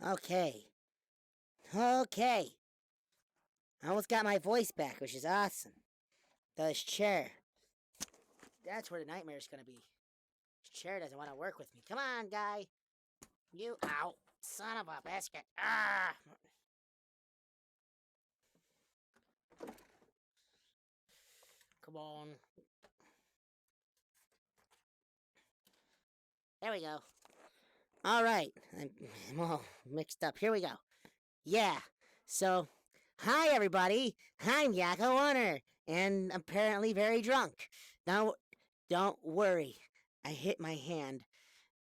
Okay. Okay. I almost got my voice back, which is awesome. This chair. That's where the nightmare's gonna be. This chair doesn't want to work with me. Come on, guy. You. Ow. Son of a biscuit. Ah! Come on. There we go. All right. I'm all mixed up. Here we go. Yeah. So, hi, everybody. I'm Yakko Warner, and apparently very drunk. Now, don't worry. I hit my hand.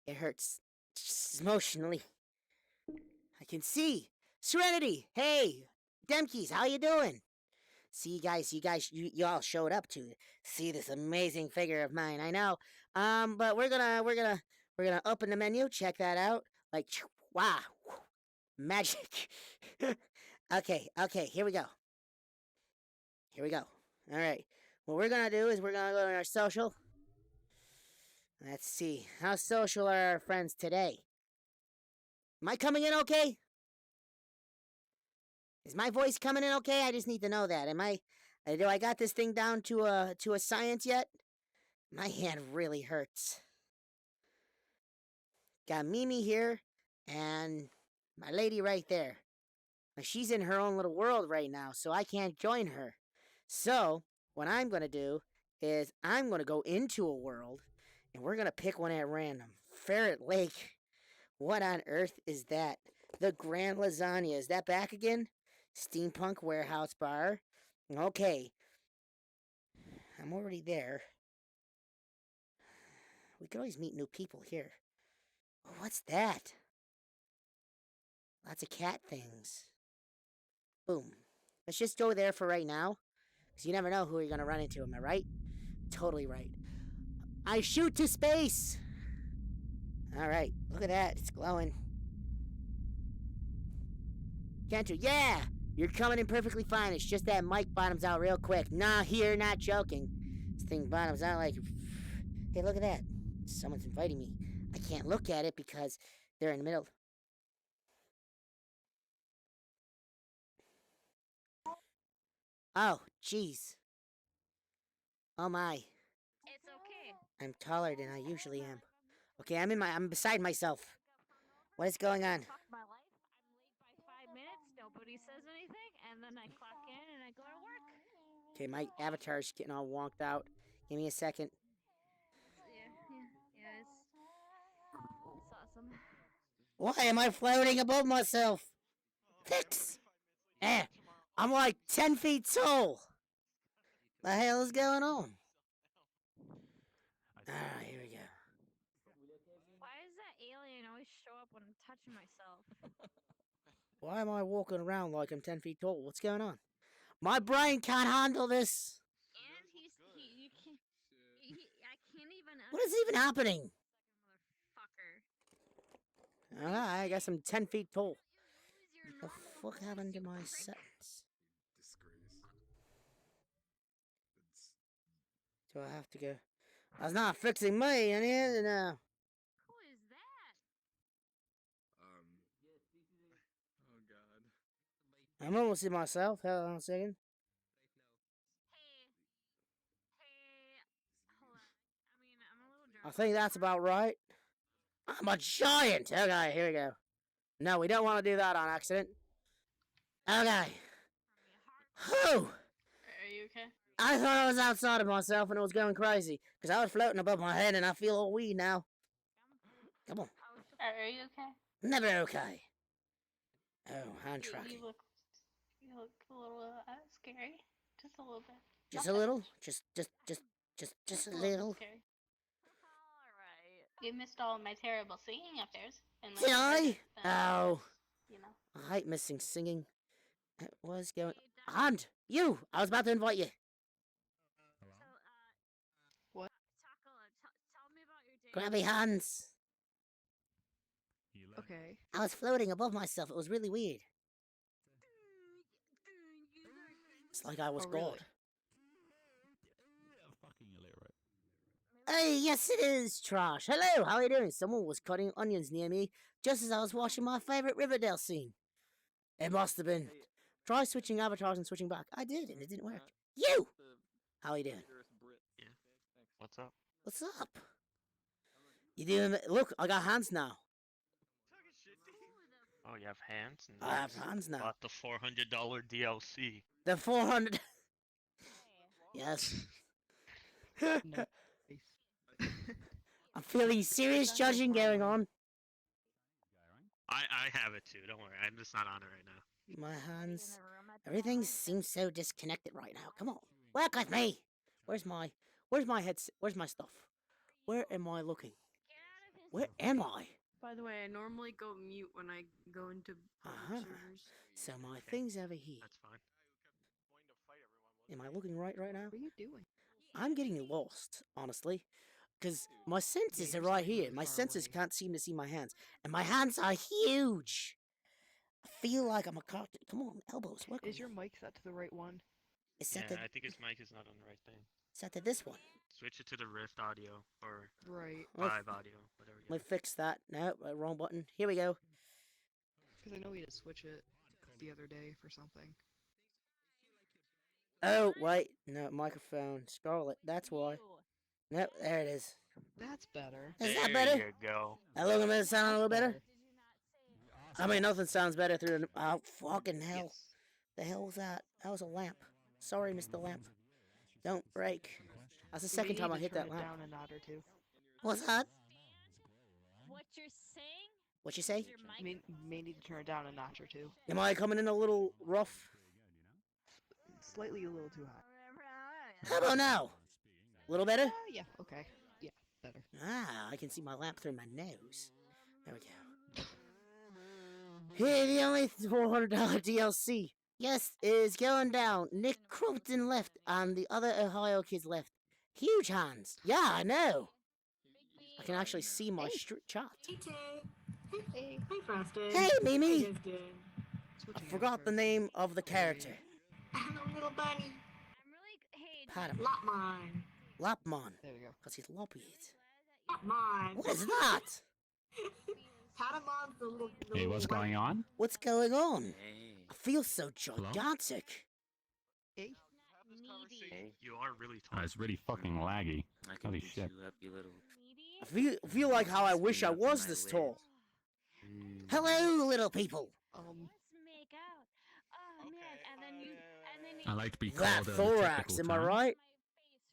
It hurts emotionally. I can see. Serenity, hey, Demkeys, how you doing? See, you all showed up to see this amazing figure of mine. I know. But we're gonna open the menu. Check that out. Like, wow, magic. Okay. Here we go. All right. What we're gonna do is we're gonna go to our social. Let's see. How social are our friends today? Am I coming in okay? Is my voice coming in okay? I just need to know that. Do I got this thing down to a science yet? My hand really hurts. Got Mimi here and my lady right there. She's in her own little world right now, so I can't join her. So, what I'm going to do is I'm going to go into a world and we're going to pick one at random. Ferret Lake. What on earth is that? The Grand Lasagna. Is that back again? Steampunk Warehouse Bar. Okay. I'm already there. We could always meet new people here. Oh, what's that? Lots of cat things. Boom. Let's just go there for right now. Because you never know who you're going to run into, am I right? Totally right. I shoot to space! Alright, look at that. It's glowing. Can't you? Yeah! You're coming in perfectly fine. It's just that mic bottoms out real quick. Nah, you're not joking. This thing bottoms out like... Hey, look at that. Someone's inviting me. I can't look at it because they're in the middle. Oh, jeez. Oh my. It's okay. I'm taller than I usually am. Okay, I'm beside myself. What is going on? Fuck my life. I'm late by 5 minutes. Nobody says anything, and then I clock in and I go to work. Okay, my avatar's getting all wonked out. Give me a second. Yeah. It's awesome. Why am I floating above myself? Fix! I'm like 10 feet tall. The hell is going on? Alright, here we go. Why does that alien always show up when I'm touching myself? Why am I walking around like I'm 10 feet tall? What's going on? My brain can't handle this. And you can't. I can't even. What is even happening? Motherfucker. I guess I'm 10 feet tall. Use What the fuck happened to my settings? Do I have to go? That's not fixing me in here now. Who is that? Oh god. I'm almost in myself. Hold on a second. Hey. Hold on. I mean, I'm a little drunk. I think that's about right. I'm a giant. Okay, here we go. No, we don't want to do that on accident. Okay. Whew. Are you okay? I thought I was outside of myself and it was going crazy. Because I was floating above my head and I feel all weed now. Come on. Are you okay? Never okay. Oh, hand tracking. You look a little scary. Just a little bit. Just a little? Just a little. Scary. Alright. You missed all of my terrible singing upstairs. Did I? Oh. You know. I hate missing singing. What is going on? You! I was about to invite you. What? Tell me about your day. Grab me hands. Okay. I was floating above myself. It was really weird. It's like I was Oh, really? God. Hey, yes it is, Trash. Hello, how are you doing? Someone was cutting onions near me just as I was watching my favorite Riverdale scene. It must have been. Hey, Try switching avatars and switching back. I did, and it didn't work. Matt, You! the How are you doing? dangerous Brit. Yeah. Thanks. What's up? What's up? You doing? Look, I got hands now. Oh, you have hands? I have Nice. hands now. Bought the $400 DLC. The 400. Yes. Nice. I'm feeling serious judging going on. I have it too, don't worry. I'm just not on it right now. My hands. Everything seems so disconnected right now. Come on, work with me. Where's my headset? Where's my stuff? Where am I looking? Where am I? By the way, I normally go mute when I go into Uh-huh. servers. So my Okay. thing's over here. That's fine. Am I looking right now? What are you doing? I'm getting lost, honestly, because my senses you're are right staying here. really My far senses away. can't seem to see my hands, and my hands are huge. I feel like I'm a cocktail. Come on, elbows, work with Is your me. mic set to the right one? It's Yeah, set to I think his mic is not on the right thing. set to this one. Switch it to the Rift audio or Right. Let Vive audio, whatever you me fix that. No, wrong button. Here we go. Because I know we had to switch it the other day for something. Oh wait, no microphone. Scarlet. That's why. No, there it is. That's better. Is There that better? you go. That looking better, sound a little That's better. I mean, nothing sounds better through the. Oh fucking hell! Yes. The hell was that? That was a lamp. Sorry, Mr. Lamp. Don't break. That's the We second may time need I to hit turn that it lamp. down a notch or two. What's that? What you're saying? What you say? Your mic. May need to turn it down a notch or two. Am I coming in a little rough? Slightly a little too high. How about now? A little better? Yeah, okay. Yeah, better. Ah, I can see my lamp through my nose. There we go. Hey, the only $400 DLC. Yes, is going down. Nick Crumpton left, and the other Ohio kids left. Huge hands. Yeah, I know. I can actually see my chat. Hey, Tay. Hey. Hey, Frosted. Hey, How you Mimi. guys doing? I Switching forgot the avatars. name of the character. I'm a little bunny. I'm really. Hey. Pat him. Lopmon. Lapmon. There we go. Because he's loppied. Lopmon. What is that? Patamon's the little. Hey, what's going on? What's going on? Hey. I feel so gigantic. Hey. Needy. You are really Oh, tall. it's really fucking laggy. I can Holy beat shit. you up, you little. Needy. I feel like how I wish I Spin up was my this way. tall. Mm. Hello, little people. Let's make out. Oh man, and then you. I like to be That called a thorax, typical am I term. right?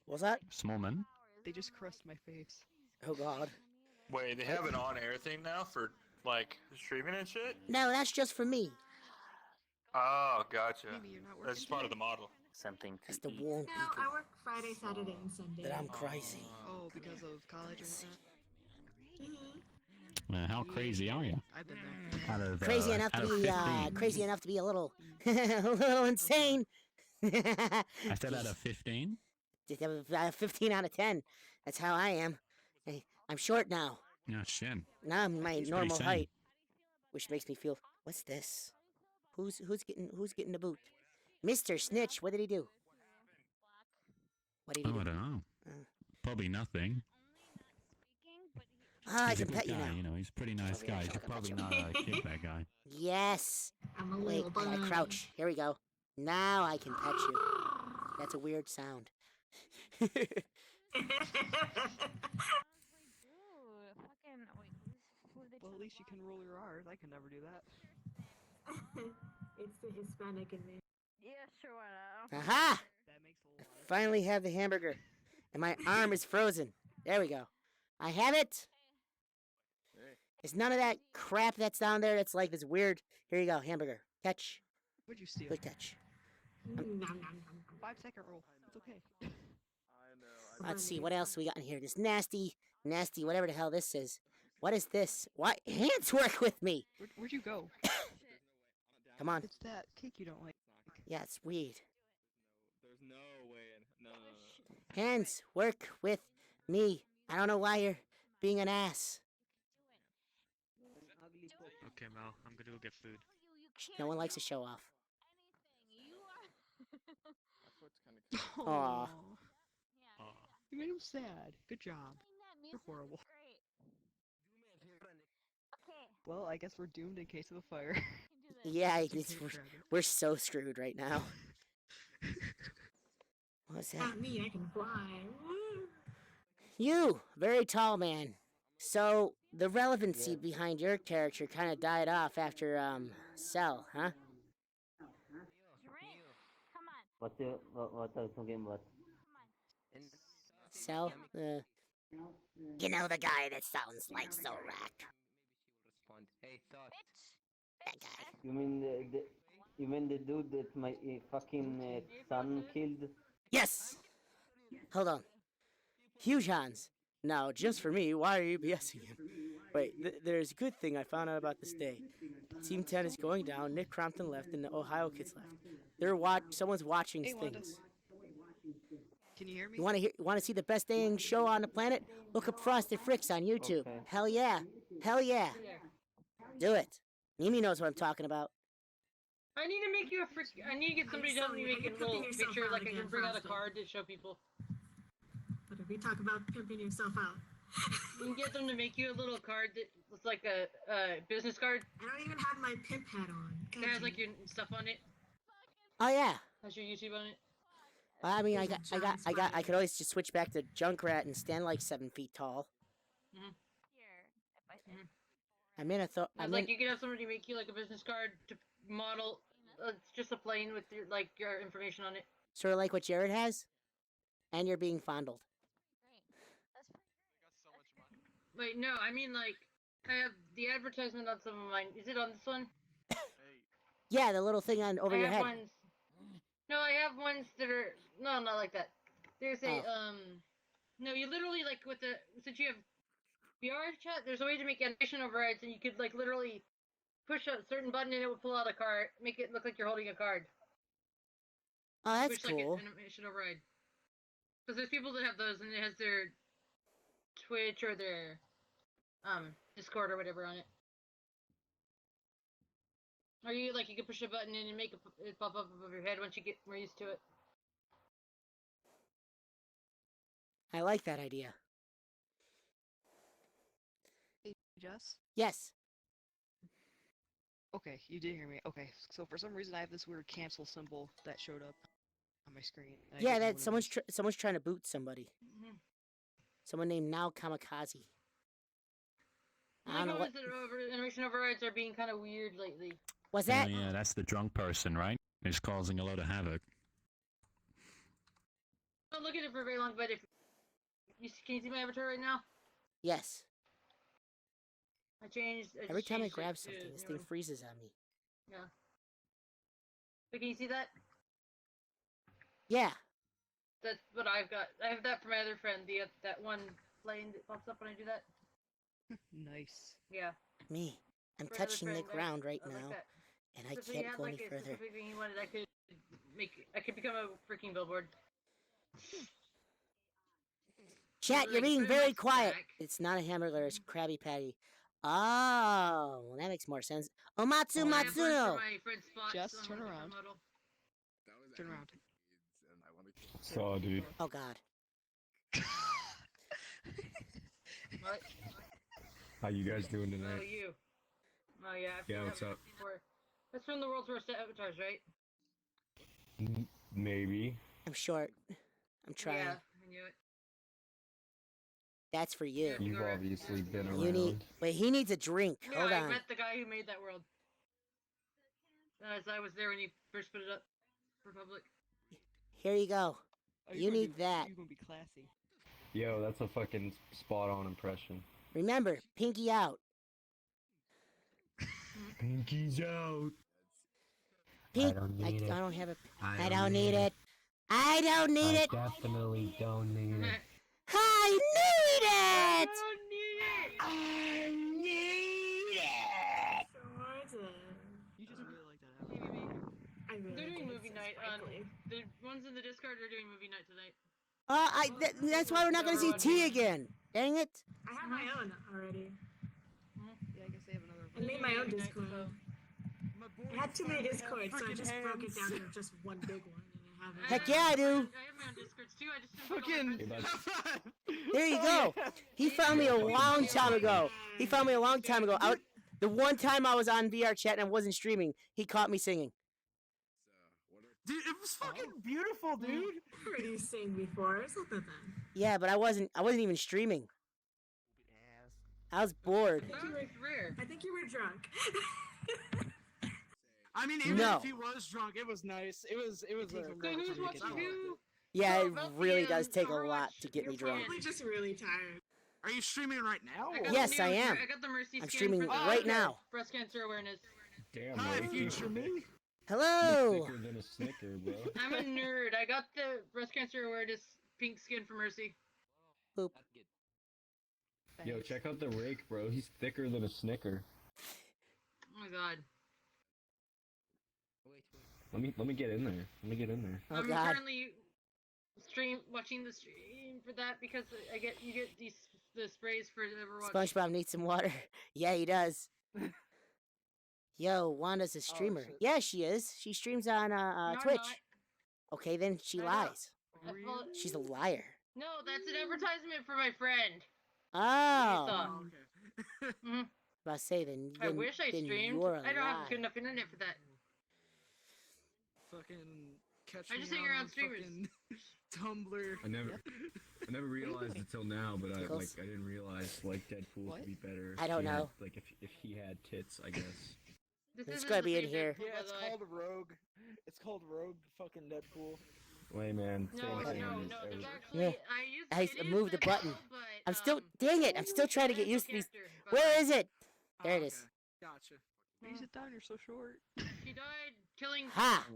What's that? Small man. They just crushed my face. Oh god. Wait, they have an on-air thing now for like streaming and shit? No, that's just for me. Oh, gotcha. Maybe you're not working. That's part of the today? model. Something That's to the eat. warm No, people. I work Friday, Saturday, and Sunday. That I'm crazy. Oh, because of college and whatnot? How crazy are you? I've been there. Out of, Crazy enough out to of be 15. crazy enough to be a little a little insane. I said out of 15. 15 out of 10. That's how I am. I'm short now. Oh shit. Now I'm my He's pretty normal sane. height, which makes me feel. What's this? Who's getting the boot? Mr. Snitch. What did he do? What did he Oh, I do? don't know. Uh. Probably nothing. Ah, I He's a can good pet you guy, now. you know. He's a pretty nice Over here, guy. You I should can pet probably you. not kick that guy. Yes. I'm a Wait, little I bunny. gotta crouch. Here we go. Now I can pet you. That's a weird sound. Well, at least you can roll your R's. I can never do that. It's the Hispanic in me. Yeah, sure, why not? Aha! That makes a I lot of finally have the hamburger, and my arm is frozen. There we go. I have it. Hey. It's none of that crap that's down there. It's like this weird. Here you go, hamburger. Catch. What'd you steal? Good catch. Nom, nom, nom, nom. 5-second roll. It's okay. I know. Let's see what else we got in here. This nasty, whatever the hell this is. What is this? Why hands work with me? Where'd you go? Come on. It's that cake you don't like. Yeah, it's weird. There's no way. No. Hands work with me. I don't know why you're being an ass. Okay, Mel, I'm gonna go get food. No one likes to show off. You are. That's what's kind of. Aw. Aw. You made him sad. Good job. Playing that You're music is horrible. great. Okay, Well, I guess we're doomed in case of a fire. can do this. Yeah, You it's, can't grab it. we're so screwed right now. What's that? Not me, I can fly. Woo. You, very tall man. So the relevancy behind your character kind of died off after Cell, huh? Drink. Come on, What are you talking about? come on. Cell, you know the guy that sounds like Zorak. Hey, thought. Bitch. That guy. You mean the dude that my fucking son killed? Yes. Hold on. Huge Hans. Now, just for me, why are you BSing him? Wait, there's a good thing I found out about this day. Team 10 is going down. Nick Crompton left, and the Ohio kids left. Someone's watching Hey, Wanda. things. Can you hear me? You want to see the best dang show on the planet? Look up Frosted Fricks on YouTube. Okay. Hell yeah. Hell yeah. Do it. Mimi knows what I'm talking about. I need to make you I need to get somebody to help me make a little picture, like I can bring out a card to show people. But if we talk about pimping yourself out, You can get them to make you a little card that looks like a business card. I don't even have my pimp hat on. It has like your stuff on it. Oh yeah. Has your YouTube on it. I mean, I could always just switch back to Junkrat and stand like 7 feet tall. Here, if I say. Like you could have somebody make you like a business card to model. It's just a plane with your your information on it. Sort of like what Jared has, and you're being fondled. Great. That's pretty great. Wait, no, I mean like I have the advertisement on some of mine. Is it on this one? Yeah, the little thing on over I your have head. ones. No, I have ones that are no, not like that. There's a no, you literally like with the since you have VRChat, there's a way to make animation overrides, and you could like literally push a certain button and it would pull out a card, make it look like you're holding a card. Oh, that's Push like cool. an animation override. Because there's people that have those, and it has their Twitch or their Discord or whatever on it. Or you like you can push a button in and make it pop up above your head once you get more used to it. I like that idea. Hey, Jess? Yes. Okay, you did hear me. Okay, so for some reason I have this weird cancel symbol that showed up on my screen. and I Yeah, didn't know that what it was. someone's trying to boot somebody. Mm-hmm. Someone named Now Kamikaze. I I don't know what. noticed that animation overrides are being kind of weird lately. Was that? Oh, yeah, that's the drunk person, right? He's causing a load of havoc. I don't look at it for very long, but if can you see my avatar right now? Yes. I changed. Every just time I changed it grab to- something, this thing freezes on me. Yeah. But can you see that? Yeah. That's what I've got. I have that for my other friend. That one plane that pops up when I do that. Nice. Yeah. Me. I'm For my other touching the friend, ground right I like now, that. and I So if he can't had go like any a further. specific thing he wanted, I could become a freaking billboard. Chat, Like, you're being put it very next quiet. back. It's not a hamburger, it's Krabby Patty. Oh, well, that makes more sense. Omatsu I have one for Matsuno! my friend Spot, Jess, so I'm turn gonna around. model. Turn around. Saw, dude. Oh god. What? How you guys doing Oh, tonight? you. Oh yeah. I've Yeah, seen what's that up? before. That's from the World's Worst Avatars, right? Maybe. I'm short. I'm trying. Yeah, I knew it. That's for you. Yeah. You've obviously been You need. around. Wait, he needs a drink. Yeah, Hold I on. met the guy who made that world. As I was there when he first put it up for public. Here you go. Oh, You need that. You're gonna be classy. Yo, that's a fucking spot on impression. Remember, pinky out. Pinky's out. Pink. don't need it. I don't have a. I don't need it. I don't need it. Definitely don't need it. I need it. don't need it! I need it. You just really like that avatar. I really They're doing do, movie so night frankly. the ones in the Discord are doing movie night tonight. That's why we're not gonna see T again. Dang it. I have my own already. Yeah, I guess they have another. I made my own Movie night, Discord. so- I had too many Discords, so I just broke it down to just one big one. And have it. Heck yeah, I do. I have my own Discords too. I just didn't put all my Hey, friends. bud. There you go. He found me a long time ago. He found me a long time ago. The one time I was on VRChat and I wasn't streaming, he caught me singing. Dude, it was fucking beautiful, dude. I heard you sing before. It's not that bad. Yeah, but I wasn't even streaming. I was bored. That was rare. I think you were drunk. I mean, even No. if he was drunk, it was nice. It was a So who's watching who? Yeah, Oh, it Buffy really and does take a Overwatch, lot to get you're me drunk. fine. Probably just really tired. Are you streaming right now? I or- got Yes, the new- I am. I got the Mercy I'm skin streaming for the right now. breast cancer awareness. Damn, Hi, bro. future me. Hello. Thicker than a Snicker, bro. I'm a nerd. I got the breast cancer awareness pink skin for Mercy. Boop. Yo, check out the rake, bro. He's thicker than a Snicker. Oh my god. Let me get in there. Let me get in there. Oh I'm God. currently watching the stream for that because you get the sprays for Overwatch. SpongeBob needs some water. Yeah, he does. Yo, Wanda's a streamer. shit. Yeah, she is. She streams on No, I'm Twitch. not. Okay, then she I know. lies. I follow- She's a liar. No, that's an advertisement for my friend. Oh. Saw. Oh, okay. Mhm. About to say then. I then- wish I then streamed. You're a I don't have lie. good enough internet for that. Fucking catch I me just hang out around on streamers. fucking Tumblr. I never realized it till now, but I Tickles? didn't realize like Deadpool What? would be better. I don't if he had- know. Like if he had tits, I guess. This It's isn't gotta the be in same here. Deadpool, Yeah, by it's the way. called Rogue. It's called Rogue fucking Deadpool. Wait, man. No, same no, thing no. as There's every- actually Yeah. I used I it is moved the button. Deadpool, but, I'm still. um, Dang it! I'm still trying to get used to these. character, by the Where way. is it? There Oh, it is. okay. Gotcha. Please sit down, you're so short. She died killing Ha!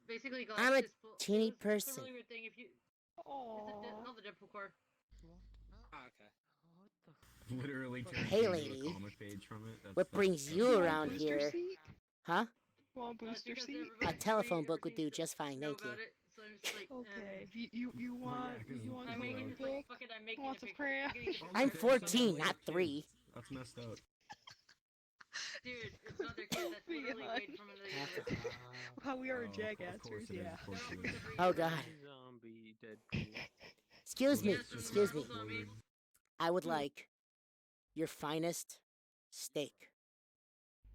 basically Galactus. I'm a Well, teeny it's a person. really weird thing if you Aww. not the Deadpool core. Ah, okay. Literally turns Hey, into a lady. comic page from it. What brings you Want around booster here? seat? Huh? Want That's booster because seat? A everybody telephone book would everything do just fine, know thank you. about it, so I'm just like, Okay. You want yeah, 'cause you want I'm a making book? this like, fuck it, I'm making Want a some picture. crayons? I'm getting a I'm picture. 14, not 3. That's messed up. Dude, it's not their kid. That's literally Behind. Wade from another universe. How we are Oh, of jackassers, course it is, yeah. of course it is. Oh God. Zombie Deadpool. Excuse me. Yes, from Excuse me. Marvel Zombies. I would like your finest steak.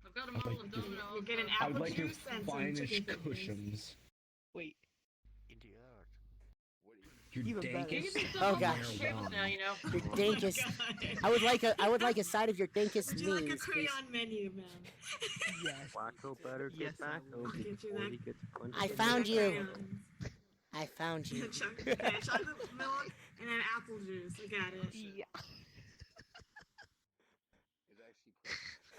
I've got a I'd model like of to- Domino's. You get an I apple would like your juice and some finest chicken fingers. cushions. Wait. Your Even better. You dankest. can do Oh, some gosh. shapes now, you know. Your Oh my dankest. God. I would like a side of your dankest Would you like a means, please. crayon menu, man? Yes. Wacko better Yes, get back I'll over get you before that. he gets punched. I in the found you. Crayons. I found you. Okay, chocolate milk and then apple juice. I got it. Yeah.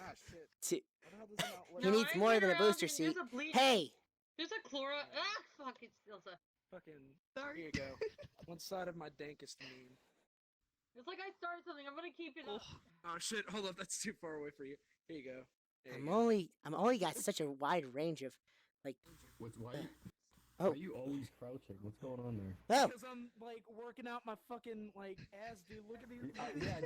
Ah, shit. T- How the hell does it not work? He No, needs I more went than a around booster and seat. There's a bleach. Hey, There's a Chlora. Ah, fuck, it's Ilsa. Fucking. Sorry. Here you go. One side of my dankest meme. It's like I started something. I'm gonna keep it up. Oh shit! Hold up, that's too far away for you. Here you go. There you I'm only got such a wide range of, like, Why Oh. are you always crouching? What's going on there? oh, Because I'm like working out my fucking like ass, dude. Look at these. Yeah,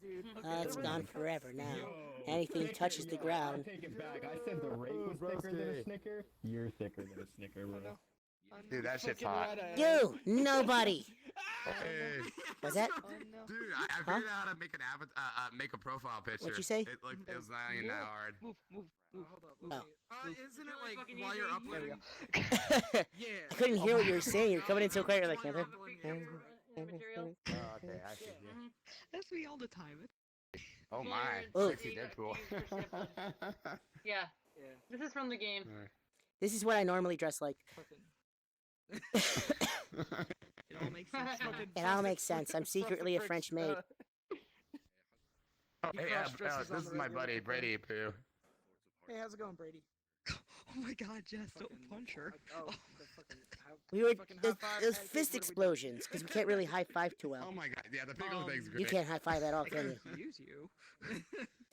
dude. it's gone forever now. Yo, Anything thicker, touches the yo, ground. I take it back. I said the rake was thicker than a Snicker. You're thicker than a Snicker, bro. Dude, that shit's Fucking hot. right ass. You, nobody. Hey, Was that? Oh no. dude, I figured out how to make an make a profile picture. What'd you say? It was not even that hard. Move. Hold up. Oh. Isn't it Really like fucking while you're easy. uploading? I Yeah. couldn't hear what you were saying. You're coming in so quiet. You're like, Have a picture in the material. Oh, okay, I see. Mhm. That's me all the time. Oh Well, my, you're sexy in Deadpool. 30 Yeah, Yeah. this is from the game. This is what I normally dress like. Fucking. It all makes sense. Fucking It all makes sense. I'm secretly a French maid. Oh, He hey, cross-dresses on this the is my regular buddy, thing. Brady Poo. Hey, how's it going, Brady? Oh my god, Jess, don't Fucking- punch her. Oh, the fucking. We were fucking it high five, was attitude, fist what are we doing? explosions because we can't really high five too well. Oh my god, yeah, the pickle thing's You great. can't high five at all, I can you? can use you.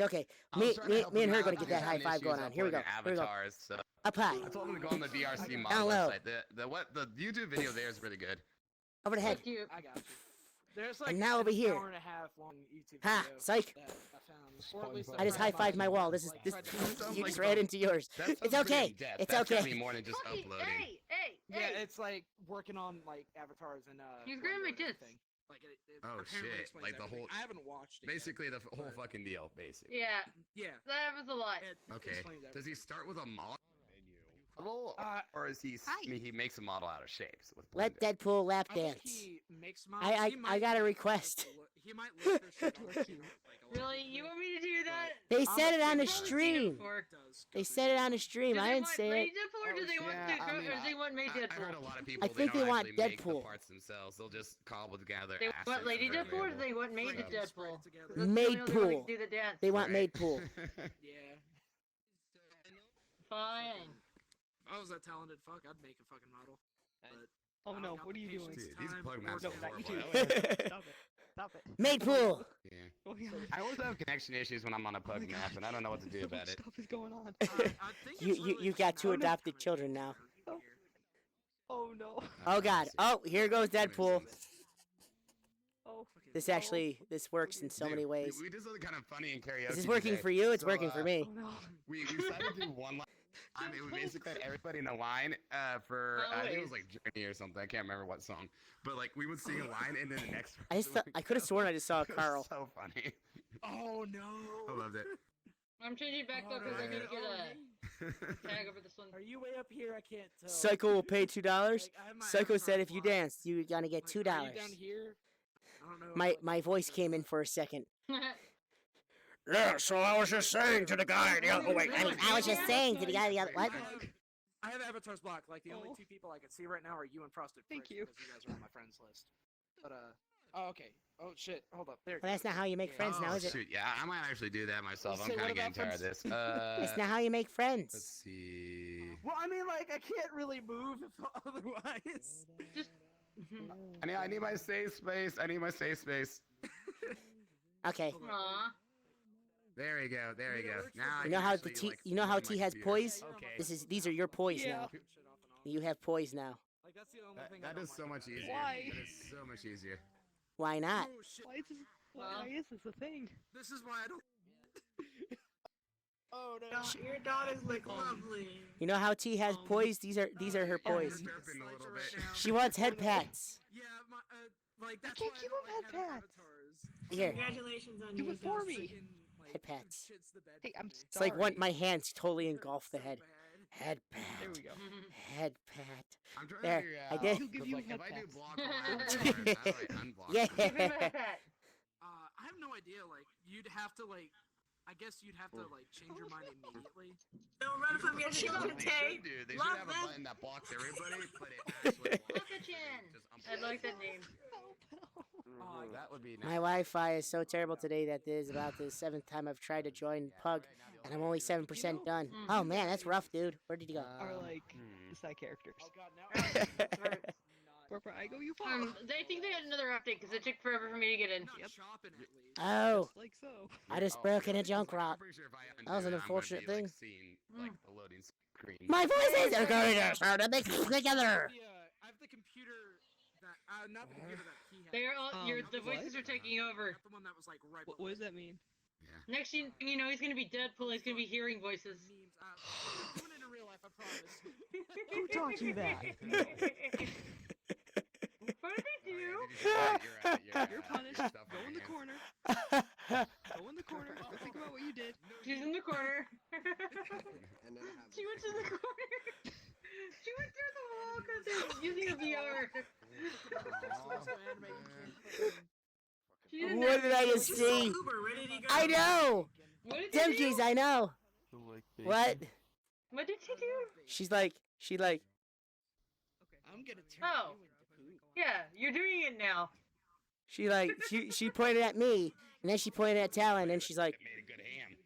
Okay, I was me, trying to me, help me and him her out. gonna get He's that high having five going issues on. Here we go. uploading Here we go. Avatars, so Up high, I told him to go on the VRC mod Down low. website. The YouTube video there is really good. over the head. Thank you. I got you. There's like And now over an here. hour and a half long YouTube Ha, video psych. that I found. Or at least SpongeBob. I just tried high to fived find my some wall. that, This is like, this. tried to find Sounds You like just ran the- into yours. That sounds It's pretty okay. in-depth. It's That took okay. me more than just Fucking, uploading. hey, Yeah, Hey. it's like working on like avatars and He's grabbing my Blender and tits. everything. Like it Oh, apparently shit, explains like the everything. whole- I haven't watched it. yet, Basically, the whole but- fucking deal, basically. Yeah, Yeah. that happens a lot. It Okay. explains Does he everything. start with a model, Uh, or is he? He makes a model out of shapes with Let Blender? Deadpool lap I think dance. he makes models. I He might got a look- request. He might look this shit up, like, a lot Really? of You people want me to do that? They I'm said it on the assuming that stream. before. does They go said it on the Do stream. they I didn't want say Lady it. Deadpool, or do they want Yeah, I mean, or do they want May I heard a Deadpool? lot of people. think they they don't want actually make the Deadpool. parts themselves. They'll just cobble together. They assets want Lady that are Deadpool, or do available. they want May Freaking Deadpool? spread together. That's the only Maid one that can pool. do the dance. They want Right. maid pool. Yeah. Fine. If I was that talented, fuck, I'd make a fucking model. But Oh I no, don't got what are the you doing? patience, Dude, these time, plug or maps No, are not you horrible. too. Stop it. Stop it. Maid pool. Yeah. Oh yeah. I always have connection issues when I'm on a Oh my pug map, God. and I don't know what to do So about much it. stuff is going on. I think You it's you really you got just two now that adopted it's children coming now. here. Oh no. Oh God. Oh, here goes Deadpool. Oh. This actually works in so many Dude, ways. We did something kind of funny in karaoke. This is working today. for you. It's So, working for me. Oh no. We decided to do one line. We basically had everybody in a line for I think it was like Journey or something. I can't remember what song, but like we would sing a line and then the next. I just person would I could have go. sworn I just saw It was Carl. So funny. Oh I no. loved it. I'm changing back though because I need to get a tag over this one. Are you way up here? I can't tell. Psycho will pay $2. Like, I have my Psycho said avatar if you blocked. dance, you gonna get Like, $2. are you down here? I don't know. My voice came in for a second. Oh, Yeah, so I was just saying to the guy. Oh wait, I was just saying to the guy. The other what? I have avatars blocked. Like the only Oh. two people I can see right now are you and Frosted Thank Fritz, you. because you guys are on my friends list. But oh okay. Oh shit. Hold up. There. it Well, that's goes. not how you make Yeah. friends now, Oh, is it? shoot, yeah, I might actually do that myself. Let's I'm say, kind of what getting about tired of this. That's not how you make Let's friends. see. Well, I mean, like I can't really move if otherwise. Just. I need my safe space. I need my safe space. Okay. Aw. There we go. There we go. Now I You know can how the actually, T? like, You know how look at T my has computer. poise? Okay. These are your poise Yeah. now. You have poise now. Like that's the only thing. I That don't is so like much about it. easier. Why? That is so much easier. Why not? Oh shit. Why is this? Well. Why is this a thing? This is why I don't. Oh no. Your daughters look lovely. You know how T has poise? These are her Oh, poise. you're derping a little bit. She wants head pats. Yeah, my, like that's can't why keep I don't up like head having pats. avatars. Here, Congratulations on Do your it for adoption. me. Freaking, like, Head pats. shit's the bed Hey, for I'm me. it's like one sorry. my hands totally engulf the So head. bad. Head There pat. we go. Head pat. I'm trying There, to figure I out. did. He'll give 'cause, you like, head if I do pats. block around, how do I unblock? Yeah. them? Give him a pat. I have no idea. Like, you'd have to like. I guess you'd have to like change your mind immediately. Don't run from your That's children, what they Tay. should do. They Love should have a them. button that blocks everybody, but it actually blocks Look at you. Chin. Just I like that name. Oh, That would be My nice. Wi-Fi is so terrible today that this is about the 7th time I've tried to join Pug, and I'm only 7% done. Oh man, that's rough, dude. Where did you go? Are like the side characters. Oh god, now. Wherever I go, you fall. I think they had another update because it took forever for me to get in. Not chopping at least. Oh, Just like so. I just broke in a Junkrat. I'm pretty sure if I That was an undo it, I'm gonna unfortunate be, like, thing. seeing, like, the loading screen. My voices are going to start to mix together. I have the computer that not the computer that he had. They are all the what? voices are taking over. Not the one that was like right. What does that mean? Next thing you know, he's gonna be Deadpool. He's gonna be hearing voices. Memes. I'm doing it in real life. I promise. Who taught you that? What did they do? You're punished. Go in the corner. Go in the corner. Go think about what you did. She's in the corner. She went to the corner. She went through the wall because they're using a VR. She didn't What have- did I just Just see? Uber, ready to go. I know. What did they do? Dimkies, I know. What? What did she do? She like. I'm gonna turn Oh. Yeah, you're doing it now. She pointed at me, and then she pointed at Talon, and she's like, Made a good ham.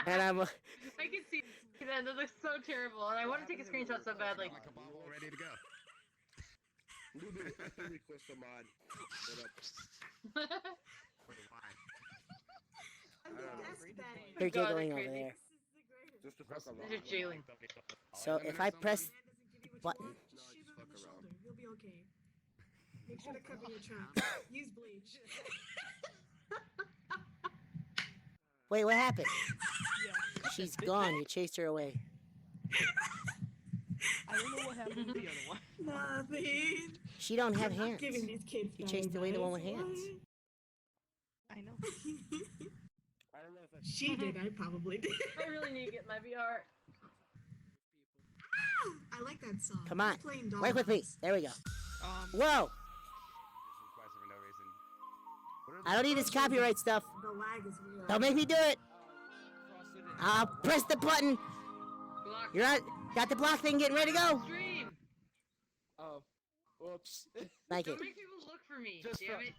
and I'm. I can see that. That looks so terrible, and I want to take a screenshot so badly. Like a bottle ready to go. Request a mod. They're God, giggling that's over crazy. there. Just to fuck around. They're just jailing. So if I press button, Just shave it on the shoulder. You'll be okay. Make sure to cover your tracks. Use bleach. wait, what happened? She's gone. You chased her away. don't know what happened to the other one. Nothing. She don't have I'm not hands. giving these kids You bad chased away the one with advice, hands. I know. She did. I probably did. I really need to get my VR. I like that song. Come on. It's playing Wait with me. Dollhouse. There we go. Whoa! Requested for no reason. What are I don't need this copyright stuff. The lag is real. Don't make me do it. I'll press the button. Block. You're on. Got the block thing getting ready to go. Stream. Oh, whoops. Thank you. Don't make people look for me. Just Damn it.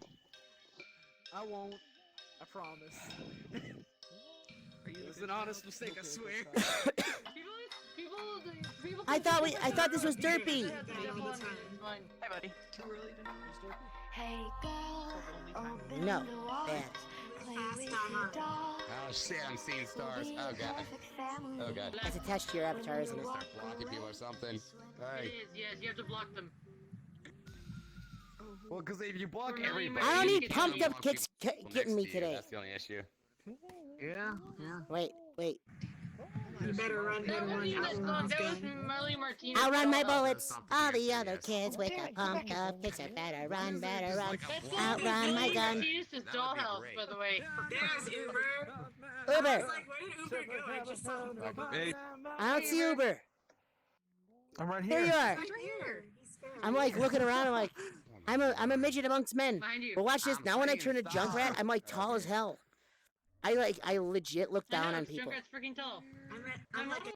I won't. I promise. It was an honest mistake, I swear. People. I thought this was Derpy. Hi, buddy. Too early to know it was Derpy? Hey girl, open No. the walls, Bad. play with your dolls. Oh shit, I'm seeing stars. Oh god. Oh god. That's attached to your avatar, isn't it? Start blocking people or something. It Hey. is, yes, you have to block them. Well, because if you block Remember, you everybody, I don't you need can't pumped up block kids people getting next me to you. today. That's the only issue. Yeah. Wait. You better run, That better wasn't run. even that song. That was Marley Martinez. Outrun my Dollhouse. bullets. All the other kids with the pumped up kicks are better run, better run. That song Outrun was my Marley gun. Martinez's Dollhouse, by the way. There's Uber. Uber. I was like, where did Uber go? I just saw him go by. Hey, I don't see Uber. I'm right Here you are. Right here. He's scared. I'm like looking around. I'm like, I'm a midget amongst men. Behind you. But watch this. I'm Now when I saying turn to stop. Junkrat, I'm like tall as hell. I legit look I know, down on it's people. Junkrat's freaking tall. I'm like a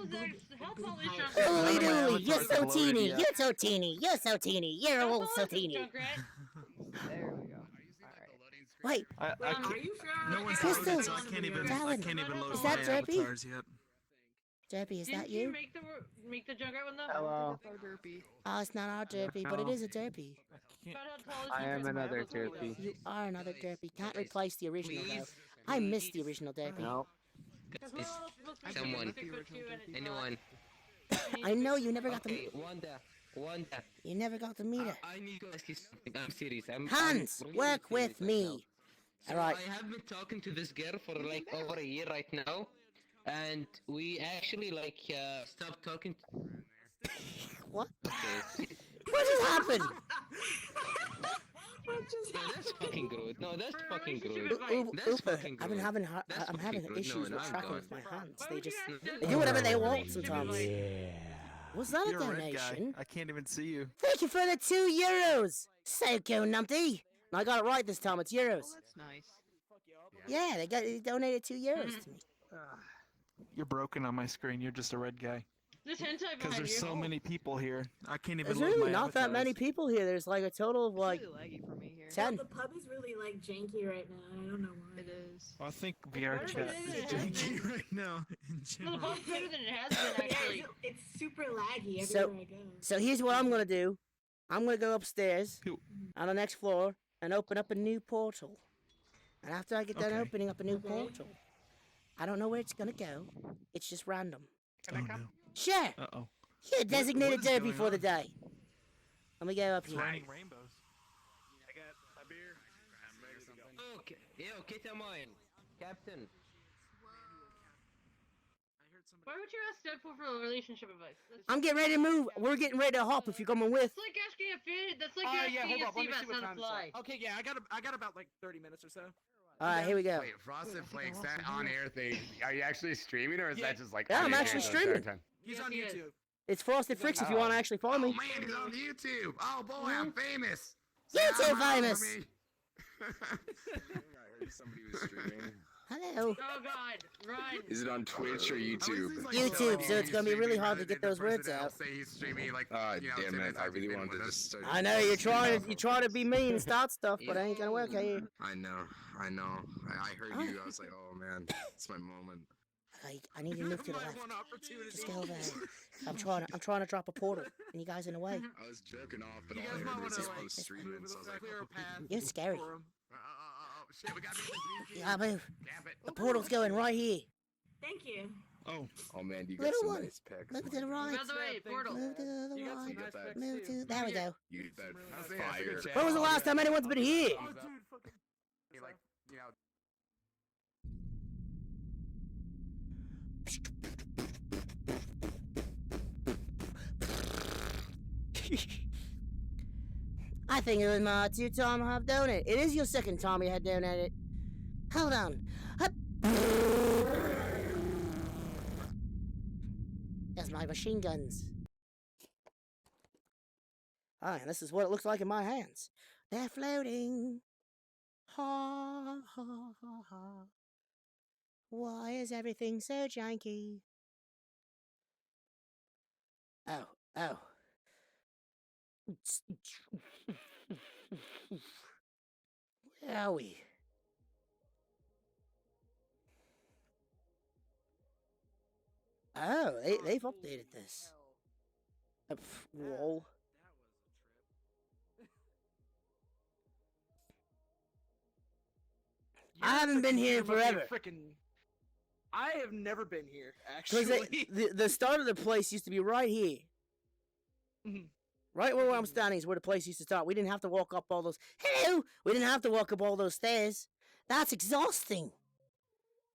How tall is height. Junkrat? Holy dooly, you're so Loaded teeny, yet. you're so teeny, you're so teeny, you're How all tall so is this teeny. Junkrat? There we go. Wait, I Are can't, you sure? no one's Crystal, loaded, so I can't even Talon, load is my that Derpy? avatars yet. Derpy, is that Didn't you you? make the Junkrat one though? Hello. Oh, it's not our Derpy, but it is a Derpy. About how tall is I am Junkrat? another How tall is Derpy. You are another Derpy. Can't replace the original though. I miss the original Derpy. No. Because we're all supposed to be Someone. 6'2" and it's Anyone. I know you never got to. Wanda. You never got to meet her. I need to ask you something. I'm serious. Hans, work with me. All right. I have been talking to this girl for like over a year right now, and we actually like stopped talking. What? Okay. What just happened? What just No, that's fucking rude. No, that's fucking rude. Uber, That's fucking I've been rude. having That's I'm having fucking rude. issues No, with no, I'm tracking gone. with my hands. Why They would you just have to- they do whatever they want Relationship sometimes. advice. Was that a You're a red guy. donation? I can't even see you. Thank you for the €2. Psycho numpty. I got it right this time. It's euros. That's nice. Yeah, they donated €2 to me. You're broken on my screen. You're just a red guy. This hentai Because behind there's you. so many people here. I can't even There's load really my not that avatars. many people here. There's like a total of like It's really laggy for me here. 10. The pub is really like janky right now. I don't know why. It is. I think VRChat better is than it has janky right now. In Well, the general. pub's better than it has been, actually. It's super laggy So- everywhere I go. So here's what I'm gonna do. I'm gonna go upstairs on the next floor and open up a new portal. And after I get done Okay. opening up a new portal, I don't know where it's gonna go. It's just random. Oh, no. Sure. Uh-oh. You're a designated is derby going for the on? day. Let me go up It's here. raining rainbows. I got a beer. I'm ready to go. Okay. Yeah, okay, come on. Captain. Why would you ask Deadpool for relationship advice? I'm getting ready to move. We're getting ready to hop if you're coming with. That's like asking a fish. That's like Yeah, asking hold a up. Let sea me see bass what how to time it fly. is. Okay, yeah, I got about like 30 minutes or so. Alright, here we go. Wait, Frosted Flakes, that on-air thing, are you actually streaming or is Yeah. that just like... Yeah, on I'm your actually channel the entire streaming. time? He's Yes, on he is. YouTube. It's Frosted Fricks if you Oh. want to actually follow me. Oh man, he's on YouTube! Oh boy, I'm famous! You Say too hi, Mom, famous. for me. I heard somebody was streaming. Hello. Oh God, run! Is it on Twitch or YouTube? YouTube, so it's gonna be really hard to get those words out. Say he's streaming like, Ah, you know, damn 10 it! minutes I after really he's been wanted to with just us. start. I know you're trying to be mean and start stuff, but it ain't gonna work here. I know. I heard you. I was like, oh man, it's my moment. I need to move to the My left. one opportunity. Just go over there. I'm trying to drop a portal, and you guys in the way. I was jerking off, but You all guys I might heard was wanna, this like, post streaming, so I was like, clear a path You're scary. for him. Shit, we gotta be You gotta move. Camp it. The portal's going right here. Thank you. oh man, you got Little some one. nice pics. Move to the right. By the way, portal. Move to the You got some right. nice that. pics, Move too. to. There we go. You that I see fire. good chat. When was the last time anyone's been here? Oh, dude, fucking. Like, you know, I think it was my 2-time half donut. It is your second time you had donated. Hold on. That's my machine guns. Ah, and this is what it looks like in my hands. They're floating. Ha ha ha ha. Why is everything so janky? Oh, oh. Where are we? Oh, they've updated this. Whoa. I haven't been here forever. I have never been here, Because actually. the start of the place used to be right here. Right where I'm standing is where the place used to start. We didn't have to walk up all those... Hello! We didn't have to walk up all those stairs. That's exhausting.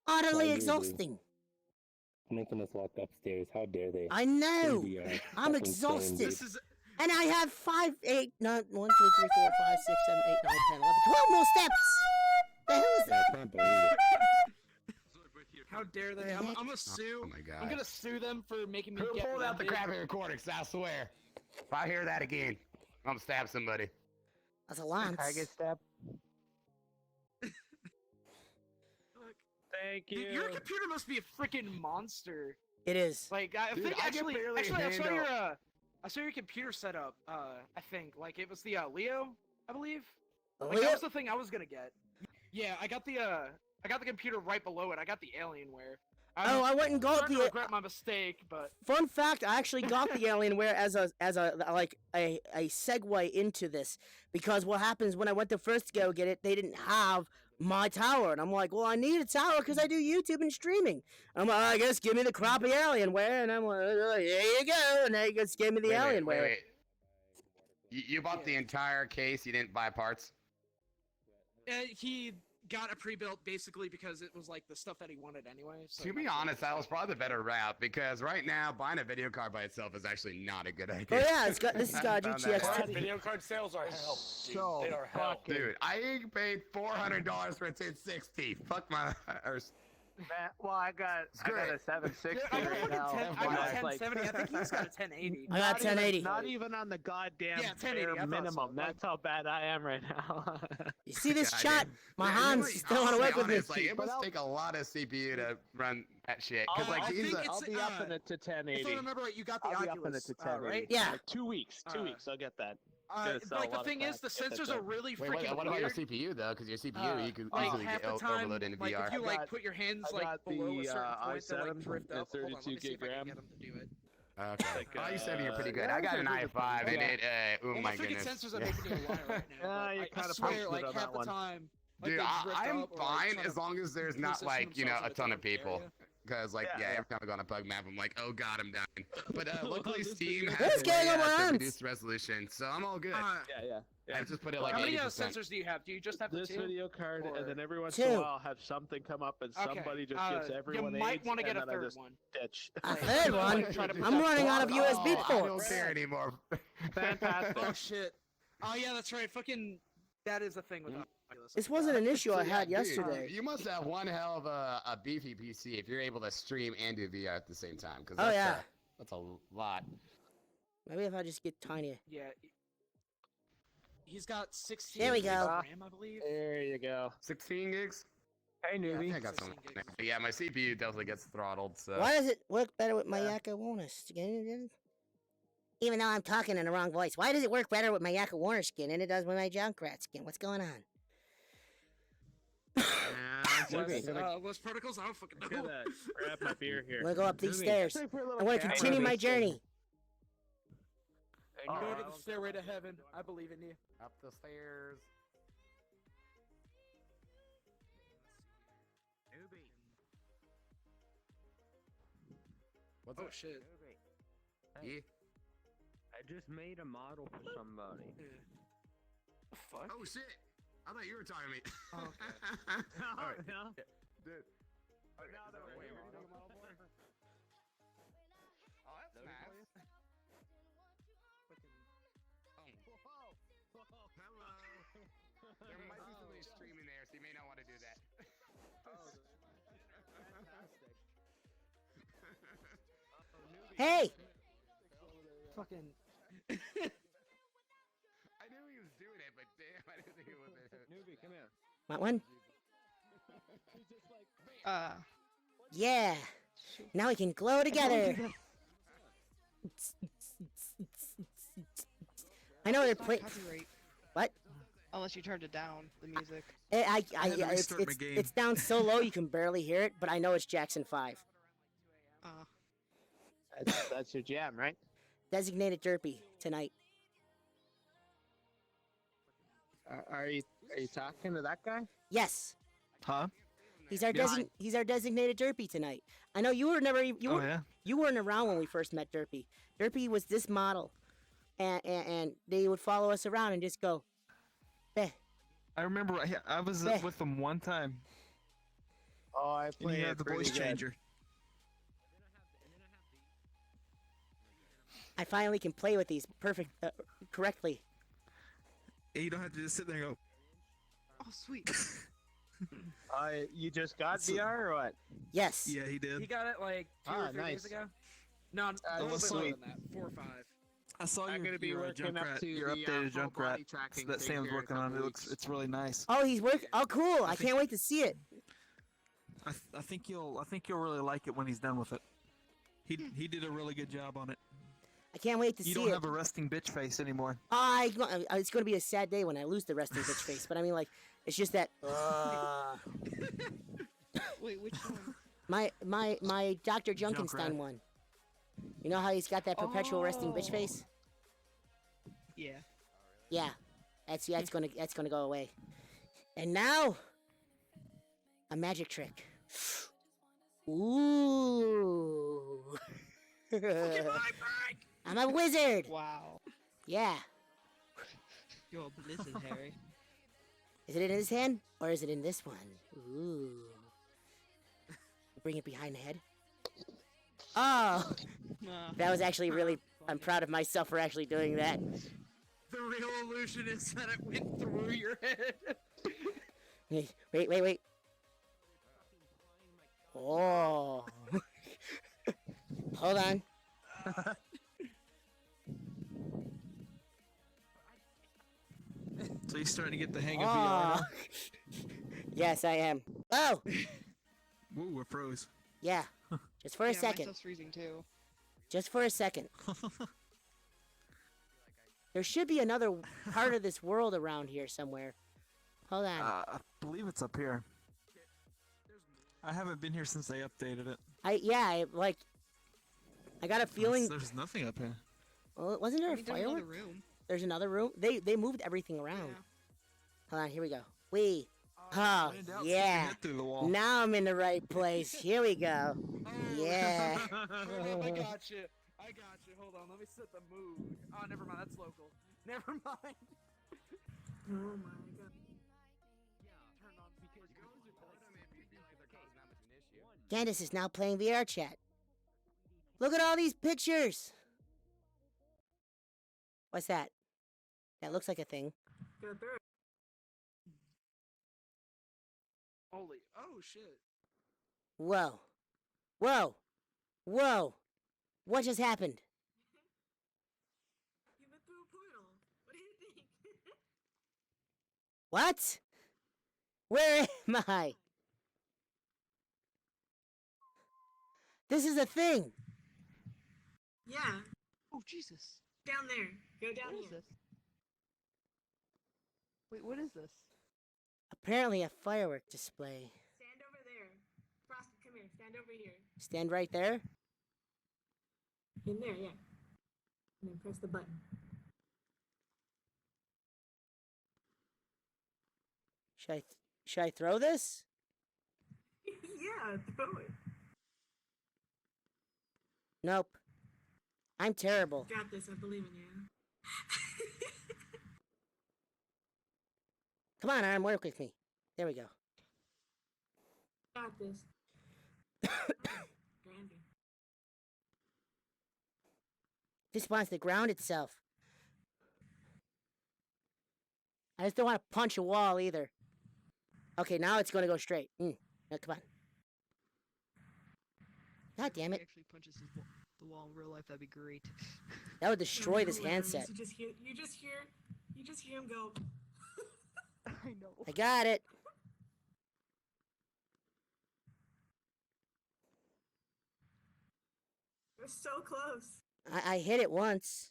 Utterly exhausting. Making us walk upstairs. How dare they? I know. I'm exhausted. And I have 5, 8, 9, 1, 2, 3, 4, 5, 6, 7, 8, 9, 10, 11, 12 more steps. The hell is that? I can't believe it. How dare they? I'm gonna sue. Oh my god. I'm gonna sue them for making me Who get pulled out the winded. crappy recordings? I swear. If I hear that again, I'm gonna stab somebody. That's a lance. I get stabbed. Thank you. Your computer must be a freaking monster. It is. Like I Dude, think I can actually, barely I saw your computer setup. I think like it was the Leo, I believe. Like, Leo? that was the thing I was gonna get. Yeah, I got the computer right below it. I got the Alienware. I went and got starting to the. regret my mistake, but Fun fact: I actually got the Alienware as a segue into this, because what happens when I went to first go get it, they didn't have my tower, and I'm like, well, I need a tower because I do YouTube and streaming. I'm like, I guess give me the crappy Alienware, and I'm like, here you go, and they just gave me the Alienware. Wait. You bought the entire case. You didn't buy parts. he got a pre-built basically because it was like the stuff that he wanted anyway. So To be honest, that was probably the better route because right now buying a video card by itself is actually not a good idea. Oh yeah, this has got a GTX. Video card sales are hell. Dude. They are hell. Dude, I paid $400 for a 1060. Fuck my. Well, I got a 760 I got right now. I got 1070. I think he's got a 1080. I got 1080. Not even on the goddamn 1080. bare minimum. That's how bad I am right now. You see this God, chat? dude. My Yeah, hands really, still I'll want to be work with me. honest, like, it must take a lot of CPU to run that shit. Because like I'll be up in it to 1080. If I remember right, you got the I'll be Oculus, up in it to 1080. right? Yeah. Like 2 weeks. 2 weeks. I'll get that. Like the thing is, the sensors are really freaking what about your weird. CPU though? Because your CPU, you could Like easily half get the time, overload into like VR. if you like put your hands I like got below a the, certain point, they like i7 drift at up. Hold on, let 32 me see if I can gig get them to do it. Okay. Oh, you said you're pretty good. I got an i5 and it. Oh Well, my freaking goodness. sensors are making me lie right now. you I kinda swear, punched like it on half that the one. time. Like, Dude, they drift I'm up or, like, fine try to as long as there's not reposition like themselves a in ton a of people. area. Because like every time I go on a bug map, I'm like, oh god, I'm dying. But luckily Steam Who's has a getting way on my to hands? reduce resolution, so I'm all good. Yeah. I just put it like How many 80%. sensors do you have? Do you just have the This two? video card, Or- and then every once Two. in a while, I'll have something come up, and Okay, somebody just gives everyone you might AIDS, want to get and a then I third just one. ditch. A third one? Try to I'm running out of USB I don't ports. care anymore. Fantastic. Oh shit! Oh yeah, that's right. Fucking, that is the thing with Oculus. This wasn't an issue I had Dude, yesterday. you must have one hell of a beefy PC if you're able to stream and do VR at the same time. Cause Oh, yeah. that's a lot. Maybe if I just get tinier. Yeah. He's got 16 There we gigs go. of RAM, I believe. There you go. 16 gigs. Hey, I newbie. think I got some. 16 gigs. Yeah, my CPU definitely gets throttled. So. Why does it work better with my Yakko Warner skin? Even though I'm talking in the wrong voice, why does it work better with my Yakko Warner skin than it does with my Junkrat skin? What's going on? Less particles? I don't fucking know. Look at that. Grab my beer here. I'm gonna go up these Newbie. stairs. Hey, I want to continue my journey. Go to the stairway to heaven. I believe in you. Up the stairs. What's Oh up? shit. Yeah. I just made a model for somebody. The fuck? Oh shit! I thought you were talking to me. Oh, okay. Alright. no. Dude. Okay, so wait, we're doing a model for? Oh, that's nice. There might be somebody streaming there, so you may not want to do that. Hey! Fucking. I knew he was doing it, but damn, I didn't think it was it. Newbie, come here. Want one? Yeah. Now we can glow together. I know they're playing. Copyright. What? Unless you turned it down, the music. It's down so low you can barely hear it, but I know it's Jackson 5. That's your jam, right? Designated Derpy tonight. Are you talking to that guy? Yes. Huh? He's our Yeah. he's our designated Derpy tonight. I know you were never you Oh, were, yeah? you weren't around when we first met Derpy. Derpy was this model, and they would follow us around and just go, "Beh." I remember I was Hey. with them one time. Oh, I And played he had the voice changer. I finally can play with these correctly. You don't have to just sit there and go. Oh, sweet. You just got VR or what? Yes. Yeah, he did. He got it like 2 or 3 days nice. ago. No, a little bit sweet. more than that. 4 or 5. I saw I'm your, gonna be your working up Junkrat, to your the, updated full body Junkrat tracking that thing Sam's here in a working on. couple It's really nice. Oh, he's working. Oh, cool! I can't wait to see it. I think you'll really like it when he's done with it. He did a really good job on it. I can't wait to You see don't it. have a resting bitch face anymore. It's going to be a sad day when I lose the resting bitch face. But I mean, like, it's just that. Wait, which one? My Dr. Junkenstein Junkrat. one. You know how he's got that perpetual resting bitch face? Yeah. Yeah, that's gonna go away. And now, a magic trick. Ooh. I'm a wizard. Wow. Yeah. You're a blizzard, Harry. Is it in his hand or is it in this one? Ooh. Bring it behind the head. Oh, that was actually really. I'm proud of myself for actually doing that. The real illusion is that it went through your head. Wait. Oh. Hold on. So you're starting to get the hang of VR now? Yes, I am. Oh! Whoa, we're froze. Yeah. Just for a Yeah, second. my stuff's freezing too. Just for a second. There should be another part of this world around here somewhere. Hold on. I believe it's up here. I haven't been here since they updated it. I got a feeling. There's nothing up here. Well, wasn't there a There's firework? another room. There's another room. They moved everything around. Yeah. Hold on, here we go. Oh, When in doubt, stick your yeah. head through the wall. Now I'm in the right place. Here we go. Yeah. I got you. Hold on, let me set the mood. Oh, never mind. That's local. Never mind. Oh my god. Turn on because Candace is now playing VRChat. Look at all these pictures. What's that? That looks like a thing. Got through it. Holy. Oh shit. Whoa. What just happened? You went through a portal. What do you think? What? Where am I? This is a thing. Yeah, Oh Jesus. down there. Go down What is here. this? Wait, what is this? Apparently a firework display. Stand over there. Frosty, come here. Stand over here. Stand right there. In there, yeah. And then press the button. Should I throw this? Yeah, throw it. Nope. I'm terrible. Got this. I believe in you. Come on, Arm, work with me. There we go. Got this. Grandy. This wants to ground itself. I just don't want to punch a wall either. Okay, now it's going to go straight. No, come on. God damn If it. he actually punches the wall in real life, that'd be great. That would destroy this handset. You just hear him go. I know. I got it. We're so close. I hit it once.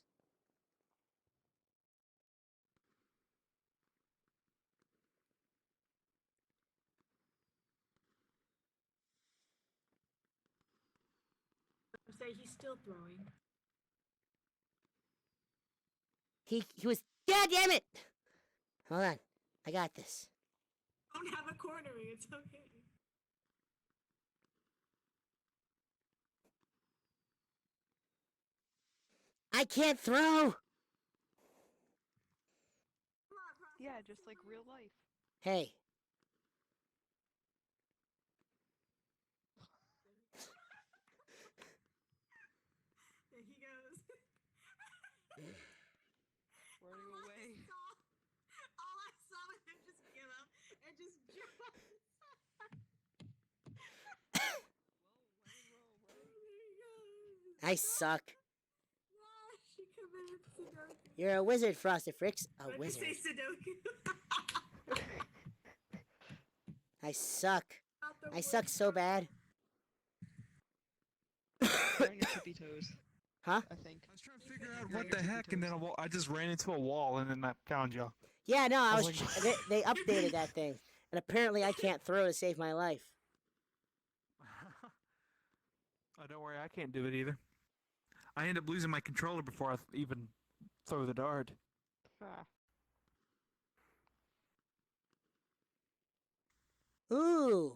I'm saying he's still throwing. He was. God damn it! Hold on. I got this. Don't have a cornering. It's okay. I can't throw! Yeah, just like real life. Hey. There he goes. Running away. All I saw was him just give up and just jump up. I suck. She committed Sudoku. You're a wizard, Frosted Fricks. A Why'd you wizard. say Sudoku? I suck. I suck so bad. On your tippy toes. Huh? I think. I was trying to figure out what the heck, and then I just ran into a wall, and then I found you. Yeah, no, I was. like- They updated that thing, and apparently I can't throw to save my life. Oh, don't worry, I can't do it either. I end up losing my controller before I even throw the dart. Ah. Ooh.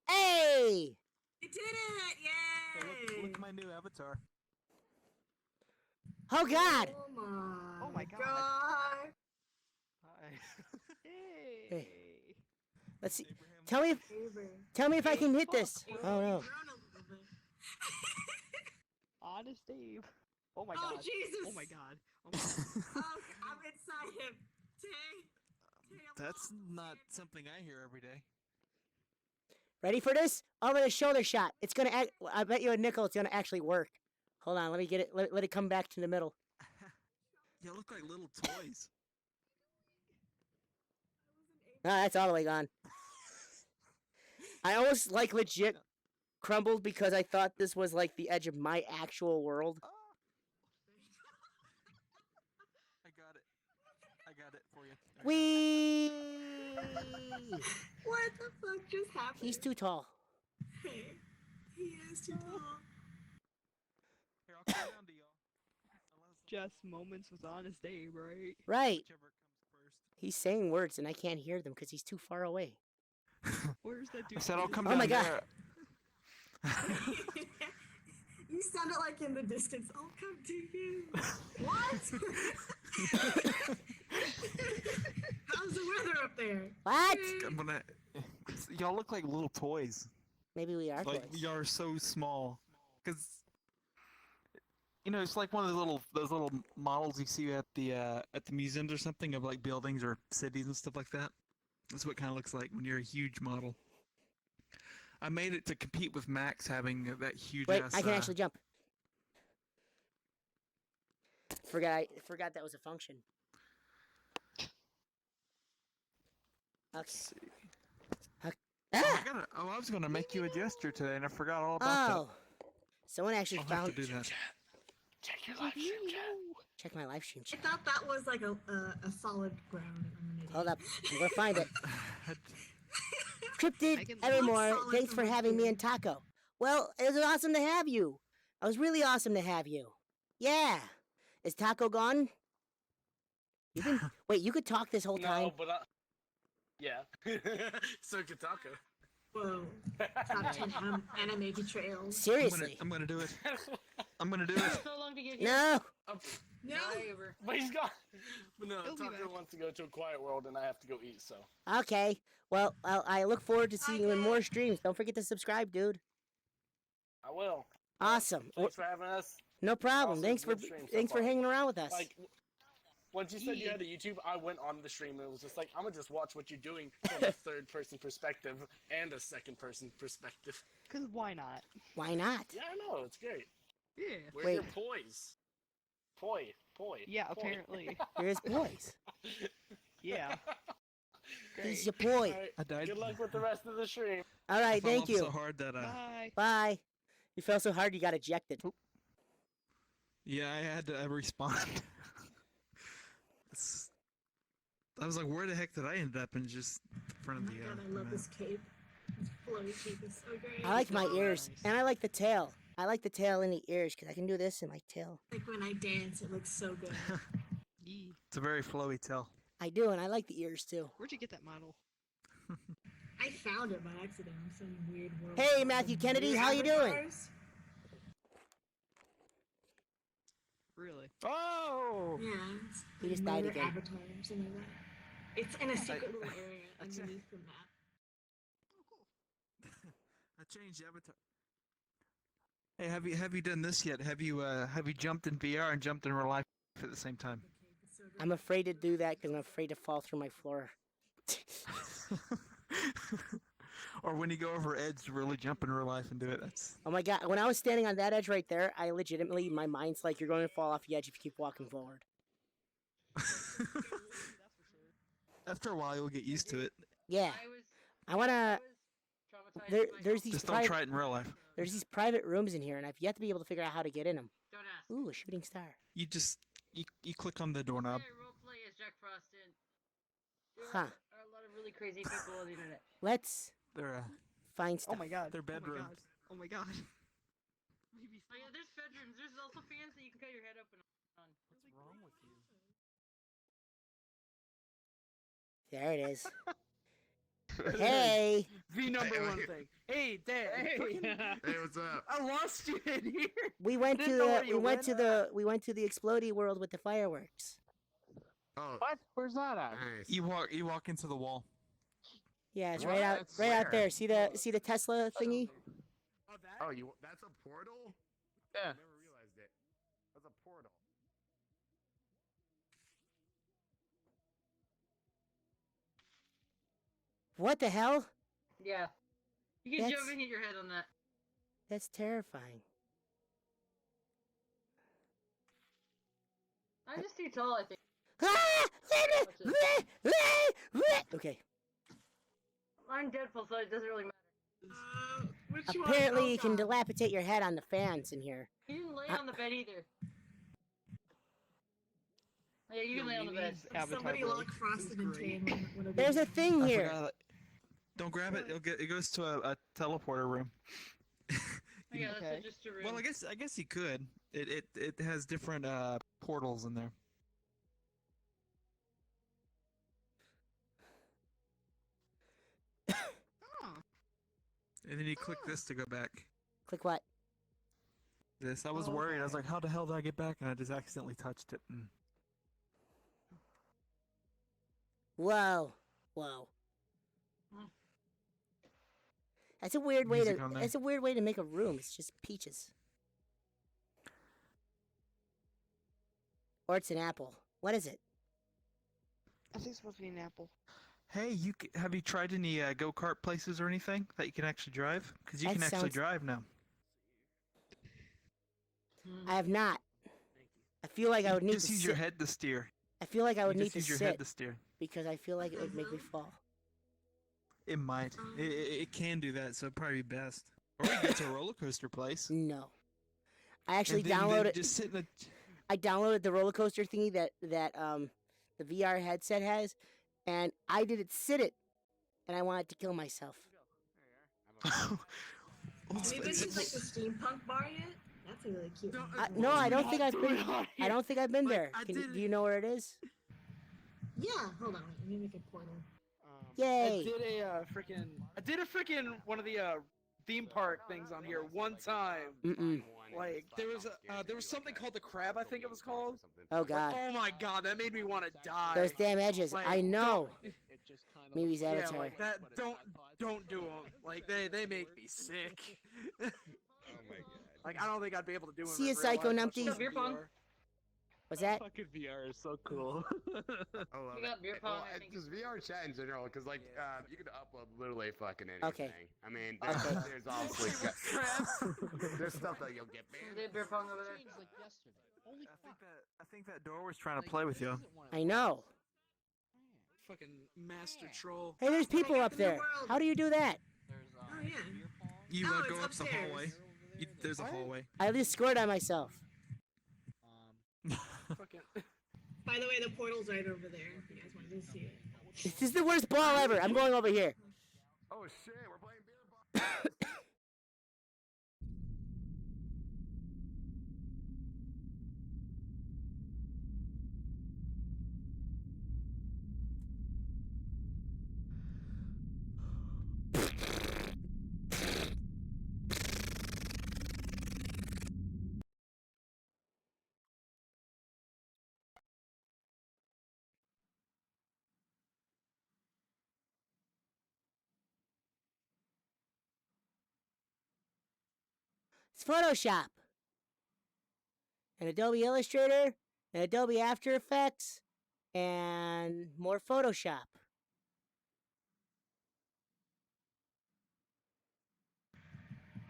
Hey! You did it! Yay! Look at my new avatar. Oh God! Oh my God. God. Hey. Hey. Let's see. Tell me if I can hit this. Oh no. Honest Dave. Oh my Oh, god. Jesus. Oh my god. Oh my god. Oh, I'm inside him. Tay. That's not something I hear every day. Ready for this? Over the shoulder shot. It's gonna. I bet you a nickel. It's gonna actually work. Hold on. Let me get it. Let it come back to the middle. You look like little toys. No, that's all the way gone. I almost like legit crumbled because I thought this was like the edge of my actual world. I got it for you. Whee! What the fuck just happened? He's too tall. Hey, he is too tall. Here, I'll come down to y'all. Just moments with Honest Dave, right? Right. Whichever comes first. He's saying words and I can't hear them because he's too far away. Where's that dude? I said I'll come Oh down my God. there. You sounded like in the distance. I'll come to you. What? How's the weather up there? What? I'm gonna. Y'all look like little toys. Maybe we are Like toys. y'all are so small. Cause you know it's like one of those little models you see at the museums or something of like buildings or cities and stuff like that. That's what it kind of looks like when you're a huge model. I made it to compete with Max having that huge. Wait, ass, I can actually jump. Forgot that was a function. Okay. Ah! I was gonna make you a gesture today, and I forgot all about that. Oh, someone actually I'll have found. to do that. Check your live stream chat. Check my live stream I chat. thought that was like a solid ground. Hold up, I'm gonna find it. I Cryptid can- Evermore, Solid thanks for from having me here. and Taco. Well, it was awesome to have you. It was really awesome to have you. Yeah. Is Taco gone? You can wait. You could talk this whole time. No, but yeah. So could Taco. Whoa. Top 10 anime betrayals. Seriously. I'm gonna do it. I'm gonna do it. So long to get here. No. No. But he's gone. But no, He'll be Taco back. wants to go to a quiet world, and I have to go eat. So Okay. Well, I look forward to seeing you in more streams. Don't forget to subscribe, dude. I will. Awesome. Thanks for having us. No problem. Also, Thanks for good stream so thanks for far. hanging around with us. Like, once you said you had a YouTube, I went on the stream and it was just like, I'm gonna just watch what you're doing from a third-person perspective and a second-person perspective. Cause why not? Why not? Yeah, I know, it's great. Yeah. Where's your poise? Poi. Yeah, poi. apparently. Here's boys. Yeah. He's your boy. Alright, I died. good luck with the rest of the stream. All right, I fell thank off you. so hard that Bye. Bye. You fell so hard you got ejected. yeah, I had to respawn. I was like, where the heck did I end up? In just in front of the. God, I love this cape. This flowy cape is so great. I like my Oh, ears, and I like the tail. I like the tail and the ears because I can do this in my tail. Like when I dance, it looks so good. It's a very flowy tail. I do, and I like the ears too. Where'd you get that model? I found it by accident in some weird world. Hey, Matthew Kennedy, how you doing? Avatars. Really? Oh! Yeah. It's He just died another again. Avatar or something like that. It's in a secret little area underneath the map. I changed the avatar. Hey, have you done this yet? Have you jumped in VR and jumped in real life at the same time? I'm afraid to do that because I'm afraid to fall through my floor. Or when you go over edge, really jump in real life and do it. That's Oh my god, when I was standing on that edge right there, I legitimately, my mind's like, you're going to fall off the edge if you keep walking forward. after a while you'll get used to it. Yeah. I want to... There's these Just don't try it in real life. There's these private rooms in here, and I've yet to be able to figure out how to get in them. Don't ask. Ooh, a shooting star. You just you click on the doorknob. Roleplay as Jack Frost did. There Huh. are a lot of really crazy people on the internet. Let's They're find Oh stuff. my god. their bedroom. Oh my god. Oh yeah, there's bedrooms. There's also fans that you can cut your head open on. What's wrong with you? There it is. Hey! The number one thing. Hey, Dad. Hey, what's up? I lost you in here. We went to Didn't know the where you went. we went to the explodey world with the fireworks. Oh, What? Where's that at? nice. You walk into the wall. Yeah, it's What? right out That's right out where? there. See the Tesla thingy? Oh, that's a portal? Yeah. I never realized it. That's a portal. What the hell? Yeah. You can That's- jump and hit your head on that. That's terrifying. I'm just too tall, I think. Okay. I'm Deadpool, so it doesn't really matter. Which one? Apparently, Oh, you can God. dilapidate your head on the fans in here. You didn't lay on the bed either. Oh, yeah, you can lay on the bed. Somebody lock Frosted and Tan. There's a thing I here. forgot. Don't grab it. It goes to a teleporter room. Oh, yeah, that's just a room. Well, I guess you could. It has different portals in there. And then you click this to go back. Click what? This. I was worried. I was like, how the hell did I get back? And I just accidentally touched it. And... Whoa. Whoa. That's a weird way Music to on there. that's a weird way to make a room. It's just peaches. Or it's an apple. What is it? I think it's supposed to be an apple. Hey, have you tried any go-kart places or anything that you can actually drive? Because you That can actually sounds- drive now. I have not. I feel like I would need Just to use sit. your head to steer. I feel like I would You need just to use your sit head to steer. because I feel like it would make me fall. It might. It can do that, so it'd probably be best. Or you go to a roller coaster place. No. I actually And then downloaded. Just sit in the. I downloaded the roller coaster thingy that the VR headset has, and I did it sit it, and I wanted to kill myself. Maybe this is like the steampunk bar yet? That's a really cute. one. No, I don't think I've been. Not I don't think I've been there. I Do did you know where it is? Yeah, hold on. Let me make a portal. Yay! I did a freaking one of the theme park things on here one time. Mm-mm. Like there was something called the crab, I think it was called. Oh God. Oh my God, that made me want to die. Those damn edges. Like, I know. don't- Maybe's Yeah, avatar. like that. Don't do them. Like they make me sick. Oh my god. Like, I don't think I'd be able to do it. See in you, real Psycho life, much Numpty. less Beer in pong. VR. What's that? Fucking VR is so cool. I love We got beer it. pong, Well, I think. just VR chat in general, because like you can upload literally fucking anything. Okay. I mean, Okay. there's obviously there's stuff that you'll get banned. They had beer pong over there. I think that door was trying to play with you. I know. Fucking master troll. Hey, there's people up there. world. How do you do that? Oh yeah. You Oh, go it's up the upstairs. hallway. There's a hallway. I just scored on myself. Fucking. By the way, the portal's right over there. If you guys wanted to see it. This is the worst ball ever. I'm going over here. Oh shit, we're playing beer pong. It's Photoshop. And Adobe Illustrator. And Adobe After Effects. And more Photoshop.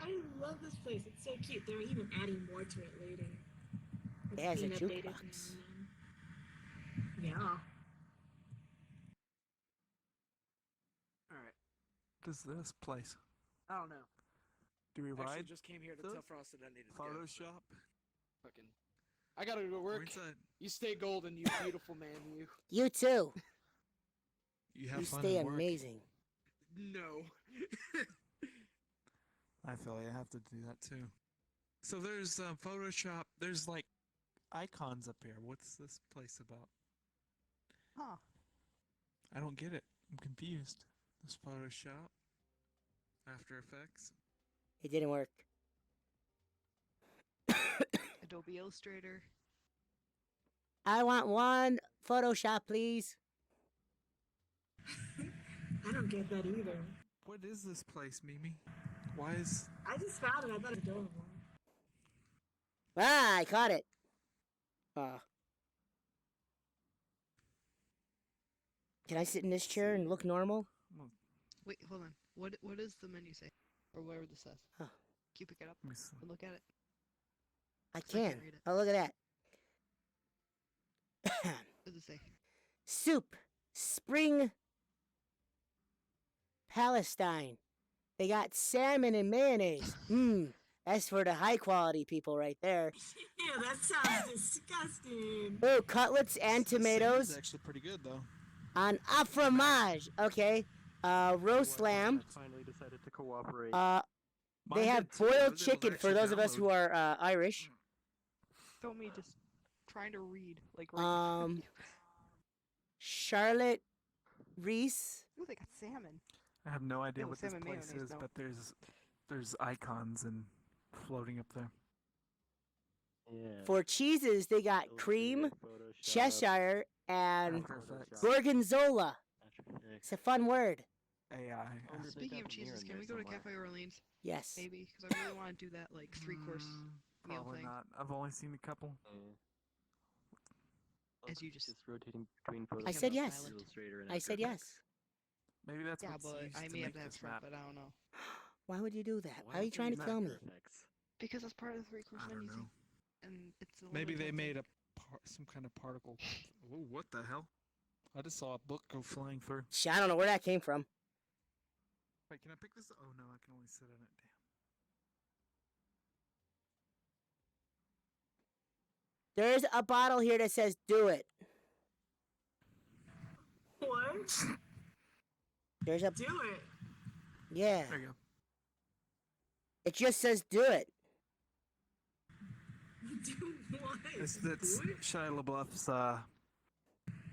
I love this place. It's so cute. They're even adding more to it later. It has a It's being updated jukebox. now and then. Yeah. All right. What is this place? I don't know. Do we Actually, ride? just came here to the tell Frost that I needed to go. Photoshop? Fucking. I gotta go to We're work. inside. You stay golden, you beautiful man, you. You too. You have You fun stay at work. amazing. No. I feel like I have to do that too. So there's Photoshop. There's like icons up here. What's this place about? Huh. I don't get it. I'm confused. This Photoshop, After Effects. It didn't work. Adobe Illustrator. I want one Photoshop, please. I don't get that either. What is this place, Mimi? Why is... I just found it. I thought it was adorable. Ah, I caught it. Can I sit in this chair and look normal? Wait, hold on. What does the menu say? Or whatever this says. Huh. Can you pick it up Let me see. and look at it? I I can. can't read it. Oh, look at that. What does it say? Soup. Spring. Palestine. They got salmon and mayonnaise. Mmm. That's for the high quality people right there. Yeah, that sounds disgusting. Oh, cutlets and It's tomatoes actually pretty good though. on a fromage. Okay. Roast lamb. Finally decided to cooperate. They Mine have did too. I was boiled able to chicken for actually those of us download. who are Irish. Film me just trying to read. Like right Charlotte Reese. Ooh, they got salmon. I have no idea No, what this salmon place mayonnaise, is, no. but there's icons and floating up there. Yeah. For cheeses, they got cream, Illustrator, Photoshop, Cheshire, and After Effects. Gorgonzola. After Effects. It's a fun word. AI. wonder if they Speaking got of veneer cheeses, in can there we go to somewhere. Cafe Orleans? Yes. Maybe, because I really want to do that like 3-course meal Probably thing. not. I've only seen a couple. As you just rotating between I Photoshop said and yes. Illustrator and I After said yes. Effects. Maybe that's yeah, what's but used I to may have make to have this prep, map. but I don't know. Why would you do that? Why are don't you trying to use kill me? After Effects? Because that's part of the 3-course I don't menu know. thing. And it's a Maybe little they bit made tempting. some kind of particle. Oh, what the hell? I just saw a book go flying through. Shit, I don't know where that came from. Wait, can I pick this? Oh no, I can only sit in it. Damn. There's a bottle here that says "Do it." What? There's a Do it. yeah. There you go. It just says "Do it." Do what? That's Do it? Shia LaBeouf's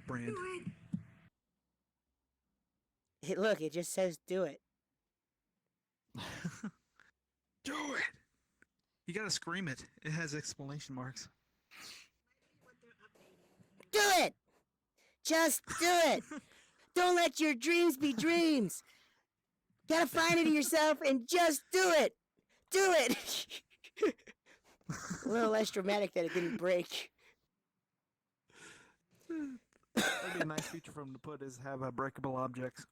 brand. Do it. Hey, look, it just says "Do it." Do it! You gotta scream it. It has exclamation marks. Do it. Just do it. Don't let your dreams be dreams. Gotta find it in yourself and just do it. Do it. A little less dramatic that it didn't break. That'd be a nice feature for them to put is have breakable objects.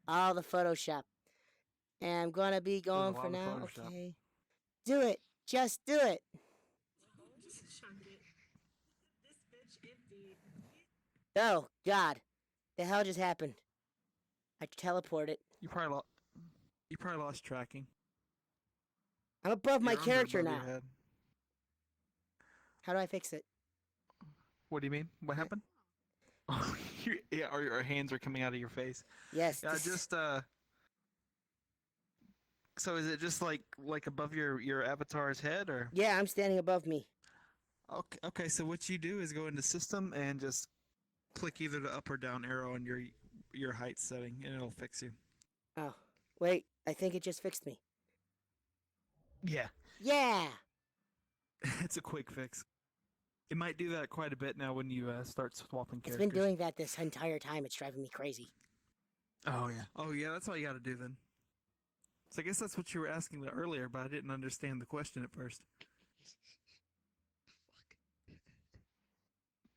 All the Photoshop. And I'm gonna be going lot for of now. Photoshop. Okay. Do it. Just do it. This bitch empty. Oh, God. The hell just happened? I teleported. You probably lost tracking. I'm above my You're under character above now. your head. How do I fix it? What do you mean? What happened? Yeah, or your hands are coming out of your face. Yes. Yeah, just So is it just like above your avatar's head, or? Yeah, I'm standing above me. Okay. So what you do is go into system and just click either the up or down arrow on your height setting, and it'll fix you. Oh, wait. I think it just fixed me. Yeah. Yeah. It's a quick fix. It might do that quite a bit now when you start swapping It's characters. been doing that this entire time. It's driving me crazy. Oh yeah. Oh yeah. That's all you got to do then. So I guess that's what you were asking earlier, but I didn't understand the question at first.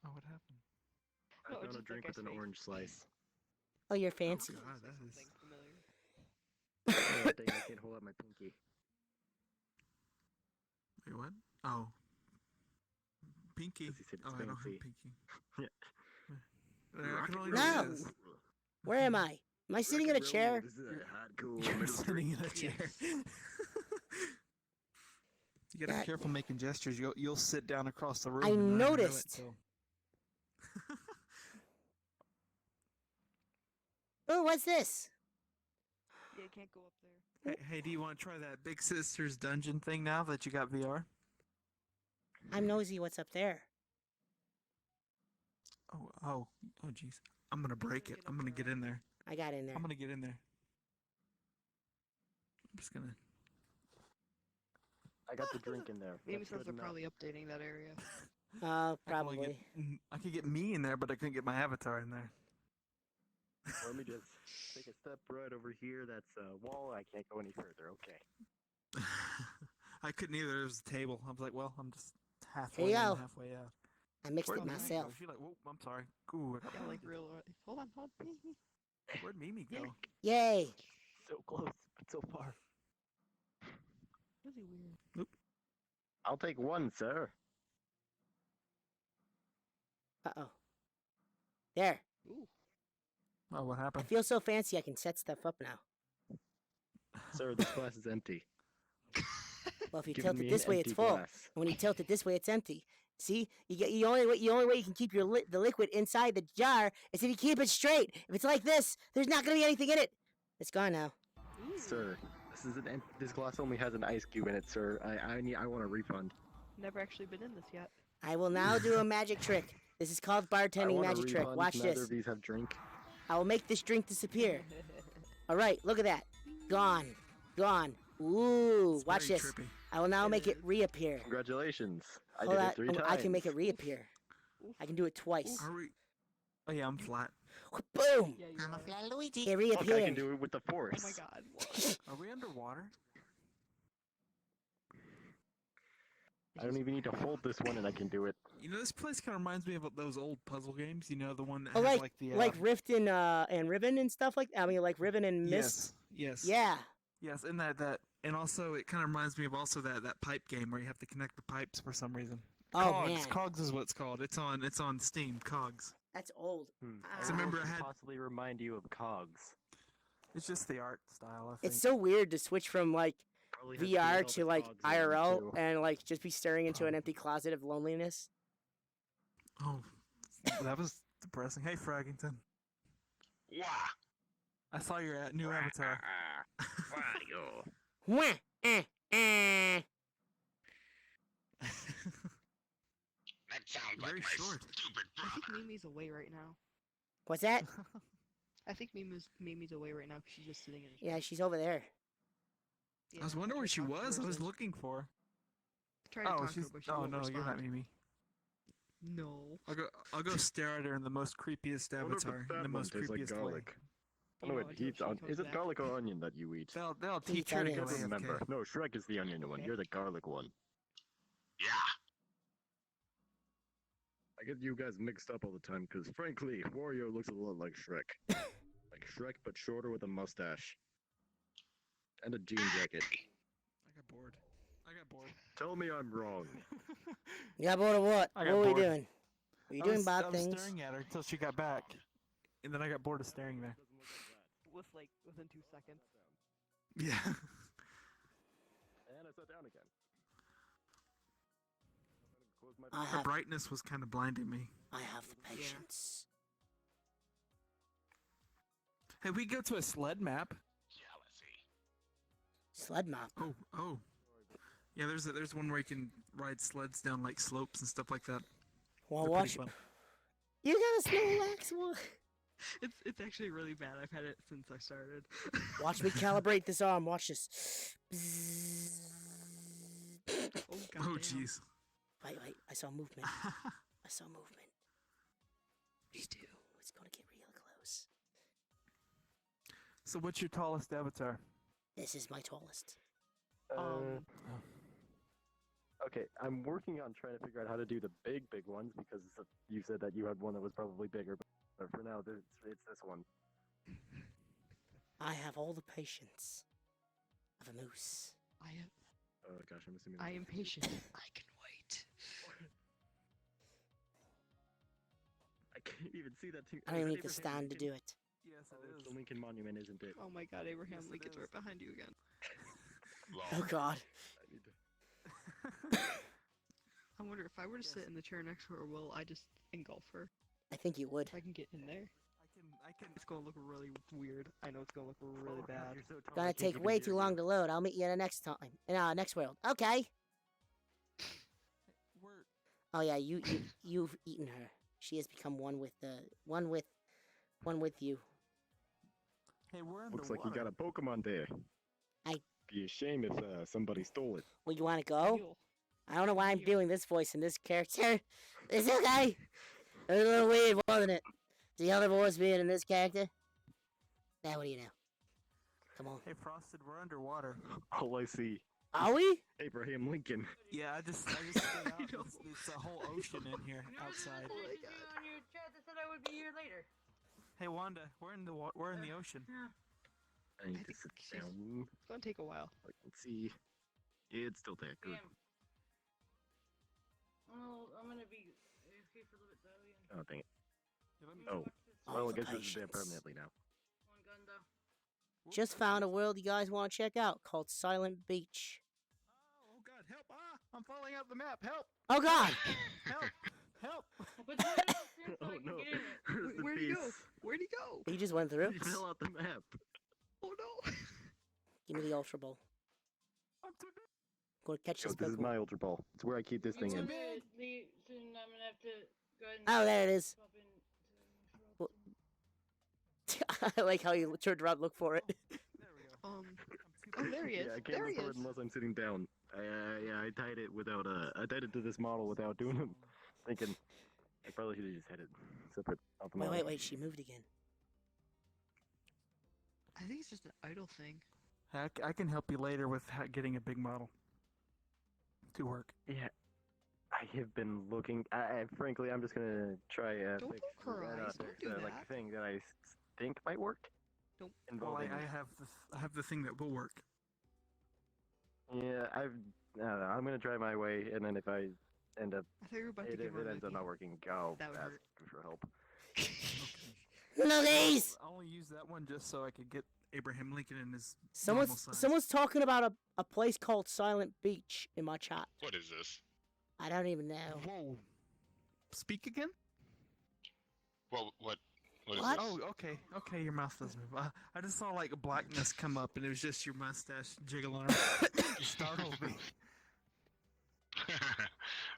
Oh, what happened? I found a drink with an orange slice. Oh, you're fancy. Oh, God, that is... Oh, dang, I can't hold up my pinky. Wait, what? Oh. Pinky. He said Oh, it's I don't have fancy. pinky. Yeah. I can only No. do this. Where am I? Am I sitting in a chair? This is a hot, cool You're middle sitting in a drink. chair. You gotta be That- careful making gestures. You'll sit down across the room. I and not even know it, noticed. so- Oh, what's this? Yeah, you can't go up there. Hey, do you want to try that Big Sisters dungeon thing now that you got VR? I'm nosy. What's up there? Oh, jeez. I'm gonna break it. I'm gonna get in there. I got in there. I'm gonna get in there. I'm just gonna. I got the drink in there. Maybe That's since good they're enough. probably updating that area. Probably. I could get me in there, but I couldn't get my avatar in there. Let me just take a step right over here. That's a wall. I can't go any further. Okay. I couldn't either. There was a table. I was like, well, I'm just Here halfway you in, go. halfway out. I mixed Where'd it Mimi myself. go? She's like, whoa, I'm sorry. Ooh, I got Yeah, like real. Hold on. Where'd Mimi go? Yay. So close, but so far. Really weird. I'll take one, sir. Uh-oh. There. Ooh. Oh, what I happened? feel so fancy I can set stuff up now. Sir, this glass is empty. Well, if you Giving tilt me it an this way, it's empty full. glass. And when you tilt it this way, it's empty. See, the only way you can keep the liquid inside the jar is if you keep it straight. If it's like this, there's not gonna be anything in it. It's gone now. Sir, this glass only has an ice cube in it, sir. I want a refund. Never actually been in this yet. I will now do a magic trick. This is called I bartending want a magic trick. refund. Watch Neither this. of these have drink. I will make this drink disappear. All right, look at that. Gone. Gone. Ooh, It's watch very this. trippy. I will now make it reappear. Congratulations. I Hold did on, it 3 times. I can make it reappear. I can do it twice. Are we? Oh yeah, I'm flat. Boom! Yeah, you I'm a are. flat Luigi. It Look, I reappeared. can do it with the force. Oh my god. What? Are we underwater? I don't even need to hold this one and I can do it. You know, this place kind of reminds me of those old puzzle games. You know, the one that Oh, has like the like Rift and Ribbon and stuff like. I mean, like Ribbon and Mist. Yes. Yeah. Yes, and that, and also it kind of reminds me of also that pipe game where you have to connect the pipes for some reason. Oh, Cogs. man. Cogs is what it's called. It's on Steam. Cogs. That's old. So remember, I had. Possibly remind you of Cogs. It's just the art style. I think. It's so weird to switch from like Probably has VR Prebuilt to like Cogs in it, IRL too. and like just be staring into an empty closet of loneliness. Oh, that was depressing. Hey, Fraggington. Yeah. I saw your new avatar. Wah, eh, eh. That sounds Very like my short. stupid I brother. think Mimi's away right now. What's that? I think Mimi's away right now because she's just sitting in. a Yeah, chair. she's over there. Yeah, I was wondering I where she tried talking to was. her, I was so- looking for her. Tried to Oh, talk to she's. her, but she Oh won't no, you're not respond. Mimi. No. I'll go stare at her in the most creepiest I wonder if avatar, in that the one most tastes like creepiest way. garlic. I don't know what he's on. Is it garlic or onion that you eat? They'll He teach her to go onions. I don't remember. AFK. No, Shrek is the onion one. Okay. You're the garlic one. Yeah. I get you guys mixed up all the time because, frankly, Wario looks a lot like Shrek. Like Shrek, but shorter with a mustache. And a jean jacket. I got bored. Tell me I'm wrong. You got bored of what? I What got were you bored. doing? Were you doing bad I was things? staring at her until she got back, and then I got bored of staring there. Within 2 seconds. Yeah. And I sat down again. The brightness was kind of blinding me. I have the patience. Hey, we go to a sled map. Sled map. Oh. Yeah, there's one where you can ride sleds down like slopes and stuff like that. Well, They're watch. pretty fun. You got a Snorlax one. It's actually really bad. I've had it since I started. Watch me calibrate this arm. Watch this. Oh, jeez. Wait. I saw movement. I saw movement. Me too. It's gonna get real close. So, what's your tallest avatar? This is my tallest. Okay, I'm working on trying to figure out how to do the big ones because you said that you had one that was probably bigger, but for now, it's this one. I have all the patience of a moose. Oh gosh, I'm assuming. I am patient. I can wait. I can't even see that thing. I don't even need to stand to do it. Yes, It's the Lincoln Monument, isn't it? Oh my God, Abraham Lincoln's right behind you again. Oh God. I need to. I wonder if I were to sit in the chair next to her, will I just engulf her? I think you would. If I can get in there. I can. It's gonna look really weird. I know it's gonna look really bad. Gonna take way too long to load. I'll meet you in the next time. Next world. Okay. Oh yeah, you've eaten her. She has become one with you. Hey, we're in Looks the like you got a Pokemon there. Be a shame if somebody stole it. Well, you want to go? I don't know why I'm doing this voice in this character. It's okay. It was a little weird, wasn't it? The other voice being in this character. Now, what do you know? Come on. Hey, Frosted, we're underwater. All I see. Are we? Abraham Lincoln. Yeah, I just stayed out. It's a whole ocean in here outside. Oh my God. On your chat that said I would be here later. Hey, Wanda, we're in the ocean. I need to sit down. It's gonna take a while. I can see. It's still there. Good. Well, I'm gonna be AFK for a little bit though. Oh, dang it. Oh. Well, I guess it's there permanently now. One gun though. Just found a world you guys want to check out called Silent Beach. Oh God, help! I'm falling out the map. Help! Oh God! Help! Oh no! Where'd he go? Where'd he go? He just went through. He fell out the map. Oh no! Give me the Ultra Ball. Go catch this This is Pokemon. my Ultra Ball. It's where I keep this thing in. Soon I'm gonna have to go ahead and Oh, there it is. swap in Well, I like how you turned around and looked for it. Oh, there he is. Yeah, I can't There he look for it is. unless I'm sitting down. Yeah, I tied it without I tied it to this model without doing it. Thinking I probably should have just had it separate off the model. Wait, she moved again. I think it's just an idle thing. I can help you later with getting a big model to work. Yeah, I have been looking. Frankly, I'm just gonna try Don't fix, poke her eyes. Don't do like that. thing that I think might work. Don't. Well, Involving. I have the thing that will work. Yeah, I don't know. I'm gonna try my way, and then if I end up, I thought you were about to if give her it a ends up Mickey. not working, go That would ask hurt. for help. Noogies! I only use that one just so I could get Abraham Lincoln in his Someone's normal size. someone's talking about a place called Silent Beach in my chat. What is this? I don't even know. Whoa! Speak again? Well, what is What? this? Oh, okay. Your mouth doesn't move. I just saw like a blackness come up, and it was just your mustache jiggling around. You startled me.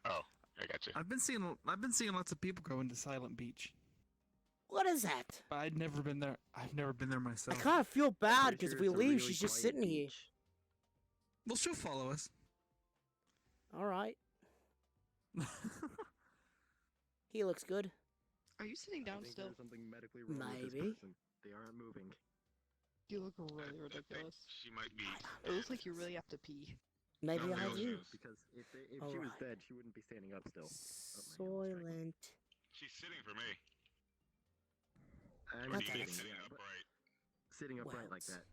Oh, I got you. I've been seeing lots of people go into Silent Beach, What is that? but I'd never been there. I've never been there I myself. kind of feel bad Pretty because sure if we it's a leave, really she's just quiet sitting here. beach. Well, she'll follow us. All right. He looks good. Are you sitting I down think still? there's something medically wrong with this Maybe. person. They aren't moving. You look really ridiculous. She might be. It looks like you really have to pee. Maybe No, I no, do. no, because if she was Alright. dead, she wouldn't be standing up still. Oh, Soylent. She's sitting for me. I God mean, damn it. Sitting upright. sitting upright like Wells. that.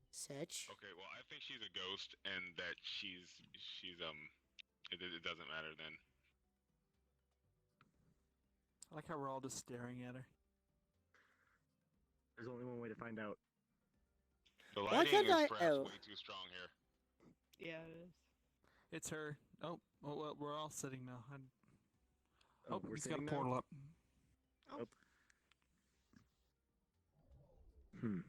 Search. Okay, well, I think she's a ghost, and that she's it doesn't matter then. I like how we're all just staring at her. There's only one way to find out. The Why lighting can't is I- perhaps oh. way too strong here. Yeah, it is. It's her. Oh, well, we're all sitting now. Oh, Oh, we're he's got a sitting now? portal up. Oh. Hmm.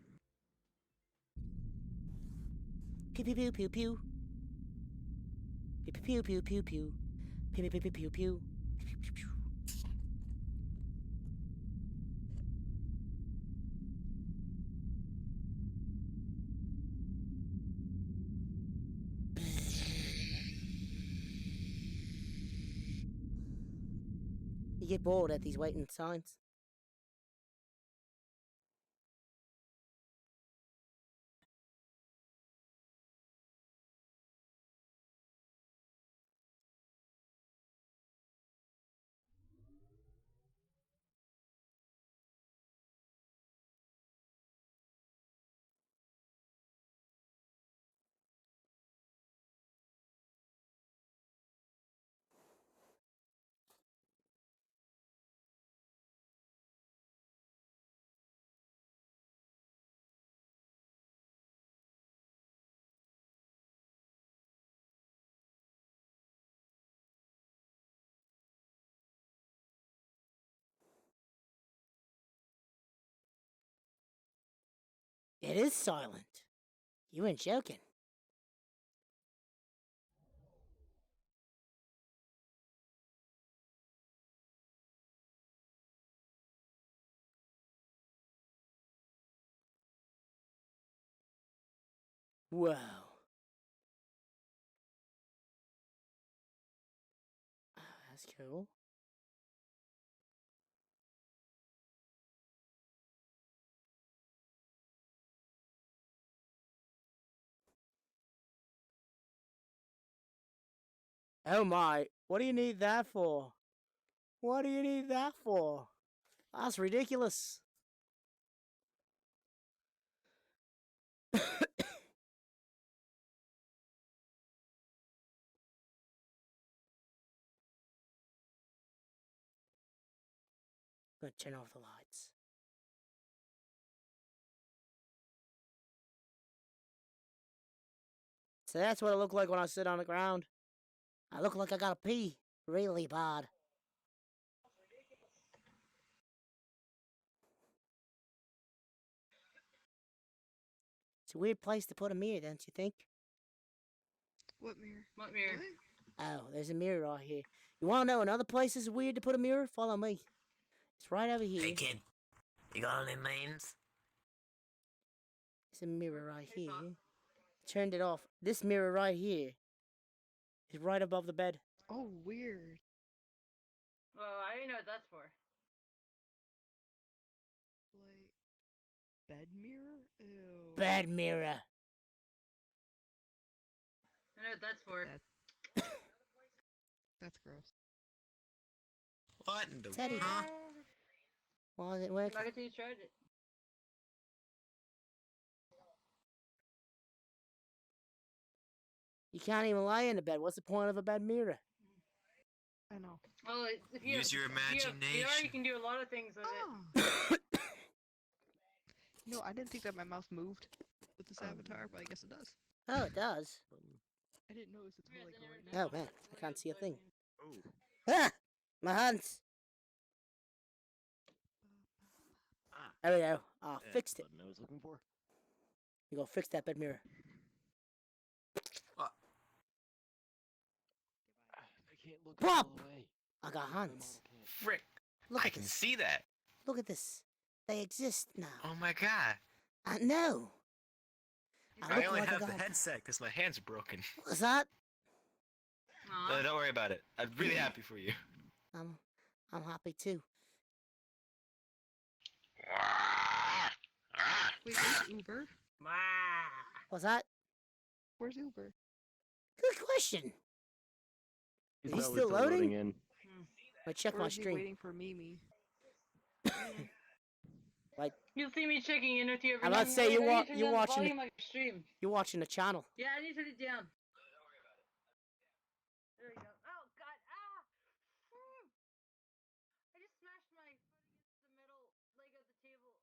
Pew pew pew pew pew. Pew pew pew pew pew. Pew pew pew pew pew pew. Pew, pew, pew. You get bored at these waiting signs. It is silent. You weren't joking. Whoa. Oh, that's cool. Oh my, what do you need that for? What do you need that for? That's ridiculous. Gonna turn off the lights. So that's what I look like when I sit on the ground. I look like I gotta pee really bad. It's a weird place to put a mirror, don't you think? What mirror? What mirror? Oh, there's a mirror right here. You wanna know another place is weird to put a mirror? Follow me. It's right over here. Hey kid, you got any names? There's a mirror right here. Turned it off. This mirror right here is right above the bed. Oh, weird. Well, I didn't know what that's for. Like, bed mirror? Ew. Bed mirror. I know what that's for. That's gross. What in the Teddy. huh? Why is it working? Not until you tried it. You can't even lie in the bed. What's the point of a bed mirror? I know. Well, if you Use have, your if you have VR, imagination. you can do a lot of things with it. No, I didn't think that my mouse moved with this avatar, but I guess it does. Oh, it does. I didn't notice it's like right now. Oh man, I can't see a thing. Oh. Ah! My hands! There we go. I fixed it. Button I was looking for. You go fix that bed mirror. What? I can't look Bob! all the way. I got hands. Frick! Look I at can this. see that. Look at this. They exist now. Oh my god! I know. I look only like I have the got- headset because my hands are broken. What's that? Don't worry about it. I'm really happy for you. I'm happy too. Wait, where's Uber? What's that? Where's Uber? Good question. He's Is he probably still loading? in. I check Or my is he stream. waiting for Mimi? Like, You'll see me checking in with you every I'm now about to and say, then. you're I need to turn you're down the watching volume on your stream. you're watching the channel. Yeah, I need to turn it down. There we go. Oh God! Ah! I just smashed my foot against the metal leg of the table.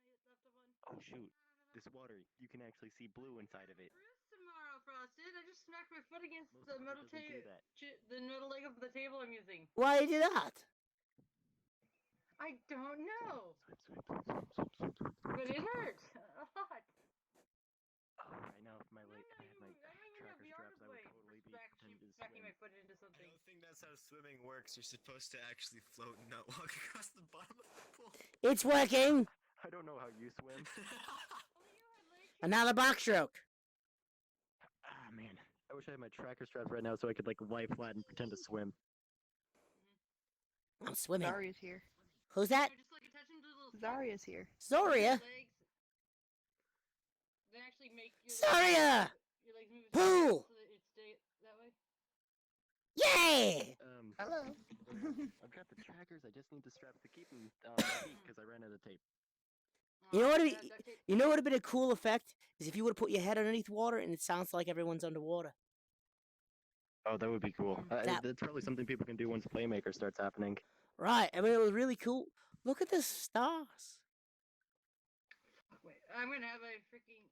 Laptop on. Oh shoot! This water, you can actually see blue inside of it. Tomorrow, Frosted. I just smacked my foot against Most the water metal doesn't do that. the metal leg of the table I'm using. Why did you do that? I don't know. But it hurts a lot. Oh, right now if my leg, I had my tracker straps, I would totally be pretending to smacking swim. my foot into something. I don't think that's how swimming works. You're supposed to actually float and not walk across the bottom of the pool. It's working. I don't know how you swim. Another backstroke. Ah man, I wish I had my tracker straps right now so I could like lie flat and pretend to swim. I'm swimming. Zarya's here. Who's that? Zarya's here. Zoria. They actually make Zarya. your legs move Pool. so that it stay that way. Yeah. Hello. I've got the trackers. I just need the straps to keep them on my feet because I ran out of tape. You know what? You know what would have been a cool effect is if you would have put your head underneath water and it sounds like everyone's underwater. Oh, that would be cool. That's probably something people can do once Playmaker starts happening. Right. I mean, it was really cool. Look at the stars. Wait, I'm gonna have a freaking.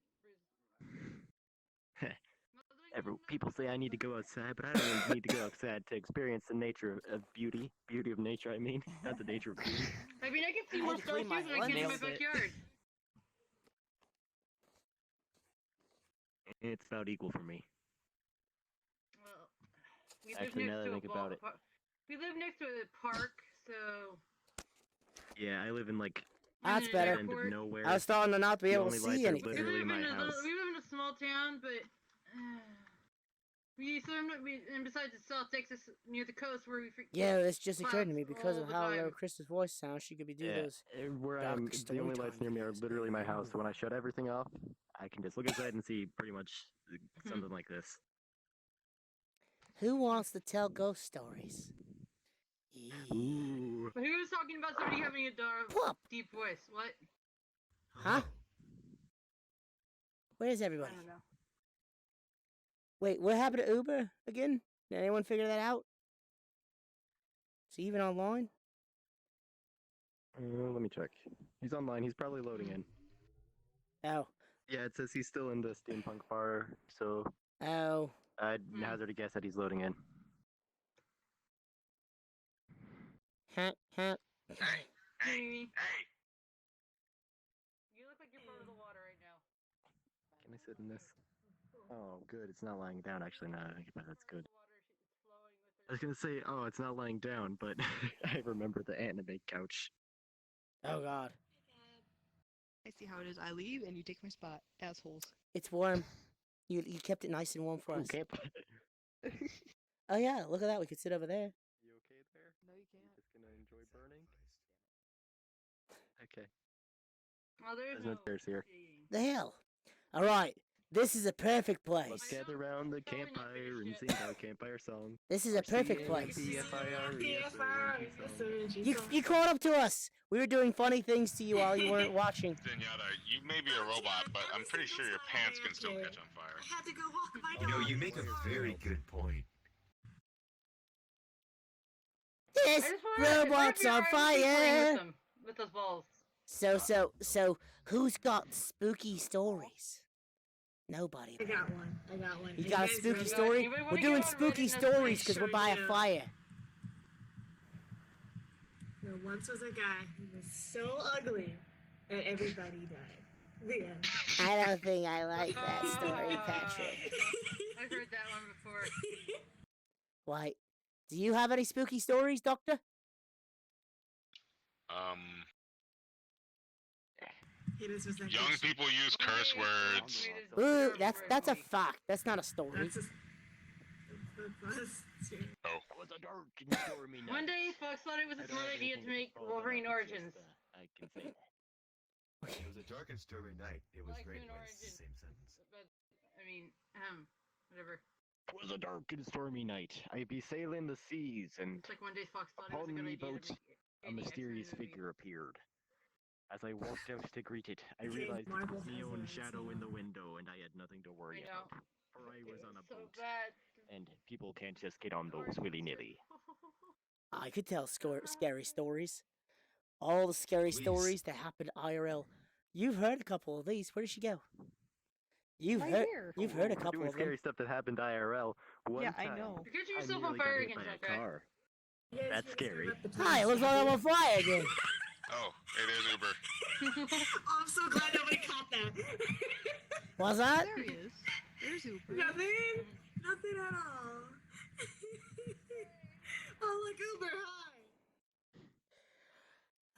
People say I need to go outside, but I don't really need to go outside to experience the nature of beauty. Beauty of nature, I mean. Not the nature of beauty. I mean, I can see more stars than I can in my backyard. It's about equal for me. Well, we Actually, now that I think about it. We live next to a park, so. Yeah, I live in like That's the better. end of nowhere. I was starting to not be The able to only see lights are anything. literally my house. We live in a small town, but and besides it's South Texas near the coast where we. Yeah, this just occurred to me because all of the how time. low Krista's voice sounds. She could be doing those. Where dark I'm, the story only time lights near me are literally my house. So when I shut everything off, I can just look inside and see pretty much something like this. Who wants to tell ghost stories? Ooh. But who was talking about somebody having a deep voice? What? Huh? Where's everybody? I don't know. Wait, what happened to Uber again? Did anyone figure that out? Is he even online? Let me check. He's online. He's probably loading in. Oh. Yeah, it says he's still in the steampunk bar, so Oh. I'd hazard a guess that he's loading in. Huh? Hey. You look like you're part of the water right now. Can I sit in this? Oh, good. It's not lying down. Actually, no, that's good. I was gonna say, oh, it's not lying down, but I remember the anime couch. Oh God. I see how it is. I leave and you take my spot, assholes. It's warm. You kept it nice and warm for us. Campfire. Oh yeah, look at that. We could sit over there. You okay there? No, you can't. Just gonna enjoy burning? Okay. Oh, There's no stairs here. The hell. All right. This is a perfect place. Let's gather around the campfire and sing our campfire song. This is a perfect place. C-A-M-P-F-I-R-E-S-O-N-G song. You caught up to us. We were doing funny things to you while you weren't watching. Zenyatta, you may be a robot, but I'm pretty sure your pants can still catch on fire. I had to go walk my You dog. know, you make a very good point. This robot's on fire. With those balls. So, who's got spooky stories? Nobody. I got one. You got a spooky story? We're doing spooky stories because we're by a fire. There once was a guy who was so ugly that everybody died. The end. I don't think I like that story, Patrick. I've heard that one before. Why? Do you have any spooky stories, Doctor? Young people use curse words. Ooh, that's a fact. That's not a story. Oh. Was a dark and stormy night. One day, Fox thought it was a smart idea to make Wolverine Origins. I can say that. It was a dark and stormy night. It was rain. It's the same sentence. But I mean, whatever. 'Twas a dark and stormy night. I be sailing the seas, and It's like one day Fox thought it was a upon good me idea boat, to a make mysterious X-Men movie. figure appeared. As I walked out to greet it, I Okay, realized it Marvel was my has own those, shadow in yeah. the window, and I had nothing to worry I know. about. For I was on a So boat, bad. and people can't just get on those willy-nilly. I could tell scary stories. All the scary stories that happened IRL. You've heard a couple of these. Where did she go? You've heard a couple Doing of them. scary stuff that happened IRL. One Yeah, time, I know. You're catching I yourself nearly on fire got hit again, by a Junkrat. car. You guys That's gonna scream scary. at the Hi, it looks like I'm on fire again. Oh, hey, there's Uber. I'm so glad nobody caught that. What's that? There he is. There's Uber. Nothing? Nothing at all. Oh, look, Uber, hi.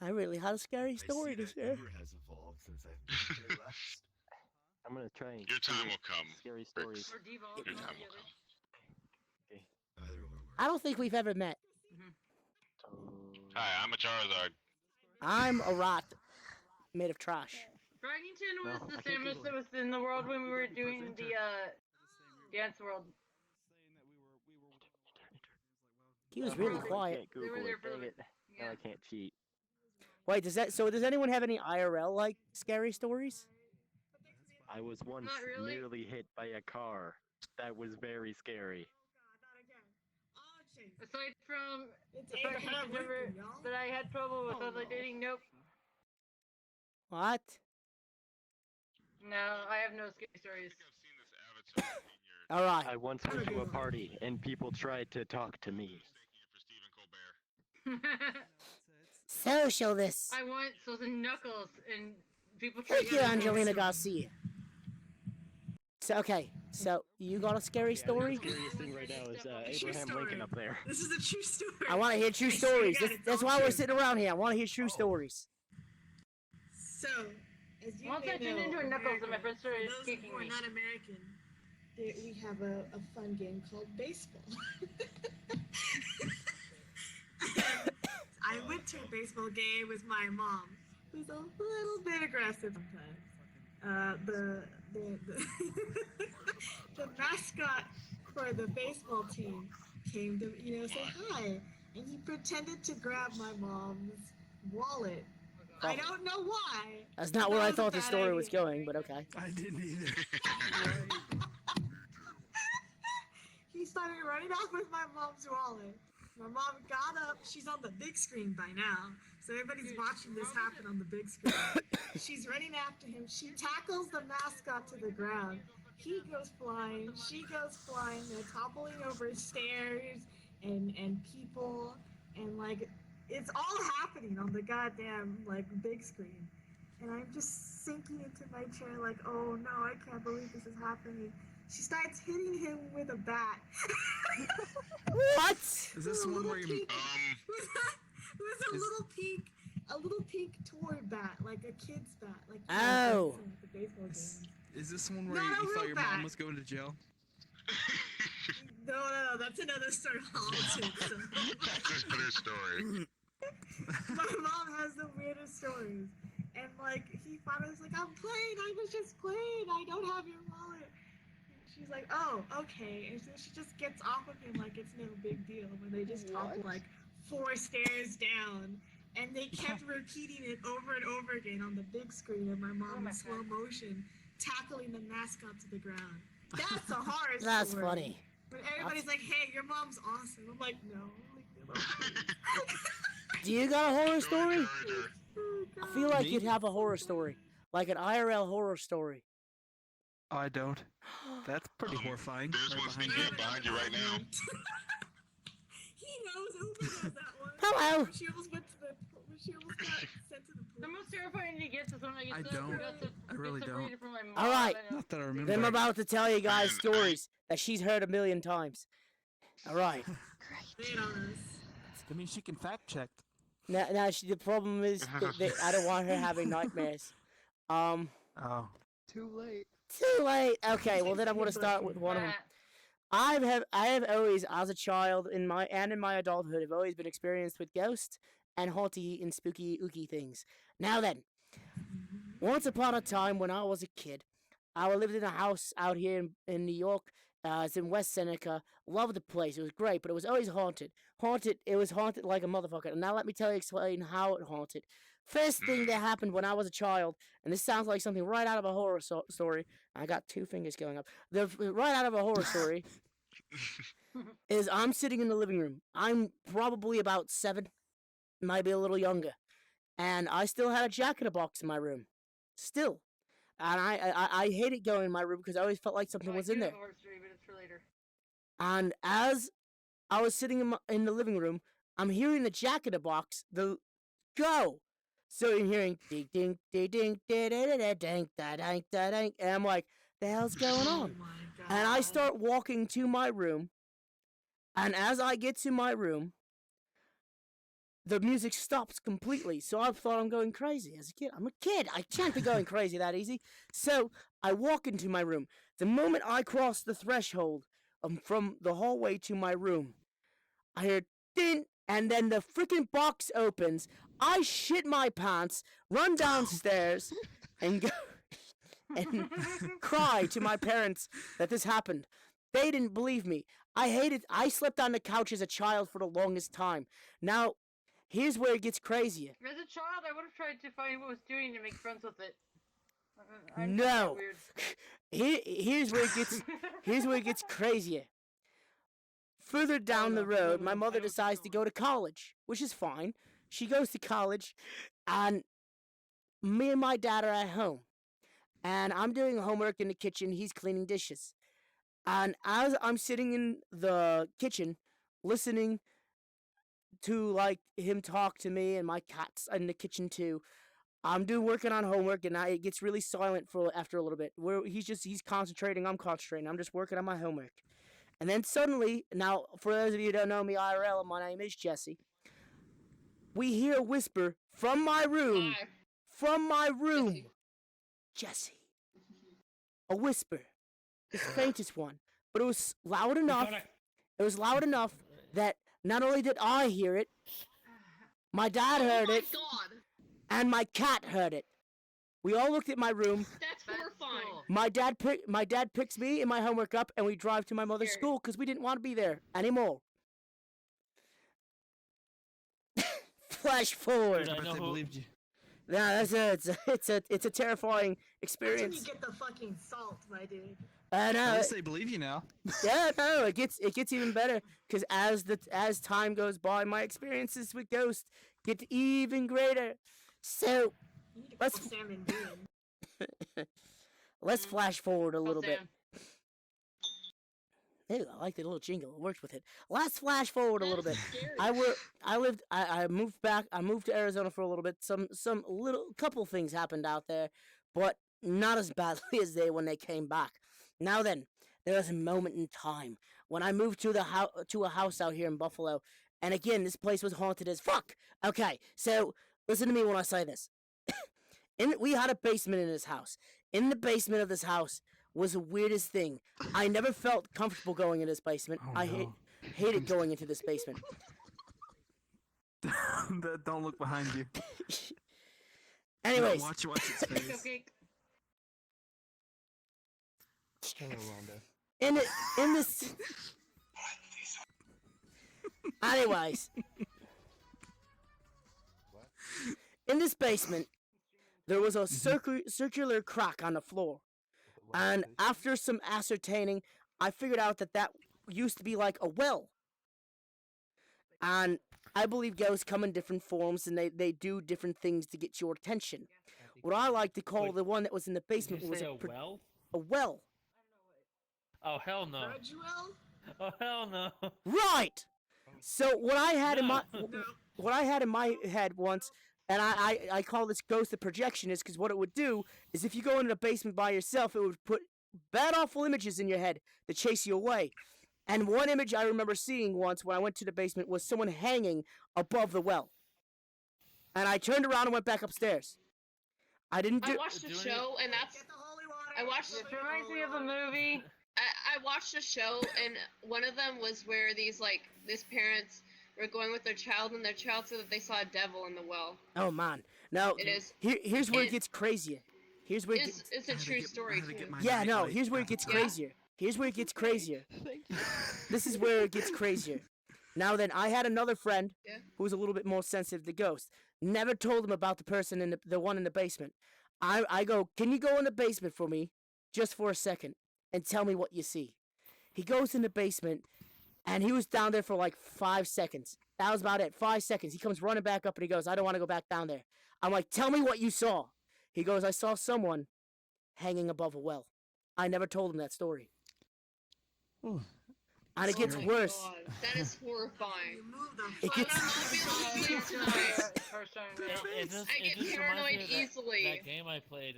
I really had a scary story to share. has evolved since I've been here last. I'm gonna try and Your time will come. scary stories. Or devolve Your time will together. come. Either one works. I don't think we've ever met. Hi, I'm a Charizard. I'm a rat made of trash. Draggington was No, the I think Samus people- that was in the world when we were doing the dance world. He was really quiet. Can't They were Google there it. for Dang the- it. Now I can't cheat. Wait, does anyone have any IRL like scary stories? I was once Not really. nearly hit by a car. That was very scary. Aside from It's the fact that Abraham you never, Lincoln, y'all. that I had trouble with Oh, online no. dating, nope. What? No, I have no scary stories. All right. I once went to a party and people tried to talk to me. Social this. I once was in Knuckles and people Thank you, to- Angelina Garcia. So okay, so you got a scary story? The scariest thing right now is True Abraham story. Lincoln up there. This is a true story. I want to hear true I swear to stories. God, it's That's all why we're true. sitting around here. I want to hear true stories. So, as you Once may I turned know, into a Knuckles and my America, friends started for those kicking who are me. not American, we have a fun game called baseball. I went to a baseball game with my mom, who's a little bit aggressive sometimes. The mascot for the baseball team came to say hi, and he pretended to grab my mom's wallet. I don't know why. That's not but where that I was a thought the bad story was idea. going, but okay. I didn't either. He started running off with my mom's wallet. My mom got up. She's on the big screen by now, so everybody's watching this happen on the big screen. She's running after him. She tackles the mascot to the ground. He goes flying. She goes flying. They're toppling over stairs and people, and like it's all happening on the goddamn like big screen. And I'm just sinking into my chair like, oh no, I can't believe this is happening. She starts hitting him with a bat. What? Is this the one where you? It was a little pink toy bat, like a kid's bat, like Oh. at the baseball games. Is this the one where Not a you thought real your bat. mom was going to jail? No, that's another story. That's another story. My mom has the weirdest stories. And like he finally was like, I'm playing, I was just playing, I don't have your wallet. She's like, oh, okay. And so she just gets off of him like it's no big deal when they just topple like 4 stairs down. And they kept repeating it over and over again on the big screen, and my mom in slow motion tackling the mascot to the ground. That's a horror story. That's funny. When everybody's like, hey, your mom's awesome. I'm like, no. Do you got a horror story? I feel like you'd have a horror story, like an IRL horror story. I don't. That's pretty horrifying. There's one sneaking up behind you right now. He knows. Uber knows that one. Hello. She almost got sent to the police. The most terrifying he gets is when I get I so don't. aggressive. I really get don't. separated from my mom. All right. Not that I remember. Then I'm about to tell you guys stories that she's heard a million times. All right. I mean, she can fact check. Now the problem is that I don't want her having nightmares. Oh. Too late. Too late. Okay, well then I'm gonna start with one of them. I have always, as a child, in my adulthood, have always been experienced with ghosts and haunty and spooky ooky things. Now then, once upon a time when I was a kid, I lived in a house out here in New York. It's in West Seneca. Loved the place. It was great, but it was always haunted. Haunted. It was haunted like a motherfucker. And now let me explain how it haunted. First thing that happened when I was a child, and this sounds like something right out of a horror story. I got 2 fingers going up. Right out of a horror story. Is I'm sitting in the living room. I'm probably about 7, maybe a little younger, and I still had a jack-in-a-box in my room, still, and I hated going in my room because I always felt like something was in there. And as I was sitting in the living room, I'm hearing the jack-in-a-box go. So I'm hearing ding ding ding ding ding ding ding ding ding, and I'm like, the hell's going on? And I start walking to my room. And as I get to my room, the music stops completely. So I thought I'm going crazy as a kid. I'm a kid. I can't be going crazy that easy. So I walk into my room. The moment I cross the threshold from the hallway to my room, I hear din, and then the freaking box opens. I shit my pants, run downstairs, and go and cry to my parents that this happened. They didn't believe me. I slept on the couch as a child for the longest time. Now, here's where it gets crazier. As a child, I would have tried to find what it was doing to make friends with it. No. Here's where it gets crazier. Further down the road, my mother decides to go to college, which is fine. She goes to college, and me and my dad are at home. And I'm doing homework in the kitchen. He's cleaning dishes. And as I'm sitting in the kitchen, listening to like him talk to me, and my cat's in the kitchen too, I'm working on homework, and it gets really silent after a little bit. Where he's concentrating, I'm concentrating. I'm just working on my homework, and then suddenly, now for those of you who don't know me IRL, my name is Jesse. We hear a whisper from my room. Hi. From my room, Jesse. A whisper. The faintest one, but it was loud enough. It was loud enough that not only did I hear it, my dad heard it, and my cat heard it. We all looked at my room. That's horrifying. My dad picks me and my homework up, and we drive to my mother's school because we didn't want to be there anymore. Flash forward. I bet they believed you. Yeah, it's a terrifying experience. That's when you get the fucking salt, my dude. I know. At least they believe you now. Yeah, no, it gets even better because as time goes by, my experiences with ghosts get even greater. So let's flash forward a little bit. Ew, I like the little jingle. It works with it. Let's flash forward a little bit. I moved back. I moved to Arizona for a little bit. Some couple things happened out there, but not as badly as when they came back. Now then, there was a moment in time when I moved to a house out here in Buffalo, and again, this place was haunted as fuck. Okay, so listen to me when I say this. We had a basement in this house. In the basement of this house was the weirdest thing. I never felt comfortable going in this basement. Hated going into this basement. Don't look behind you. Anyways. Watch its face. Okay. In this. Anyways. In this basement, there was a circular crack on the floor. And after some ascertaining, I figured out that used to be like a well. And I believe ghosts come in different forms, and they do different things to get your attention. What I like to call the one that was in the basement was a well? A well. Oh, hell no. Oh, hell no. Right! So what I had in my head once, and I call this ghost the projectionist, because what it would do is if you go into the basement by yourself, it would put bad awful images in your head to chase you away. And one image I remember seeing once when I went to the basement was someone hanging above the well. And I turned around and went back upstairs. I watched a show, and It reminds me of a movie. I watched a show, and one of them was where these parents were going with their child, and their child said that they saw a devil in the well. Oh man! Now here's where it gets crazier. Here's where It's a true story too. yeah, no, here's where it gets crazier. Here's where it gets crazier. Thank you. This is where it gets crazier. Now then, I had another friend who was a little bit more sensitive to ghosts. Never told him about the person in the one in the basement. I go, can you go in the basement for me, just for a second, and tell me what you see? He goes in the basement, and he was down there for like 5 seconds. That was about it, 5 seconds. He comes running back up, and he goes, I don't want to go back down there. I'm like, tell me what you saw. He goes, I saw someone hanging above a well. I never told him that story. Ooh. And it gets worse. God, that is horrifying. It gets. I get paranoid easily. That game I played,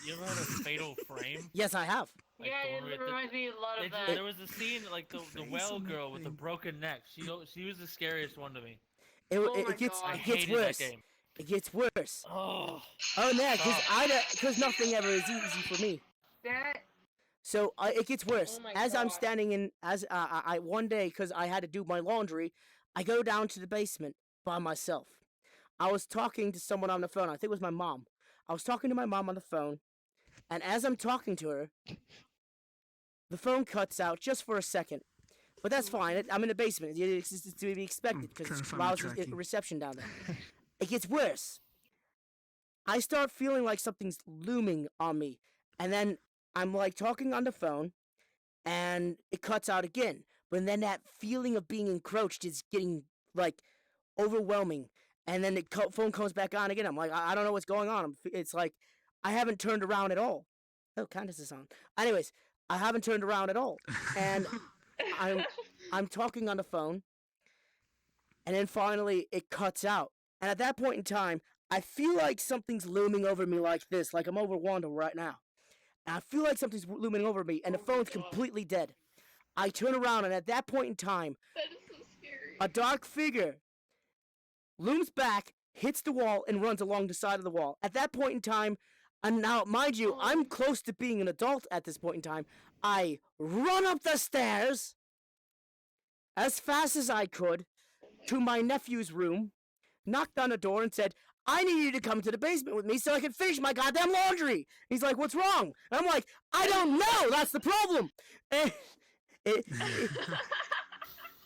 you ever heard of Fatal Frame? Yes, I have. Like, Yeah, the one it with reminds me a lot of that. There was a scene like the well girl with the broken neck. She was the scariest one to me. It gets worse. That game. It gets worse. Oh, yeah, because nothing ever is easy for me. So it gets worse. As I'm standing in, I one day, because I had to do my laundry, I go down to the basement by myself. I was talking to someone on the phone. I think it was my mom. I was talking to my mom on the phone, and as I'm talking to her, the phone cuts out just for a second. But that's fine. I'm in the basement. It's to be expected because it's reception down there. It gets worse. I start feeling like something's looming on me, and then I'm like talking on the phone, and it cuts out again. But then that feeling of being encroached is getting like overwhelming, and then the phone comes back on again. I'm like, I don't know what's going on. It's like I haven't turned around at all. Oh, Candace is on. Anyways, I haven't turned around at all, and I'm talking on the phone, and then finally it cuts out. And at that point in time, I feel like something's looming over me like this, like I'm over Wanda right now. And I feel like something's looming over me, and the phone's completely dead. I turn around, and at that point in time, That is so scary. a dark figure looms back, hits the wall, and runs along the side of the wall. At that point in time, and now, mind you, I'm close to being an adult at this point in time. I run up the stairs as fast as I could to my nephew's room, knocked on the door, and said, I need you to come to the basement with me so I can finish my goddamn laundry. He's like, what's wrong? And I'm like, I don't know. That's the problem. And it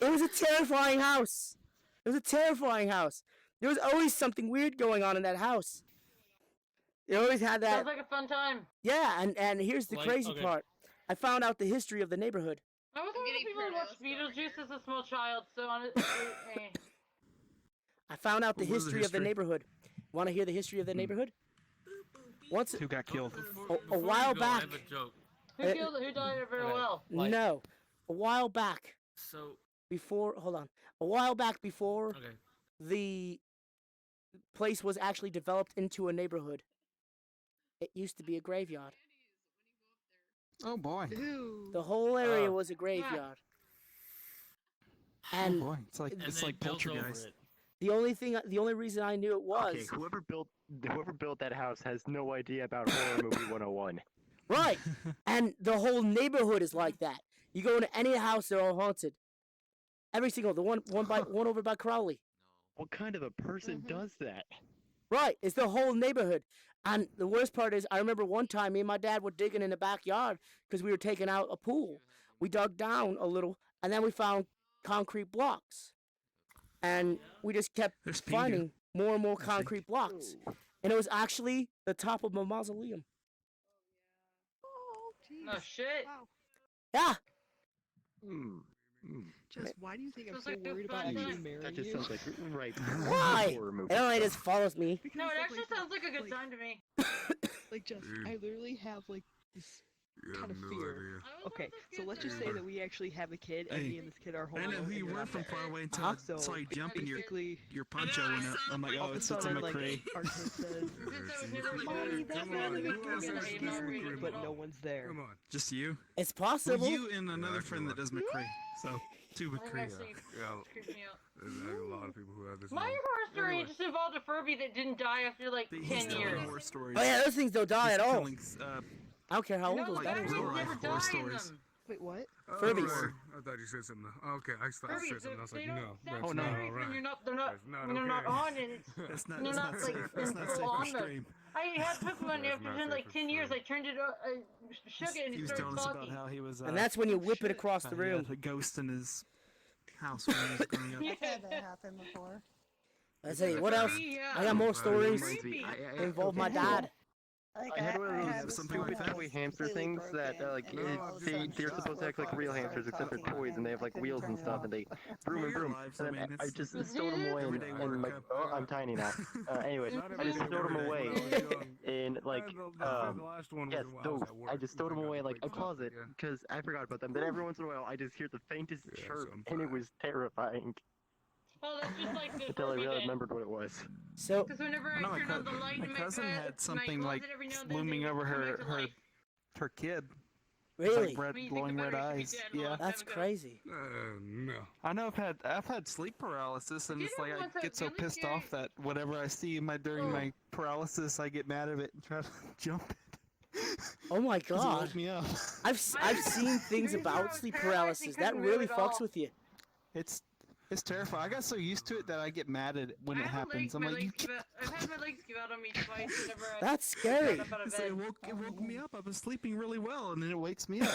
was a terrifying house. It was a terrifying house. There was always something weird going on in that house. It always had that. Sounds like a fun time. Yeah, and here's the crazy part. I found out the history of the neighborhood. I was one of the people who watched Beetlejuice as a small child, so on it. I found out the What was the history of the history? neighborhood. Want to hear the history of the neighborhood? Once Who got killed? a while back. I have a joke. Who died very well? No, a while back. So Before, hold on. A while back before okay. the place was actually developed into a neighborhood. It used to be a graveyard. Oh boy. The whole area was a graveyard. And oh boy, it's like Poltergeist. the only reason I knew it was Okay, whoever built that house has no idea about horror movie 101. right. And the whole neighborhood is like that. You go into any house, they're all haunted. Every single the one over by Crowley. What kind of a person does that? Right, it's the whole neighborhood. And the worst part is, I remember one time me and my dad were digging in the backyard because we were taking out a pool. We dug down a little, and then we found concrete blocks. And we just kept finding more and more concrete blocks. And it was actually the top of a mausoleum. Oh, jeez. Oh shit. Wow. Yeah. Just why do you think I'm Sounds so like worried a about fun actually time. marrying That just you? sounds like right. Why? Horror It movie only stuff. just follows me. Because No, it it's actually sounds like a good time to me. Like just, I literally have like this kind of fear. Okay, so let's just say that we actually have a kid, and Hey, me and this kid are I home. know who you were from far away until I saw you jumping basically, your poncho went up. I'm like, all oh, of a it's a sudden, like, McCrae. our kid says, "Mommy, that Come man on, is who gonna else has scare me," McCrae? but no one's there. Come on. Just you? It's Well, possible. you and another friend that does McCrae. So, two McCraes. Yeah, there's a lot of people who have this. My horror story just involved a Furby that didn't die after like He's 10 telling years. horror stories. Oh yeah, those things don't die at He's all. telling, I don't care how old No, those the like guys Furbies real are. life never horror die in stories. them. Wait, what? Furbies. I thought you said something. Okay, I thought you said something. I was They like, don't no, sound that's not scary all when right. they're not That's not when they're not okay. on and it's That's not, they're that's not not like safe. That's not safe full for on mode. stream. I had Pokemon That's after not in like safe 10 years. I turned it, I shook it, and He it was started telling us talking. about how he was. And that's when you whip it across the he room. had a ghost in his house when he was growing up. I've had that happen before. I tell you, It's what else? creepy, yeah. I got more stories. Creepy. They involve my dad. I had one of had those this stupid one. toy hamster things that they're supposed to act like real hamsters except they're toys and they have like wheels and stuff and they broom and broom. And then I just stowed them away in like I'm tiny now. Anyways, I just stowed them away in like yes those. I just stowed them away in like a closet because I forgot about them. Then every once in a while I just hear the faintest chirp and it was terrifying. Oh, that's just like the Until I really remembered what it was. So, because whenever I turn on the light my in my cousin bed, had something my like closet every now and then, looming they over come her back to life. her kid. Really? Like red, glowing red eyes. Yeah. That's crazy. No. I know I've had sleep paralysis, and it's like I get so pissed off that whatever I see during my paralysis, I get mad at it and try to jump it. Oh my 'Cause it god. woke me up. I've seen things about sleep paralysis. That really fucks with you. It's terrifying. I got so used to it that I get mad at it when it happens. I'm like, I've had my legs give out on me twice whenever I That's scary. got up out of So bed. it woke me up. I was sleeping really well, and then it wakes me up.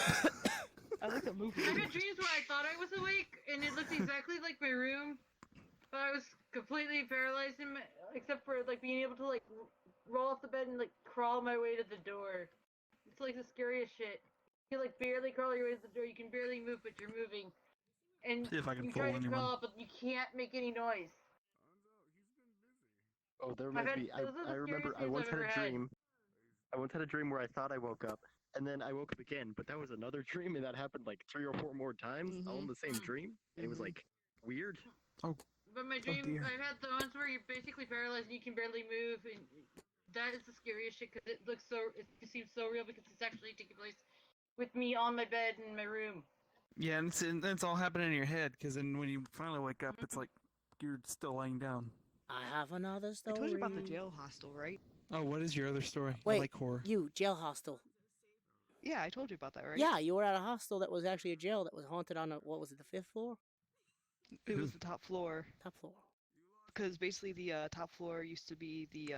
I like that movie. I had dreams where I thought I was awake, and it looked exactly like my room, but I was completely paralyzed except for like being able to like roll off the bed and like crawl my way to the door. It's like the scariest shit. You like barely crawl your way to the door. You can barely move, but you're moving. And See if I can you fool try to anyone. crawl up, but you can't make any noise. Oh, that reminds me. I remember I once had a dream. I once had a dream where I thought I woke up, and then I woke up again. But that was another dream, and that happened like 3 or 4 more times, all in the same dream. And it was like weird. Oh. But my dream, I've had the ones where you're basically paralyzed and you can barely move, and that is the scariest shit because it seems so real because it's actually taking place with me on my bed in my room. Yeah, and it's all happening in your head, because then when you finally wake up, it's like you're still laying down. I have another I story. told you about the jail hostel, right? Oh, what is your other story? Wait, I like horror. you, jail hostel. Yeah, I told you about that, right? Yeah, you were at a hostel that was actually a jail that was haunted on what was it, the 5th floor? It was the top floor. Top floor. Because basically the top floor used to be the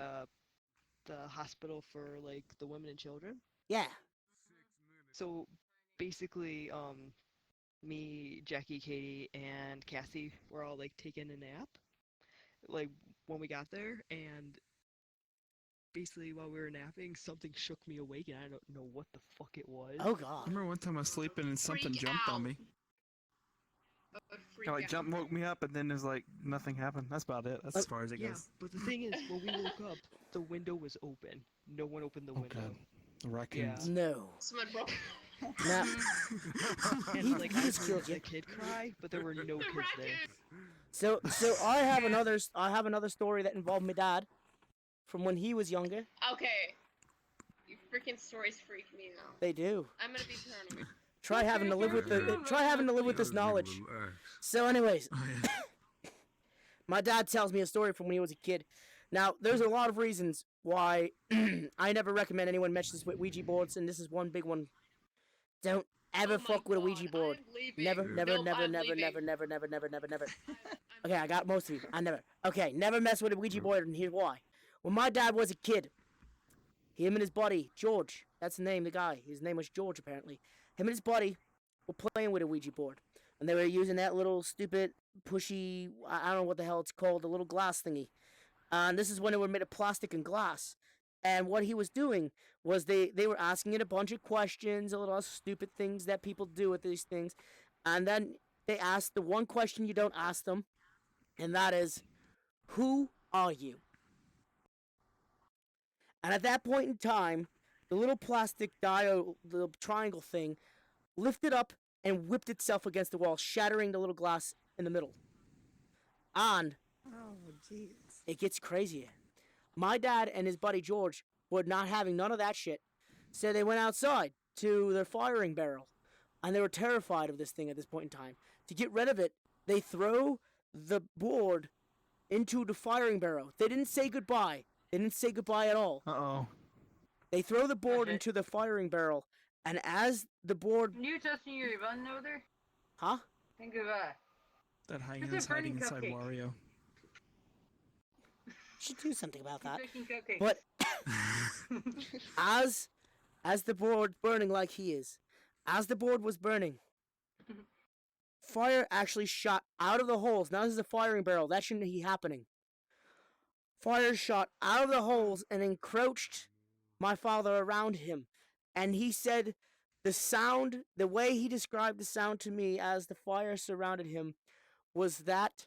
hospital for like the women and children. Yeah. So basically, me, Jackie, Katie, and Cassie were all like taking a nap, like when we got there, and basically while we were napping, something shook me awake, and I don't know what the fuck it was. Oh god! I remember one time I was sleeping and something jumped on me. It woke me up, and then there's like nothing happened. That's about it. That's as far as it Yeah, goes. but the thing is, when we woke up, the window was open. No one opened the window. God. The raccoons. No. Someone broke. No. And like I just heard killed you. the kid cry, but there were no kids there. So I have another story that involved my dad, from when he was younger. Okay. You freaking stories freak me out. They do. I'm gonna be paranoid. Try having to live with this knowledge. So, anyways, my dad tells me a story from when he was a kid. Now, there's a lot of reasons why I never recommend anyone mess this with Ouija boards, and this is one big one. Don't ever fuck with a Ouija board. Never. Okay, I got most of you. I never. Okay, never mess with a Ouija board, and here's why. When my dad was a kid, him and his buddy, George, that's the name of the guy. His name was George, apparently. Him and his buddy were playing with a Ouija board. And they were using that little stupid, pushy, I don't know what the hell it's called, the little glass thingy. And this is when it was made of plastic and glass. And what he was doing was they were asking it a bunch of questions, a little stupid things that people do with these things. And then they asked the one question you don't ask them, and that is, who are you? And at that point in time, the little plastic diode, the triangle thing, lifted up and whipped itself against the wall, shattering the little glass in the middle. And Oh, jeez. it gets crazier. My dad and his buddy George were not having none of that shit, so they went outside to their firing barrel, and they were terrified of this thing at this point in time. To get rid of it, they throw the board into the firing barrel. They didn't say goodbye. They didn't say goodbye at all. Uh-oh. They throw the board into the firing barrel, and as the board... You testing your button over there? Huh? And goodbye. That It's hyena's a burning hiding inside cupcake. Wario. should do something about that. Baking cupcakes. But as the board burning like he is, as the board was burning, fire actually shot out of the holes. Now this is a firing barrel. That shouldn't be happening. Fire shot out of the holes and encroached my father around him. And he said the sound, the way he described the sound to me as the fire surrounded him, was that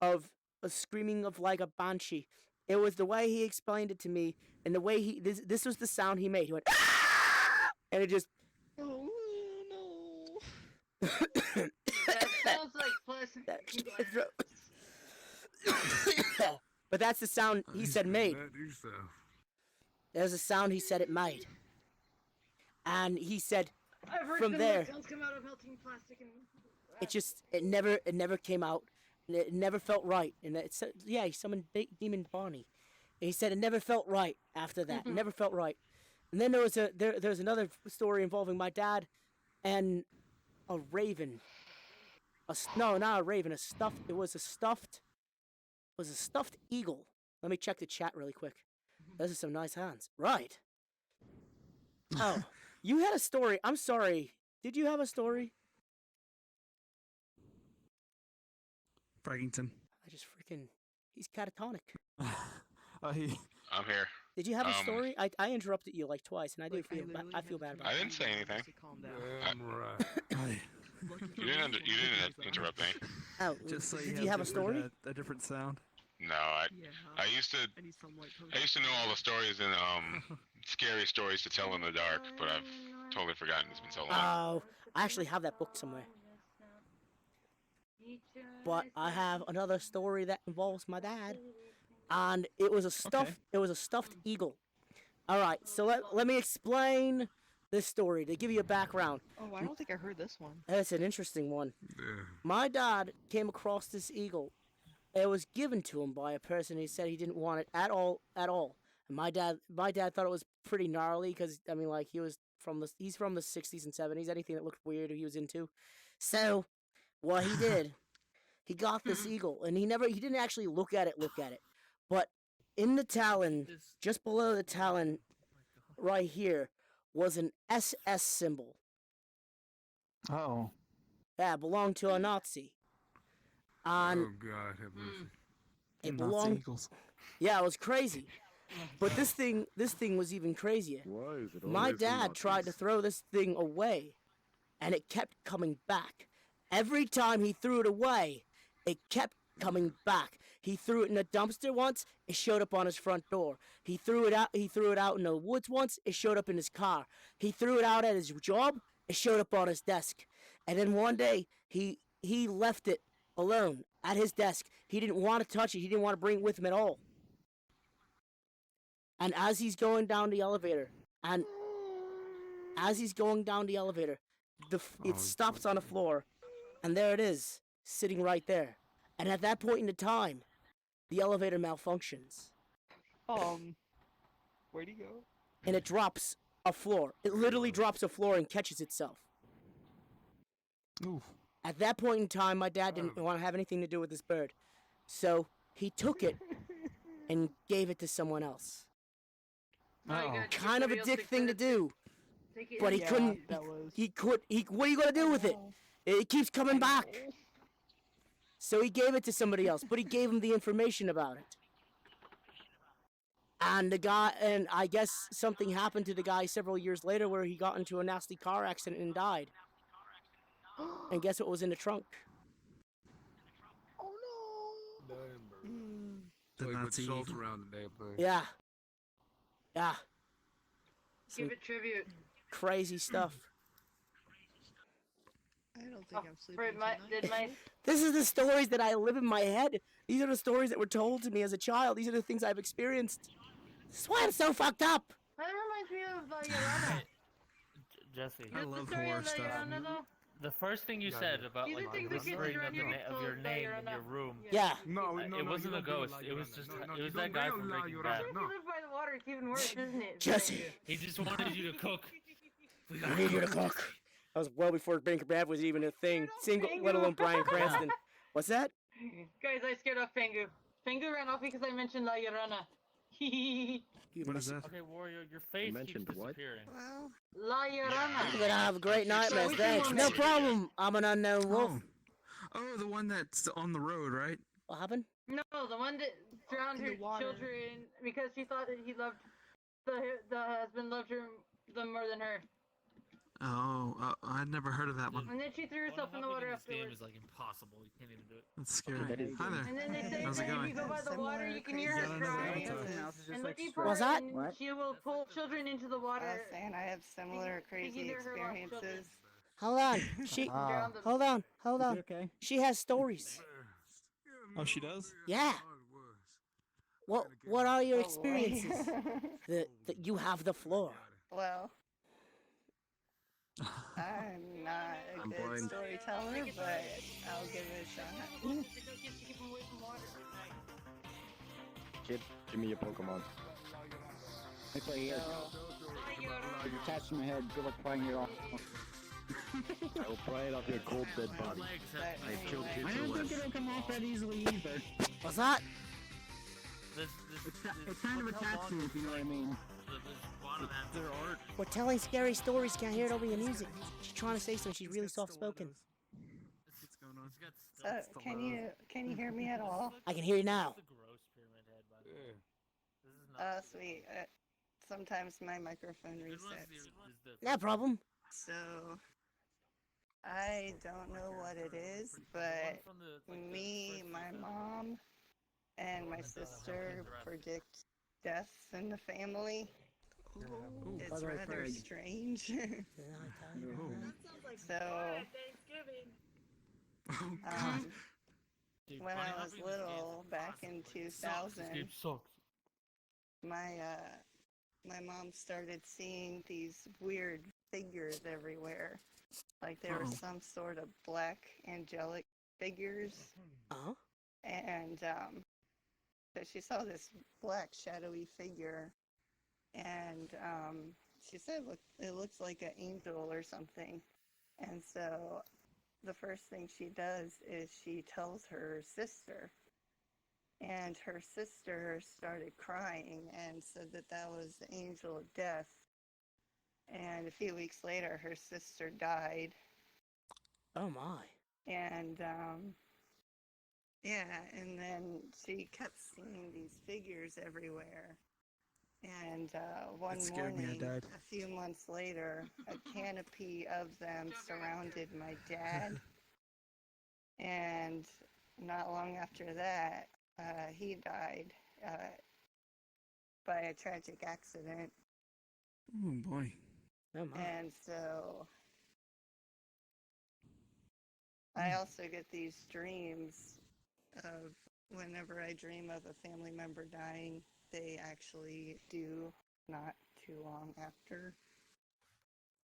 of a screaming of like a banshee. It was the way he explained it to me, and the way this was the sound he made. He went, "Ah!" And it just. Oh no. That sounds like plastic. But that's the sound he said made. There's a sound he said it made. And he said I've heard from there sounds come out of melting plastic and it never came out. It never felt right. And it said, yeah, he summoned Demon Bonnie. And he said it never felt right after that. It never felt right. And then there was another story involving my dad and a raven. No, not a raven, it was a stuffed eagle. Let me check the chat really quick. Those are some nice hands. Right. Oh, you had a story. I'm sorry. Did you have a story? Fraggington. I just freaking... He's catatonic. I'm here. Did you have a story? I interrupted you like twice, and I feel bad about it. I didn't say anything. You didn't interrupt me. Oh, Just so did you have a story? A different sound. No, I used to know all the stories and scary stories to tell in the dark, but I've totally forgotten. It's been so long. Oh, I actually have that book somewhere. But I have another story that involves my dad, and it was a stuffed eagle. All right, so let me explain this story to give you a background. Oh, I don't think I heard this one. That's an interesting one. My dad came across this eagle. It was given to him by a person. He said he didn't want it at all. And my dad thought it was pretty gnarly because I mean, like he's from the 60s and 70s. Anything that looked weird, he was into. So, what he did, he got this eagle, and he didn't actually look at it, but in the talon, just below the talon, right here, was an SS symbol. Oh. That belonged to a Nazi. Oh God, have mercy. It belonged. Eagles. Yeah, it was crazy. But this thing was even crazier. Why is it My always the dad tried to Nazis? throw this thing away, and it kept coming back. Every time he threw it away, it kept coming back. He threw it in a dumpster once, it showed up on his front door. He threw it out in the woods once, it showed up in his car. He threw it out at his job, it showed up on his desk. And then one day, he left it alone at his desk. He didn't want to touch it. He didn't want to bring it with him at all. And as he's going down the elevator, it stops on the floor, and there it is, sitting right there. And at that point in the time, the elevator malfunctions. Where'd he go? And it drops a floor. It literally drops a floor and catches itself. Oof. At that point in time, my dad didn't want to have anything to do with this bird. So he took it and gave it to someone else. Kind of a dick thing to do. But he couldn't. What are you going to do with it? It keeps coming back. So he gave it to somebody else, but he gave him the information about it. And I guess something happened to the guy several years later where he got into a nasty car accident and died. And guess what was in the trunk? The Nazi Nazi. around the damn thing. Yeah. Yeah. Give it tribute. Crazy stuff. I don't think I'm sleeping tonight. This is the stories that I live in my head. These are the stories that were told to me as a child. These are the things I've experienced. That's why I'm so fucked up. That reminds me of Yolanda. Jesse. I love horror stuff. The first thing you said about You like think the the kids whispering around of, here get of your clothes by name in Yolanda? your room. Yeah. No, It wasn't a ghost. It was just it was that guy from Breaking Bad. If you live by the water, it's even worse, isn't it? Jesse. He just wanted you to cook. I need you to cook. That was well before Breaking Bad was even a thing, let alone Bryan Cranston. What's that? Guys, I scared off Pengu. finger ran off because I mentioned La Llorona. What is that? Okay, Warrior, your face keeps mentioned what? disappearing. Well, La Llorona. I'm gonna have great nightmares. we Thanks. can No make it. problem. I'm an unknown wolf. Oh, the one that's on the road, right? What happened? No, the one that drowned In her the water. children because she thought that he loved the husband loved them more than her, Oh, I'd never heard of that one. and then she threw herself in the water This game afterwards. is like impossible. You can't even do it. That's scary. That is Hi there. And then they say How's it that if going? you go by the water, you can hear her Got another crying avatar. and looking for What's her, that? and she will pull children into the I water. was saying I have similar thinking crazy they're her lost experiences. Hold on. She. Drown them. Hold on. okay? She has stories. Oh, she does? Yeah. What are your Oh, boy. experiences? You have the floor. Well, I'm not a I'm good blind. storyteller, but I'll give it a shot. Kid, give me your Pokemon. It's right here. It's attached to my head. Good luck prying it off. I will pry it off your cold dead body. I've killed kids I for don't less. think it'll come off that easily either. What's that? It's kind of attached to me, if you know what I mean. There are. We're telling scary stories. Can't hear it over your music. She's trying to say something. She's really soft spoken. What's going on? So, can you hear me at all? I can hear you now. Sweet. Sometimes my microphone resets. No problem. So, I don't know what it is, but me, my mom, and my sister predict deaths in the family. It's rather strange. So, when I was little, back in 2000, my mom started seeing these weird figures everywhere. Like there was some sort of black angelic figures. Uh-huh. And so she saw this black shadowy figure, and she said it looks like an angel or something. And so the first thing she does is she tells her sister, and her sister started crying and said that that was the angel of death. And a few weeks later, her sister died. Oh my. And yeah, and then she kept seeing these figures everywhere. And one morning, a few months later, a canopy of them surrounded my dad. And not long after that, he died by a tragic accident. Oh boy. Oh my. And so I also get these dreams of whenever I dream of a family member dying, they actually do not too long after.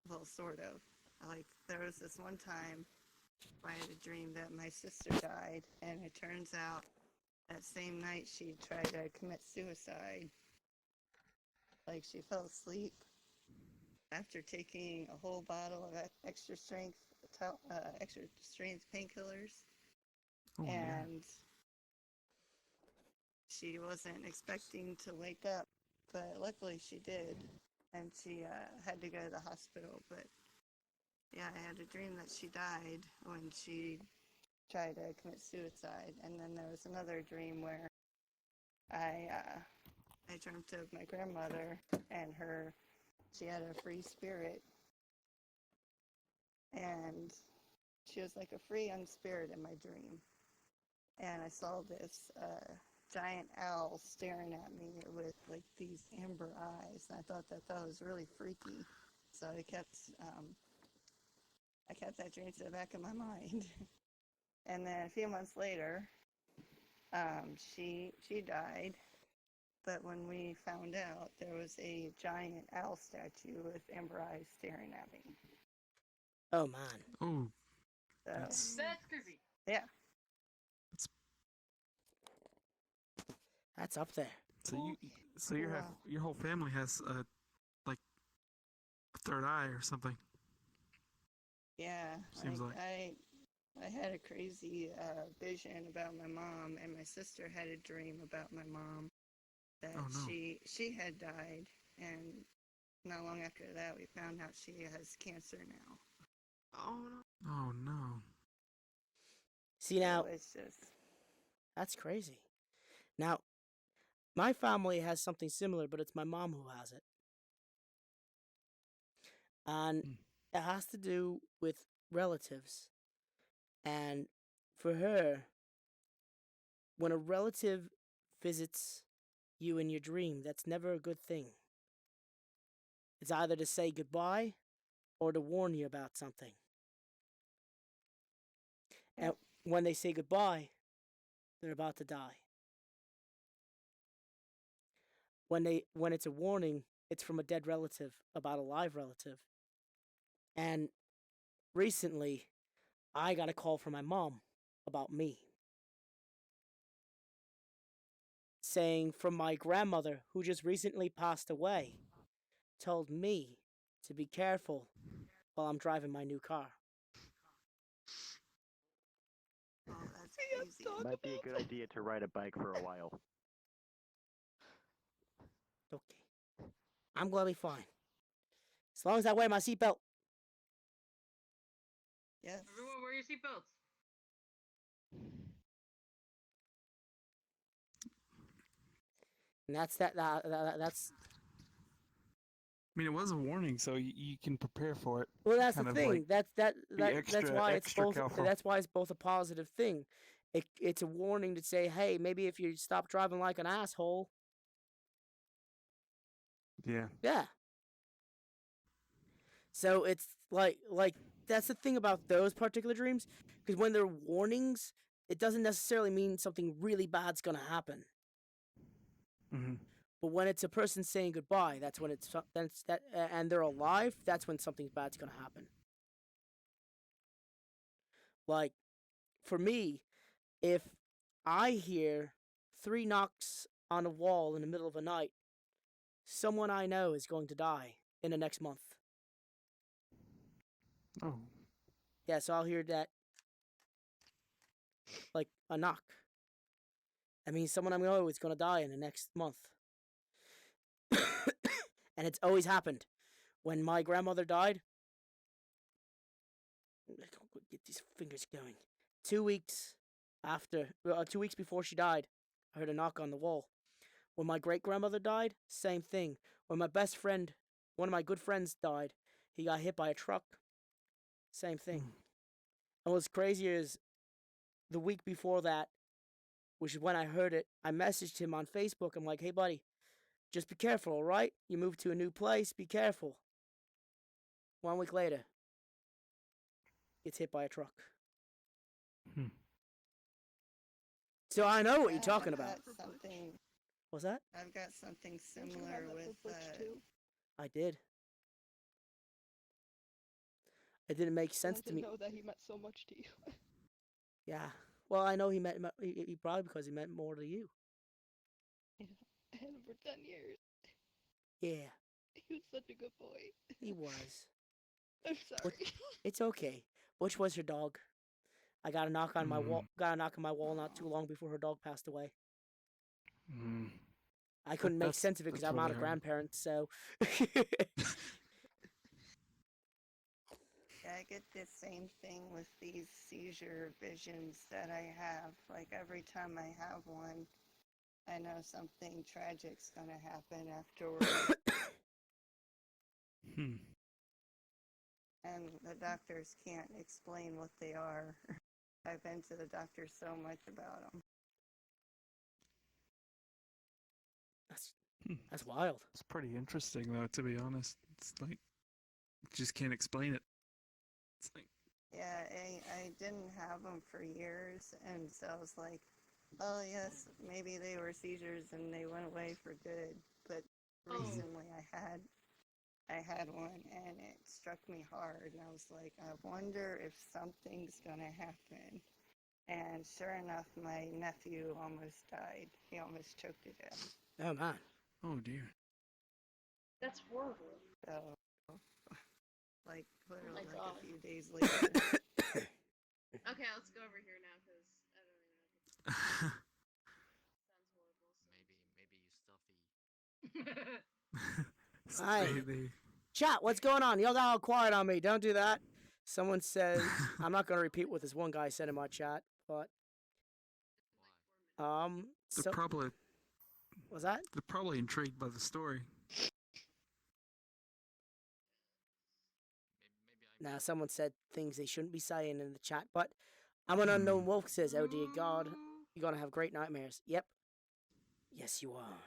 Well, sort of. Like, there was this one time I had a dream that my sister died, and it turns out that same night she tried to commit suicide. Like, she fell asleep after taking a whole bottle of extra strength painkillers. Oh, And she wasn't expecting to wake up, but luckily she did, and she had to go to the hospital. But yeah, I had a dream that she died when she tried to commit suicide. And then there was another dream where I dreamt of my grandmother, and she had a free spirit, and she was like a free young spirit in my dream. And I saw this giant owl staring at me with like these amber eyes, and I thought that was really freaky. So I kept that dream to the back of my mind. And then a few months later, she died. But when we found out, there was a giant owl statue with amber eyes staring at me. Oh man. Oh. So, That's creepy. yeah. That's up there. So your whole family has like a third eye or something. Yeah. Seems like. I had a crazy vision about my mom, and my sister had a dream about my mom that Oh, no. she had died, and not long after that, we found out she has cancer now. Oh no. Oh no. See now, So it's just that's crazy. Now, my family has something similar, but it's my mom who has it. And it has to do with relatives. And for her, when a relative visits you in your dream, that's never a good thing. It's either to say goodbye or to warn you about something. And when they say goodbye, they're about to die. When it's a warning, it's from a dead relative about a live relative. And recently, I got a call from my mom about me, saying from my grandmother, who just recently passed away, told me to be careful while I'm driving my new car. oh, that's crazy. Might be a good idea to ride a bike for a while. Okay. I'm gonna be fine. As long as I wear my seatbelt. Yes. Everyone, wear your seatbelts. And that's that's. I mean, it was a warning, so you can prepare for it. Well, that's kind the of thing. like That's extra- why it's extra both. careful. That's why it's both a positive thing. It's a warning to say, hey, maybe if you stop driving like an asshole. Yeah. Yeah. So it's like that's the thing about those particular dreams, because when they're warnings, it doesn't necessarily mean something really bad's gonna happen. Mm-hmm. But when it's a person saying goodbye, that's when and they're alive. That's when something bad's gonna happen. Like, for me, if I hear 3 knocks on a wall in the middle of the night, someone I know is going to die in the next month. Oh. Yeah, so I'll hear that, like a knock. I mean, someone I know is going to die in the next month. And it's always happened. When my grandmother died, get these fingers going. 2 weeks after, 2 weeks before she died, I heard a knock on the wall. When my great grandmother died, same thing. When my best friend, one of my good friends, died, he got hit by a truck. Same thing. And what's crazier is the week before that, which is when I heard it, I messaged him on Facebook. I'm like, hey, buddy, just be careful, all right? You move to a new place, be careful. 1 week later, gets hit by a truck. So I know what you're talking about. Something. What's that? I've got something similar with. I did. It didn't make sense to me. I didn't know that he meant so much to you. Yeah. Well, I know he meant he probably because he meant more to you. Yeah. I had him for 10 years. Yeah. He was such a good boy. He was. I'm sorry. It's okay. Butch was her dog. I got a knock on my wall. Got a knock on my wall not too long before her dog passed away. I couldn't make sense of it because I'm not a grandparent, so. Yeah, I get the same thing with these seizure visions that I have. Like every time I have one, I know something tragic's gonna happen afterwards. And the doctors can't explain what they are. I've been to the doctor so much about them. That's wild. It's pretty interesting, though, to be honest. It's like, you just can't explain it. It's like, Yeah, I didn't have them for years, and so I was like, oh yes, maybe they were seizures and they went away for good. But recently I had one and it struck me hard, and I was like, I wonder if something's gonna happen. And sure enough, my nephew almost died. He almost choked to death. Oh man. Oh dear. That's horrible. So, like literally God. a few days later. Okay, let's go over here now because I don't even know. Hi. Baby. Chat, what's going on? Y'all got all quiet on me. Don't do that. Someone says I'm not gonna repeat what this one guy said in my chat, but They're probably was that? they're probably intrigued by the story. Now someone said things they shouldn't be saying in the chat, but I'm an unknown wolf says, "Oh dear God, you're gonna have great nightmares." Yep. Yes, you are.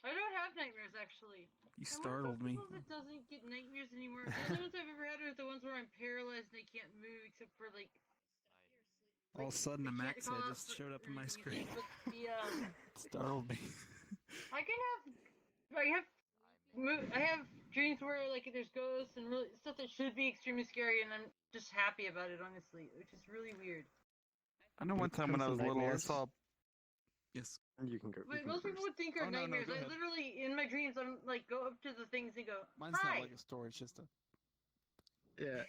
I don't have nightmares actually. You startled me. People that doesn't get nightmares anymore. The only ones I've ever had are the ones where I'm paralyzed and I can't move except for like. All of a sudden, a I can't max call head out just for showed up on my anything, screen. But the Startled me. I have dreams where like there's ghosts and really stuff that should be extremely scary, and I'm just happy about it honestly, which is really weird. I know one time when I was little, I saw. Yes. You can go. But most people would think are Oh, no, nightmares. go I ahead. literally in my dreams I'm like go up to the things and go. Mine's Hi. not like a story; it's just a. Yeah.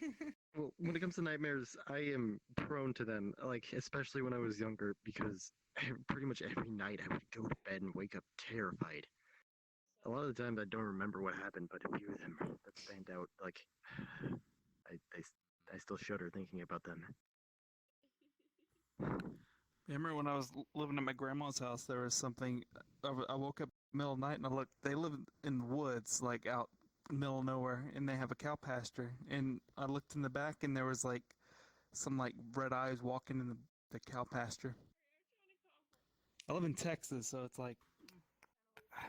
Well, when it comes to nightmares, I am prone to them. Like, especially when I was younger, because pretty much every night I would go to bed and wake up terrified. A lot of the times I don't remember what happened, but a few of them that stand out, like, I still shudder thinking about them. I remember when I was living at my grandma's house, there was something. I woke up in the middle of the night and I looked. They live in the woods, like out in the middle of nowhere, and they have a cow pasture. And I looked in the back, and there was like some like red eyes walking in the cow pasture. I live in Texas, so it's like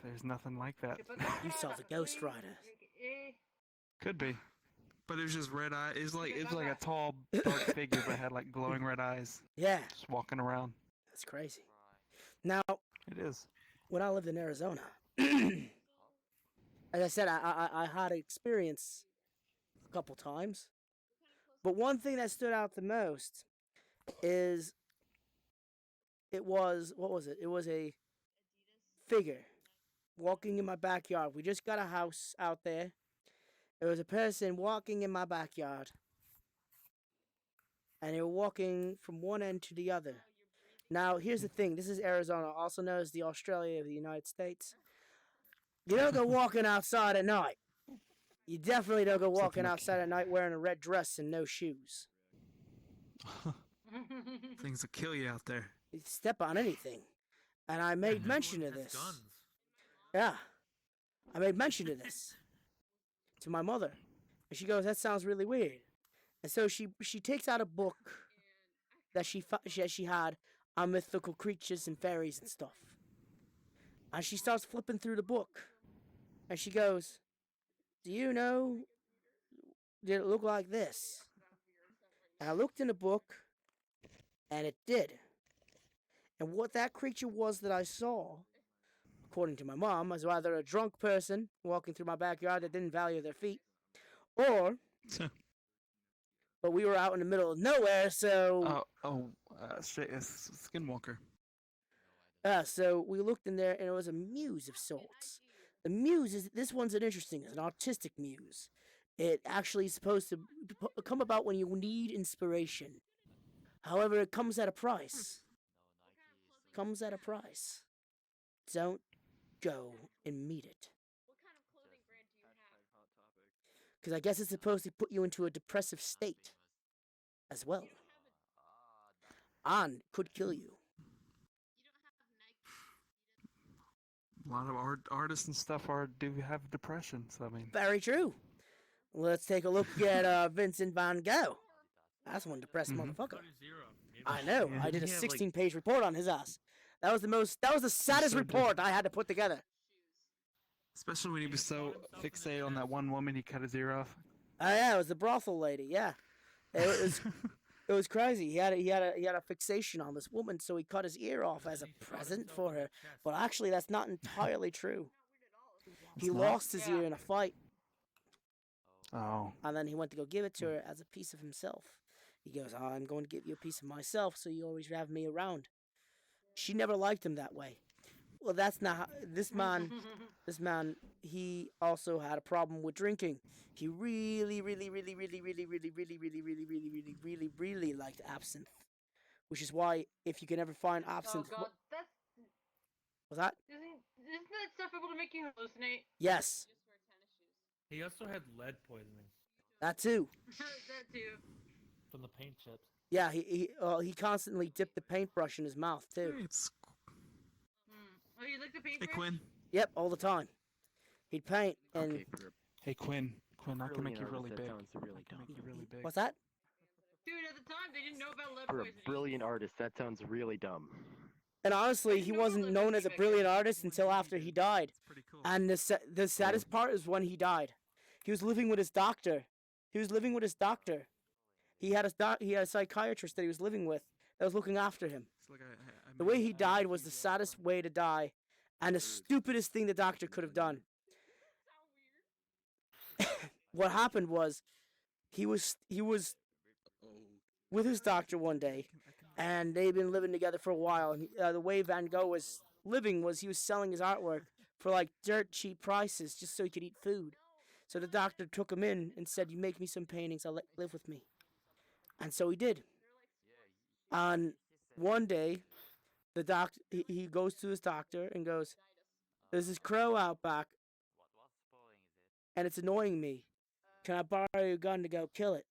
there's nothing like that. You saw the Ghost Rider. Could be, but it was just red eye. It was like a tall, dark figure, but had like glowing red eyes. Yeah. Just walking around. That's crazy. Now, it is. When I lived in Arizona, as I said, I had an experience a couple times, but one thing that stood out the most is it was what was it? It was a figure walking in my backyard. We just got a house out there. There was a person walking in my backyard, and they were walking from one end to the other. Now, here's the thing. This is Arizona, also known as the Australia of the United States. You don't go walking outside at night. You definitely don't go walking outside at night wearing a red dress and no shoes. Things will kill you out there. You step on anything. And I made mention of this. Yeah. I made mention of this to my mother. And she goes, that sounds really weird. And so she takes out a book that she had on mythical creatures and fairies and stuff. And she starts flipping through the book. And she goes, do you know, did it look like this? And I looked in the book, and it did. And what that creature was that I saw, according to my mom, was either a drunk person walking through my backyard that didn't value their feet, or... but we were out in the middle of nowhere, so... Skinwalker. So we looked in there, and it was a muse of sorts. The muse this one's it's an artistic muse. It actually is supposed to come about when you need inspiration. However, it comes at a price. Comes at a price. Don't go and meet it. Because I guess it's supposed to put you into a depressive state as well. And could kill you. A lot of artists and stuff do have depression, so I mean. Very true. Let's take a look at Vincent van Gogh. That's one depressed motherfucker. I know. Yeah, I did a yeah, 16-page report on his ass. That was the saddest report I had to put together. Especially when he was so fixated on that one woman, he cut his ear off. Oh yeah, it was the brothel lady. Yeah, it was crazy. He had a fixation on this woman, so he cut his ear off as a present for her. But actually, that's not entirely true. He lost his ear in a fight. Oh. And then he went to go give it to her as a piece of himself. He goes, I'm going to give you a piece of myself, so you always have me around. She never liked him that way. Well, that's not how, this man. This man, he also had a problem with drinking. He really, really, really, really, really, really, really, really, really, really, really, really, really liked absinthe, which is why if you can ever find absinthe, Oh god, that's was that? isn't that stuff able to make you hallucinate? Yes, He also had lead poisoning that too. That too. from the paint chips. Yeah, he constantly dipped the paintbrush in his mouth too. Oh, you like the paint? Hey Quinn. Yep, all the time. He'd paint and. Okay, Hey Quinn, I can make you really that big. sounds really I can make you really big. What's that? Dude, at the time they didn't know about lead For a poisoning. brilliant artist, that sounds really dumb. And honestly, he wasn't known as a brilliant artist until after he died. And the saddest part is when he died. He was living with his doctor. He had a psychiatrist that he was living with that was looking after him. The way he died was the saddest way to die, and the stupidest thing the doctor could have done. What happened was, he was with his doctor one day, and they'd been living together for a while. And the way Van Gogh was living was he was selling his artwork for like dirt cheap prices just so he could eat food. So the doctor took him in and said, "You make me some paintings, I'll live with me." And so he did. And one day, he goes to his doctor and goes, "There's this crow out back, and it's annoying me. Can I borrow your gun to go kill it?"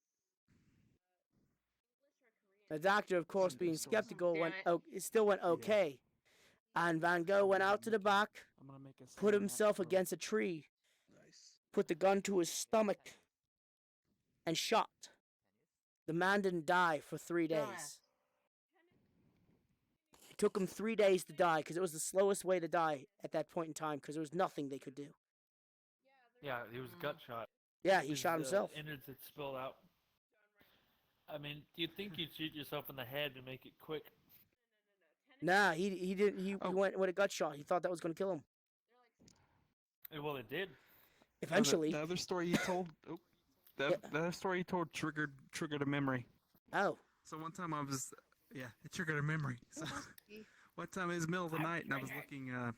The doctor, of course, being skeptical, it still went okay. And Van Gogh went out to the back, put himself against a tree, put the gun to his stomach, and shot. The man didn't die for 3 days. It took him 3 days to die because it was the slowest way to die at that point in time because there was nothing they could do. Yeah, he was gut shot. Yeah, he shot himself. Innards had spilled out. I mean, do you think you'd shoot yourself in the head to make it quick? Nah, he didn't. He went with a gut shot. He thought that was going to kill him. Well, it did. Eventually. The other story you told. The other story you told triggered a memory. Oh. So one time it triggered a memory. So one time it was the middle of the night and I was looking. I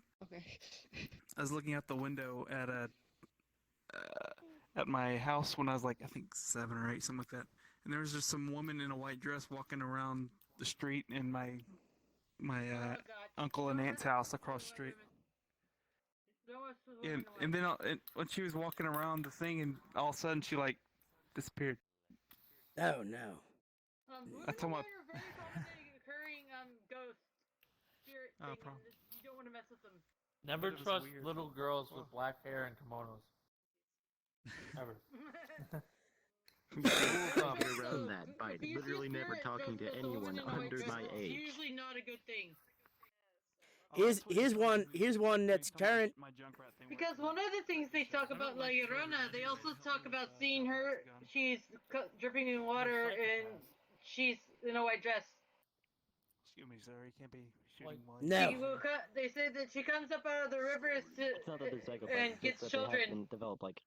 was looking out the window at my house when I was like I think 7 or 8, something like that. And there was just some woman in a white dress walking around the street in my uncle and aunt's house across the street. And then when she was walking around the thing, and all of a sudden she like disappeared. Oh no! I told my. Occurring ghost spirit thing. Problem. You don't want to mess with them. Never trust little girls with black hair and kimonos. Ever. Around that by literally never talking to anyone under my age. It's usually not a good thing. Here's one that's current. Because one of the things they talk about La Llorona, they also talk about seeing her. She's dripping in water and she's in a white dress. Excuse me, sir. You can't be shooting while. No. They say that she comes up out of the rivers It's not that they're psychopaths, and it's gets that children. They haven't developed like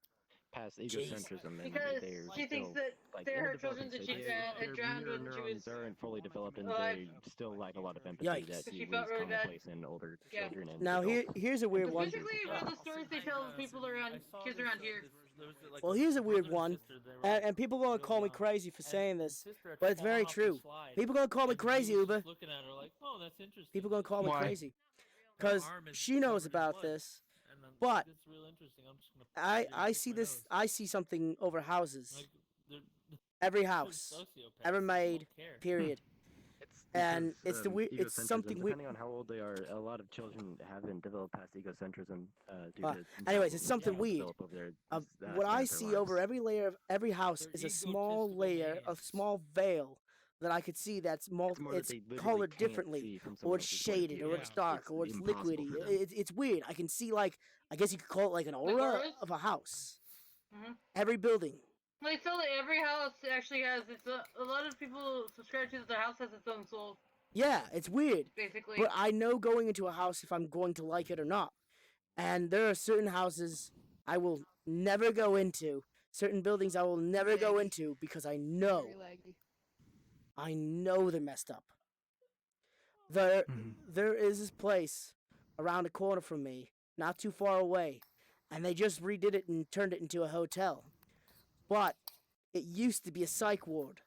past egocentrism, and Because they're she thinks still, that like, they're in her development children that she stages. drowned Their when mirror she was neurons aren't fully developed, and alive. they still lack a lot of empathy Yikes. that She is felt really bad. commonplace in older Yeah. children. And Now adults. here's a weird one. Basically, one of the stories they tell people around, kids around here. Well, here's a weird one, and people are gonna call me crazy for saying this, but it's very true. People are gonna call me crazy, Uber. Looking at her like, oh, that's interesting. People are gonna call me Why? crazy, because she knows about this. But It's real interesting. I'm just gonna I see this. I see something over houses. Like, they're Every house sociopaths. ever They made. don't care. Period. And it's the weird. It's egocentrism. something weird. Depending on how old they are, a lot of children haven't developed past egocentrism due Well, to. anyways, it's something themselves weird. develop over their, What I their see lives. over every layer of every house is a small layer, a small veil that I could see that's more that it's they literally colored can't differently, see from or someone it's else's point of shaded, view. or it's dark, or it's impossible liquidy. for them. It's weird. I can see like I guess you could call it like an aura auras? of a house. Mhm. Every building. They tell that every house actually has its. A lot of people subscribe to that the house has its own soul. Yeah, it's weird. Basically. But I know going into a house if I'm going to like it or not. And there are certain houses I will never go into, certain buildings I will never go into because I know they're messed up. There is this place around the corner from me, not too far away, and they just redid it and turned it into a hotel. But it used to be a psych ward.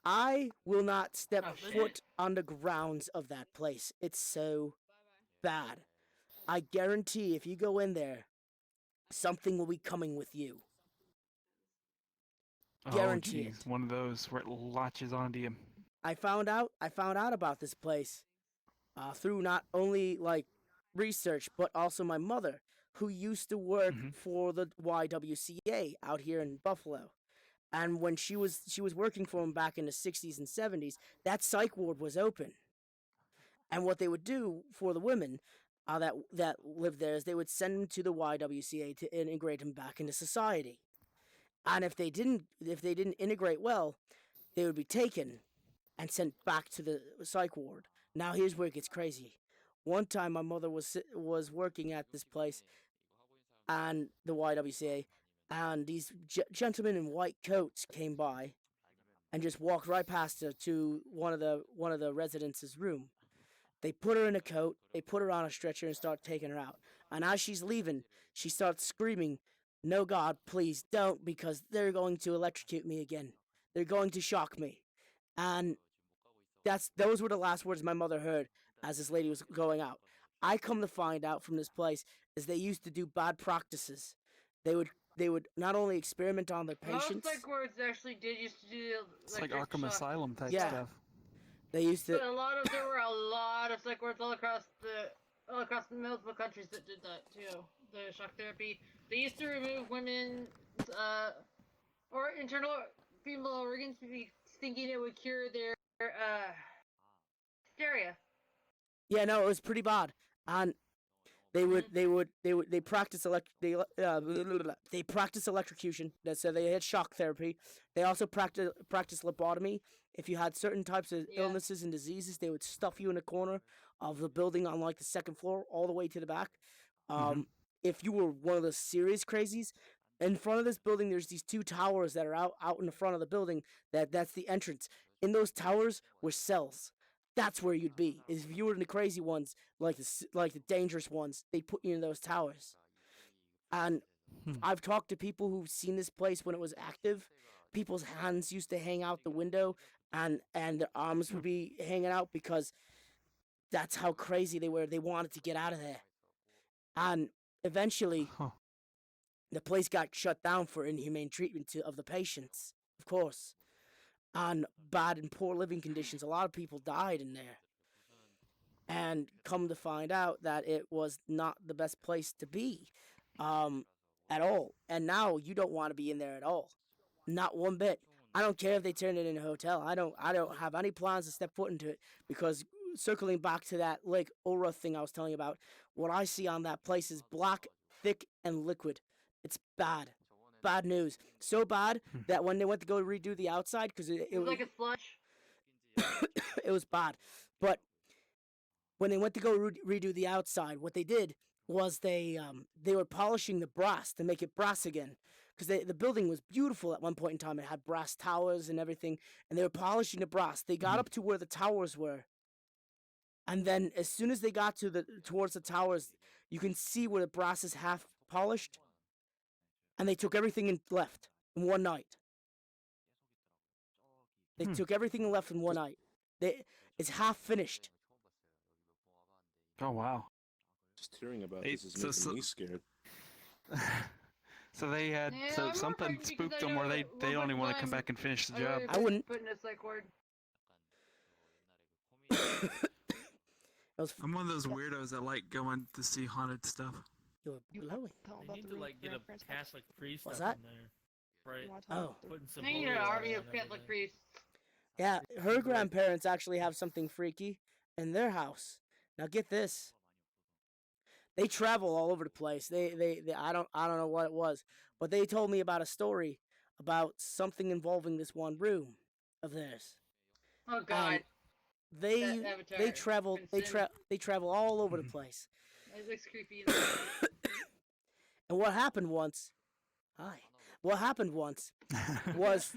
I will not step foot on the grounds of that place. It's so bad. I guarantee if you go in there, something will be coming with you. Guarantee it. One of those where it latches onto you. I found out about this place through not only like research, but also my mother, who used to work for the YWCA out here in Buffalo. And when she was working for them back in the 60s and 70s, that psych ward was open. And what they would do for the women that lived there is they would send them to the YWCA to integrate them back into society. And if they didn't integrate well, they would be taken and sent back to the psych ward. Now here's where it gets crazy. One time my mother was working at this place and the YWCA, and these gentlemen in white coats came by and just walked right past her to one of the residents' room. They put her in a coat, they put her on a stretcher and start taking her out. And as she's leaving, she starts screaming, "No, God, please don't, because they're going to electrocute me again. They're going to shock me." And those were the last words my mother heard as this lady was going out. I come to find out from this place is they used to do bad practices. They would not only experiment on their patients. Most psych wards actually did used to do It's like Arkham shock. Asylum type stuff. They used to. But there were a lot of psych wards all across the multiple countries that did that too. The shock therapy. They used to remove women's or internal female organs, thinking it would cure their hysteria. Yeah, no, it was pretty bad. And they practice they practice electrocution. So they had shock therapy. They also practice lobotomy. If you had certain types of illnesses and diseases, they would stuff you in a corner of the building on like the second floor, all the way to the back. If you were one of the serious crazies, in front of this building, there's these two towers that are out in the front of the building. That's the entrance. In those towers were cells. That's where you'd be. If you were in the crazy ones, like the dangerous ones, they put you in those towers. And I've talked to people who've seen this place when it was active. People's hands used to hang out the window, and their arms would be hanging out because that's how crazy they were. They wanted to get out of there. And eventually, the place got shut down for inhumane treatment of the patients, of course. On bad and poor living conditions. A lot of people died in there. And come to find out that it was not the best place to be at all. And now you don't want to be in there at all. Not one bit. I don't care if they turn it into a hotel. I don't have any plans to step foot into it, because circling back to that Lake Ora thing I was telling you about, what I see on that place is black, thick, and liquid. It's bad. Bad news. So bad that when they went to go redo the outside, because it was like a slush. It was bad. But when they went to go redo the outside, what they did was they were polishing the brass to make it brass again, because the building was beautiful at one point in time. It had brass towers and everything, and they were polishing the brass. They got up to where the towers were, and then as soon as they got towards the towers, you can see where the brass is half polished. And they took everything and left in one night. They took everything and left in one night. It's half finished. Oh wow! Just hearing about this is making me scared. So they had something spooked them where they only want to come back and finish the job. I wouldn't. Put in a psych ward. I'm one of those weirdos that like going to see haunted stuff. You were blowing. They need to like get a Catholic priest What's up that? in there, right? Oh. Putting some I need an holy army water of and Catholic everything. priests. Yeah, her grandparents actually have something freaky in their house. Now get this. They travel all over the place. They I don't know what it was, but they told me about a story about something involving this one room of theirs. Oh God. They travel all over the place. That looks creepy. And what happened once was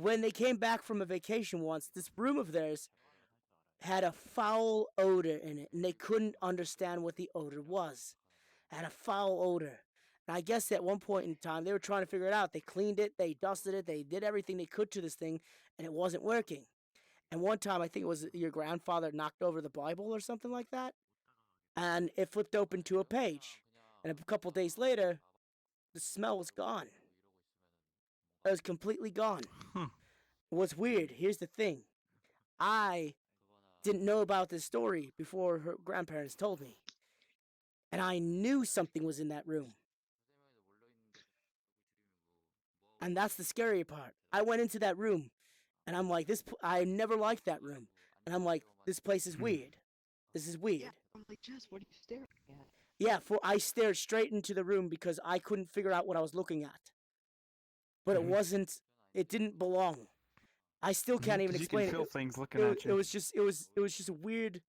when they came back from a vacation once, this room of theirs had a foul odor in it, and they couldn't understand what the odor was. It had a foul odor. And I guess at one point in time, they were trying to figure it out. They cleaned it, they dusted it, they did everything they could to this thing, and it wasn't working. And one time, I think it was your grandfather knocked over the Bible or something like that, and it flipped open to a page. And a couple days later, the smell was gone. It was completely gone. What's weird, here's the thing. I didn't know about this story before her grandparents told me. And I knew something was in that room. And that's the scary part. I went into that room, and I'm like, I never liked that room. And I'm like, this place is weird. This is weird. Yeah, I'm like, Jess, what are you staring at? Yeah, I stared straight into the room because I couldn't figure out what I was looking at. But it didn't belong. I still can't even explain you can it. feel things looking at you. It was just a weird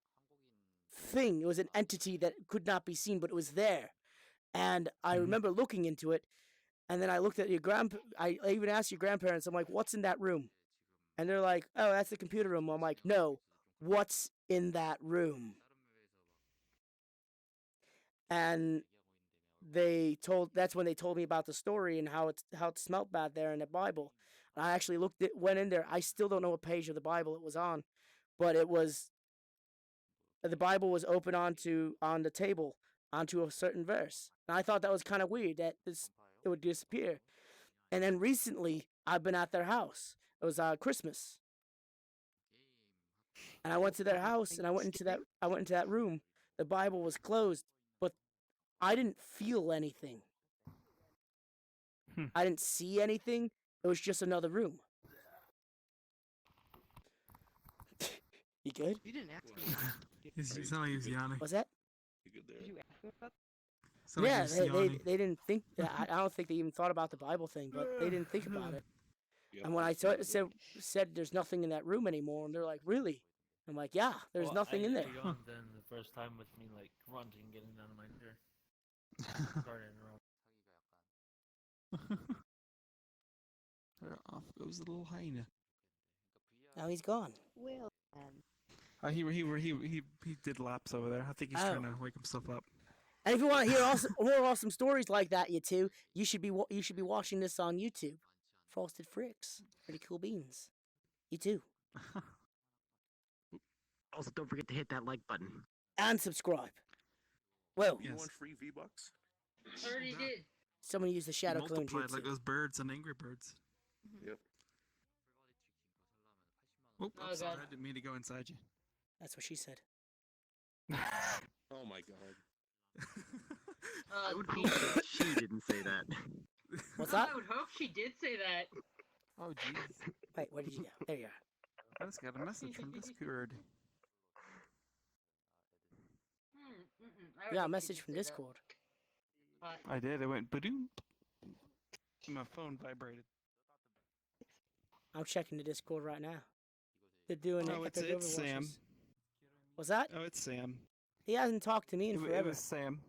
thing. It was an entity that could not be seen, but it was there. And I remember looking into it, and then I looked at I even asked your grandparents, I'm like, what's in that room? And they're like, oh, that's the computer room. I'm like, no, what's in that room? And that's when they told me about the story and how it smelled bad there in the Bible. And I actually went in there. I still don't know what page of the Bible it was on, but the Bible was open on the table onto a certain verse. And I thought that was kind of weird that it would disappear. And then recently, I've been at their house. It was Christmas, and I went to their house, and I went into that room. The Bible was closed, but I didn't feel anything. I didn't see anything. It was just another room. You good? You didn't ask me. He's not even yawning. What's that? Did you ask me about Yeah, they didn't think. I don't think they even thought about the Bible thing, but they didn't think about it. And when I said there's nothing in that room anymore, and they're like, really? I'm like, yeah, there's nothing in there. Then the first time with me like grunting, getting down on my chair. Sorry to interrupt. Off goes the little hyena. Now he's gone. Well, he did laps over there. I think he's trying to wake himself up. And if you want to hear more awesome stories like that, you should be watching this on YouTube. Frosted Fricks, pretty cool beans. You too. Also, don't forget to hit that like button. And subscribe. Well, You want free V-Bucks? Already did. Someone used the shadow clone Multiplied jutsu. like those birds and Angry Birds. Yep. Oh, Oh, I'm sorry, God. I didn't mean to go inside you. That's what she said. Oh my god. I would hope that she didn't say that. What's that? I would hope she did say that. Oh, jeez. Wait, what did you do? There you are. I just got a message from Discord. I Yeah, a would message hope from she did say that. Discord. I did. It went badoom. My phone vibrated. I'm checking the Discord right now. They're doing Oh, it's epic Sam. Overwatches. What's that? Oh, it's Sam. He hasn't talked to me in It forever. was Sam.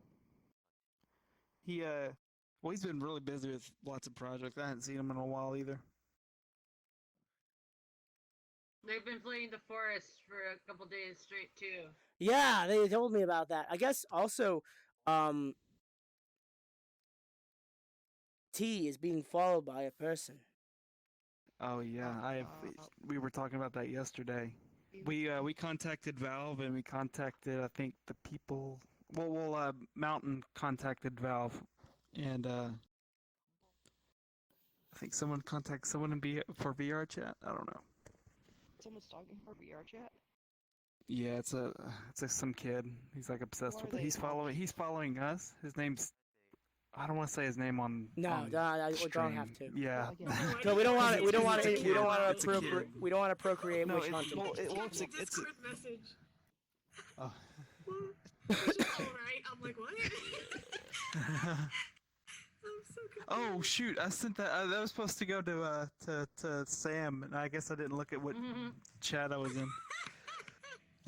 He well, he's been really busy with lots of projects. I haven't seen him in a while either. They've been playing the forest for a couple days straight too. Yeah, they told me about that. I guess also, T is being followed by a person. Oh yeah, we were talking about that yesterday. We contacted Valve and we contacted I think the people. Well, Mountain contacted Valve, and I think someone contacted someone for VRChat. I don't know. Someone's talking for VRChat? Yeah, it's some kid. He's like obsessed with it. He's following us. His name's I don't want to say his name on. No, on we don't stream. have to. Yeah. No, we don't want it. We don't want It's a to. We don't kid. want It's a to kid. We don't want to procreate No, witch it's hunting. It's a Discord message. Oh. Alright, I'm like, what? I'm so confused. Oh shoot! I sent that. That was supposed to go to Sam, and I guess I didn't look at what chat I was in.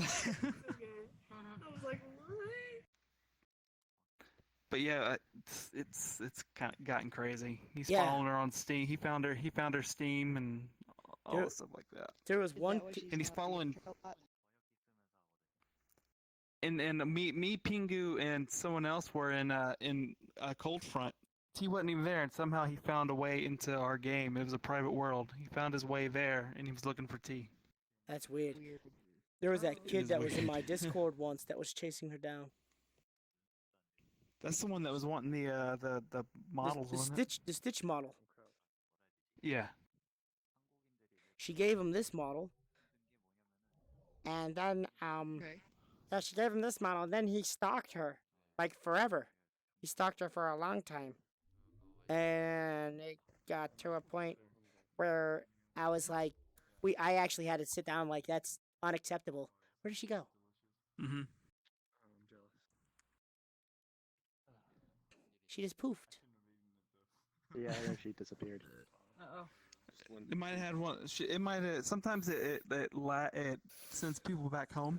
Okay. I was like, what? But yeah, it's kind of gotten crazy. He's Yeah. following her on Steam. He found her Steam and all There- stuff like that. There was one. And he's following. and me, Pingu, and someone else were in Cold Front. T wasn't even there, and somehow he found a way into our game. It was a private world. He found his way there, and he was looking for T. That's weird. There was that It kid is that was in weird. my Discord once that was chasing her down. That's the one that was wanting the models, wasn't it? The Stitch model. Yeah. She gave him this model, and then yeah, she gave him this model, and then he stalked her like forever. He stalked her for a long time, and it got to a point where I was like, I actually had to sit down like that's unacceptable. Where did she go? Mm-hmm. She just poofed. Yeah, I think she disappeared. Uh-oh. It might have had one. It might have. Sometimes it sends people back home.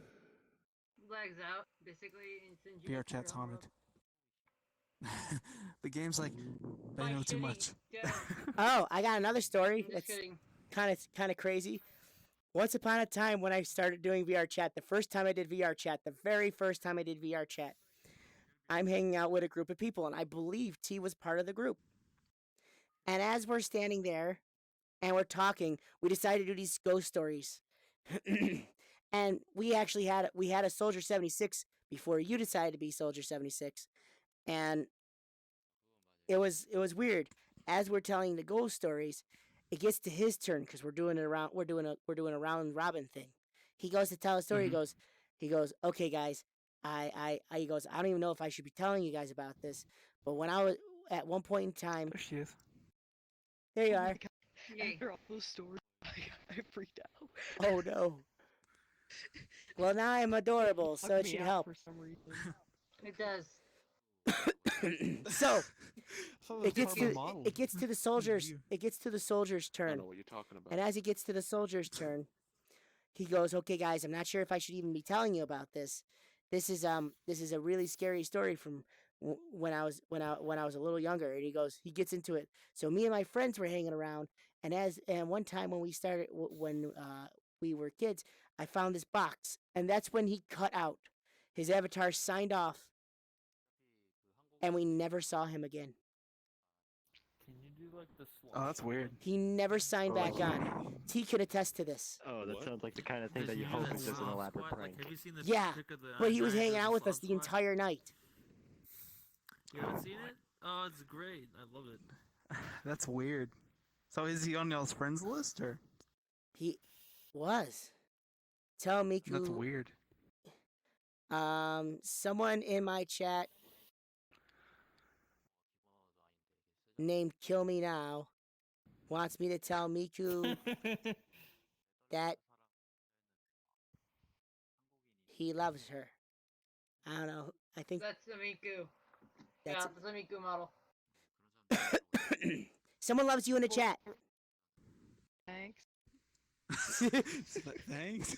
Lags out, basically, and sends you VRChat's to your own haunted. world. The game's like they know too much. Oh, I got another story. Just That's kidding. kind of crazy. Once upon a time, when I started doing VRChat, the first time I did VRChat, the very first time I did VRChat, I'm hanging out with a group of people, and I believe T was part of the group. And as we're standing there and we're talking, we decided to do these ghost stories. And we actually had a Soldier 76 before you decided to be Soldier 76. And it was weird. As we're telling the ghost stories, it gets to his turn because we're doing a round robin thing. He goes to tell a story. He goes, okay, guys, he goes, I don't even know if I should be telling you guys about this, but when I was at one point in time, There she is. there you are. After all those stories, I freaked out. Oh no. Well, now I'm adorable, so it should help. For some reason. It does. So it gets part of to the model. it gets to the soldiers. It gets to the soldier's I turn. know what you're talking about. And as it gets to the soldier's turn, he goes, "Okay, guys, I'm not sure if I should even be telling you about this. This is a really scary story from when I was a little younger." And he gets into it. So me and my friends were hanging around, and one time when we were kids, I found this box, and that's when he cut out. His avatar signed off, and we never saw him again. Can you do like the slow? Oh, that's weird. He never signed back on. T could attest to this. Oh, that sounds like the kind of thing that you hope is just an elaborate prank. Have you seen this Yeah, pic of the but he was giant hanging as out a with us soft the spot? entire night. You haven't seen it? Oh, it's great. I love it. That's weird. So is he on y'all's friends list or? He was. Tell Miku. That's weird. Someone in my chat named Kill Me Now wants me to tell Miku that he loves her. I don't know. I think That's the Miku. That's Yeah, that's the Miku model. someone loves you in the chat. Thanks. Thanks.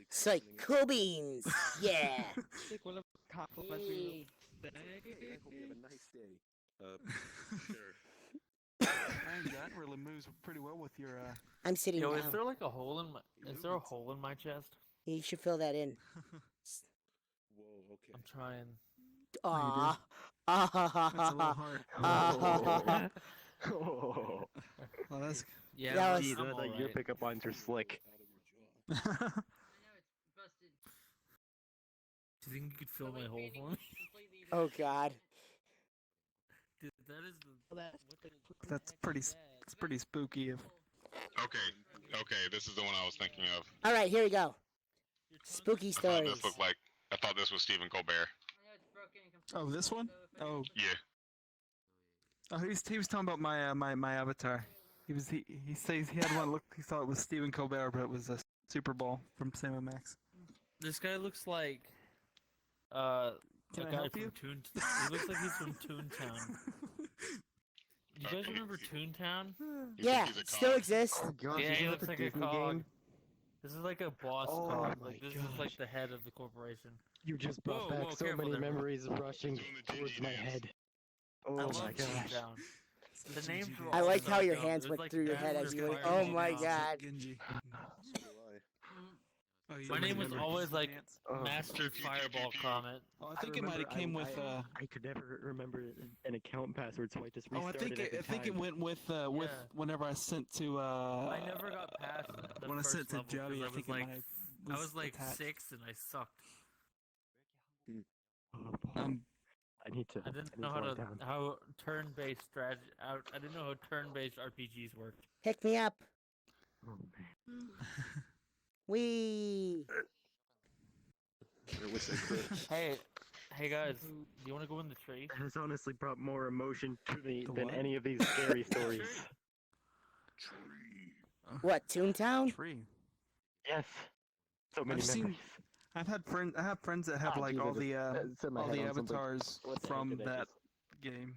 Psycho beans. Yeah. Like one of the compliments we I hope you have a nice day. Sure. Dang, that really moves pretty well with your. I'm sitting Yo, down. is there like a hole in my? Is there a hole in my chest? You should fill that in. Whoa, okay. I'm trying. Aww. That's a little hard. Oh, Well, that's. Yeah, That I'm- was- geez, I'm I thought your alright. pickup lines are slick. I know it's busted. Do you think you could fill my hole for me? Oh God. Dude, that is the. That's pretty. It's pretty spooky. If Okay, this is the one I was thinking of. All right, here we go. Spooky I thought stories. this looked like. I thought this was Stephen Colbert. I know it's broken and oh, this one. Oh, Yeah. oh, he was talking about my avatar. He says he had one look. He thought it was Stephen Colbert, but it was a Super Bowl from Sam and Max. This guy looks like. Can a I guy help from you? He looks like he's from Toontown. You guys remember Toontown? Yeah, he's a still cog? exists. Oh gosh, Yeah, is he that looks the like a Disney cog. game? This is like a boss Oh cog. my Like this is like the head of the corporation. You just brought Whoa, back whoa, so careful many there, bro. memories rushing towards my head. I Oh love my gosh. Toontown. The names were I all like how your dumb. hands It was went like through your that head or as you went. Fire Oh Emblem my Boss. God. Genji. So do I. Oh, you My don't name was remember always like dance? Master Fireball Comment. Oh, I think it might have came with. I could never remember an account password, so I just Oh, I restarted think every I think it time. went with whenever I sent to. I never got past the when I first sent to level because Joey, I I was think it like, might I was like attached. 6 and I sucked. I need to. I didn't I need know how write to down. how turn-based strategy. I didn't know how turn-based RPGs worked. Pick me up. Oh man. Wee. I wish I could. Hey guys, do you want to go in the tree? It has honestly brought more emotion to me The than what? any of these scary stories. What, Toontown? Tree. Yes. So many I've memories. seen. I have friends that have like geez, I all just, the set my all head the on something. avatars What the heck from did I that just- game.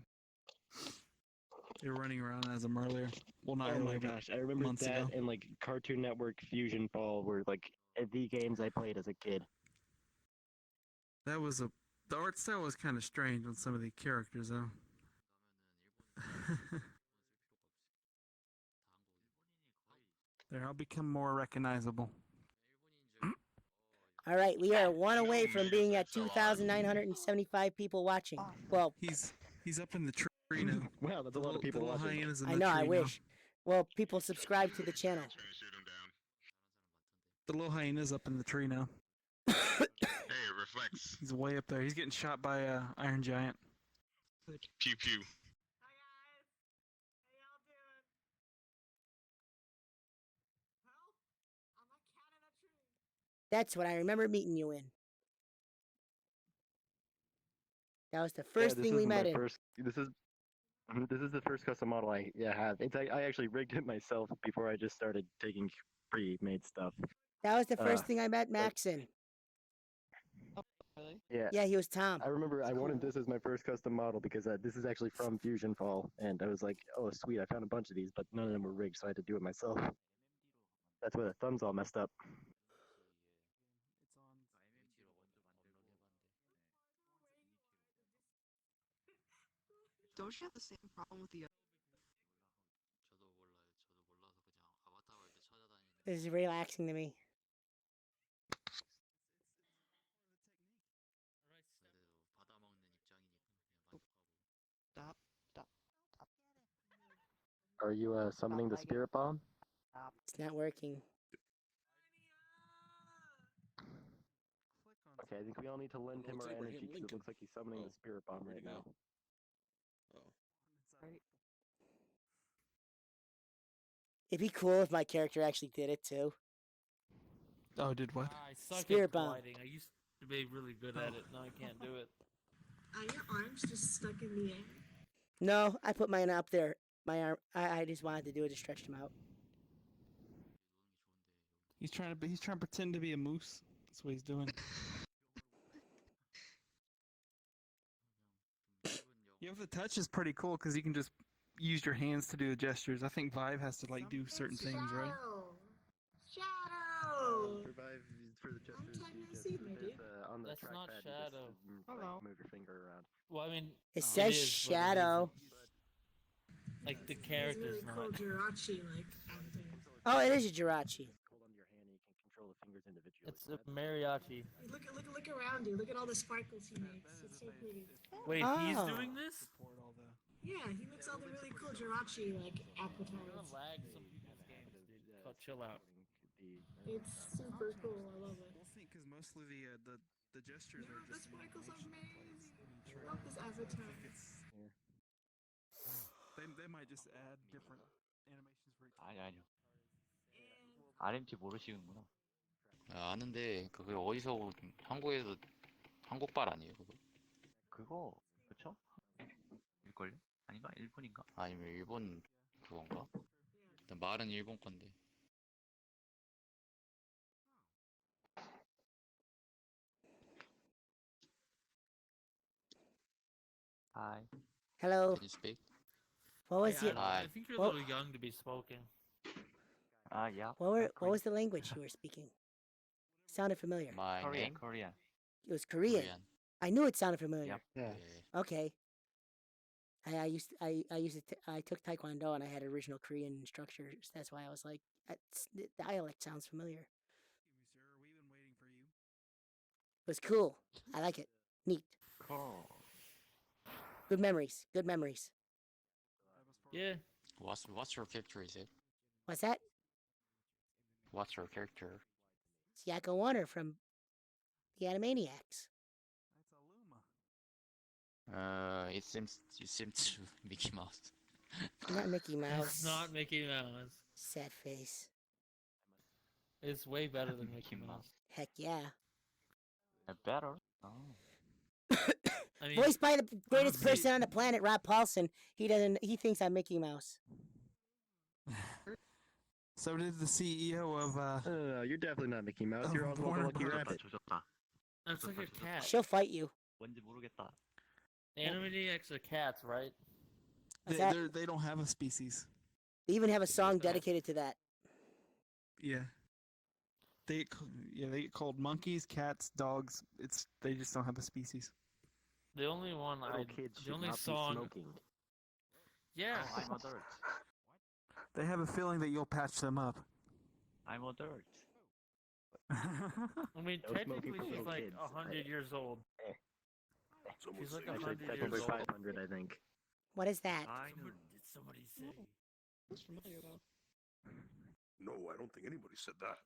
They were running around as them earlier. Well, not Oh earlier. my but gosh, I remember months that ago. and like Cartoon Network Fusion Fall were like the games I played as a kid. That was the art style was kind of strange on some of the characters though. There, I'll become more recognizable. All right, we are one away from being at 2,975 people watching. Well, He's up in the tree now. Wow, that's a lot of people the little watching. hyena's in I the know, tree I now. wish. Well, people subscribe to the channel. The little hyena's up in the tree now. Hey, it reflects. He's way up there. He's getting shot by a Iron Giant. Pew pew. That's what I remember meeting you in. That was the first thing we met in. This is the first custom model I have. I actually rigged it myself before I just started taking pre-made stuff. That was the first thing I met Max in. Yeah. Yeah, he was Tom. I remember I wanted this as my first custom model because this is actually from Fusion Fall, and I was like, oh sweet, I found a bunch of these, but none of them were rigged, so I had to do it myself. That's why the thumb's all messed up. Don't you have the same problem with the This is relaxing to me. Stop. Are you summoning the spirit bomb? It's not working. Okay, I think we all need to lend him our energy because it looks like he's summoning the spirit bomb right now. It'd be cool if my character actually did it too. Oh, did what? I suck Spirit at bomb. gliding. I used to be really good at it. Now I can't do it. Are your arms just stuck in the air? No, I put mine up there. My arm. I just wanted to do it to stretch them out. He's trying to pretend to be a moose. That's what he's doing. Yeah, the touch is pretty cool because you can just use your hands to do the gestures. I think Vive has to like do certain things, right? Shadow! Revive for the gestures. I'm typing a seed, my dude. On the That's not trackpad, Shadow. you just Hello. move your finger around. Well, I mean, It says is, but it shadow. isn't. Like the It's character's really not. cool Jirachi like avatars. Oh, it is a Jirachi. Hold onto your hand and you can control the fingers individually. It's a mariachi. Look around you. Look at all the sparkles he makes. It's so pretty. Wait, he's Oh. doing this? Yeah, he makes all the really cool Jirachi like You're gonna avatars. lag some people's games, dude. So chill out. It's super cool. I love it. We'll see, because mostly the gestures Yeah, are the just sparkles are animation, amazing. I love this avatar. They might just add different animations for each. 아니요. RMT 모르시는구나. 아, 아는데 그게 어디서 한국에서 한국발 아니에요 그거? 그거 그쵸? 일걸요? 아닌가? 일본인가? 아니면 일본 그건가? 일단 말은 일본 건데. Hi. Hello. Can you speak? What was Hey, your? I think you're a What, little young to be smoking. Yeah. what was the language you were speaking? Sounded familiar. My name? Korean. It was Korean. I knew it sounded familiar. Yeah. Okay. I took Taekwondo and I had original Korean instructors. That's why I was like, the dialect sounds familiar. was cool. I like it. Neat. Cool. Good memories. Good memories. Yeah. What's your character? Is it? What's that? What's your character? It's Yakko Warner from the Animaniacs. It seems to Mickey Mouse. Not Mickey Mouse. It's not Mickey Mouse. Sad face. It's way better than Mickey Mouse. Heck yeah. Better? Oh. I mean, Voiced by the greatest person on the planet, Rob Paulson. He thinks I'm Mickey Mouse. So did the CEO of you're definitely not Mickey Mouse. You're Oswald the Lucky Rabbit. That's like a cat. She'll fight you. 왠지 모르겠다. Animaniacs are cats, right? They don't have a species. They even have a song dedicated to that. Yeah. They get called monkeys, cats, dogs. They just don't have a species. The only one the only song. Yeah. Oh, I'm adult. They have a feeling that you'll patch them up. I'm adult. I mean, No smoking technically for she's little like kids. 100 years old. She's like 100 years Technically old. 500, I think. What is that? Did somebody say? That's familiar though. No, I don't think anybody said that.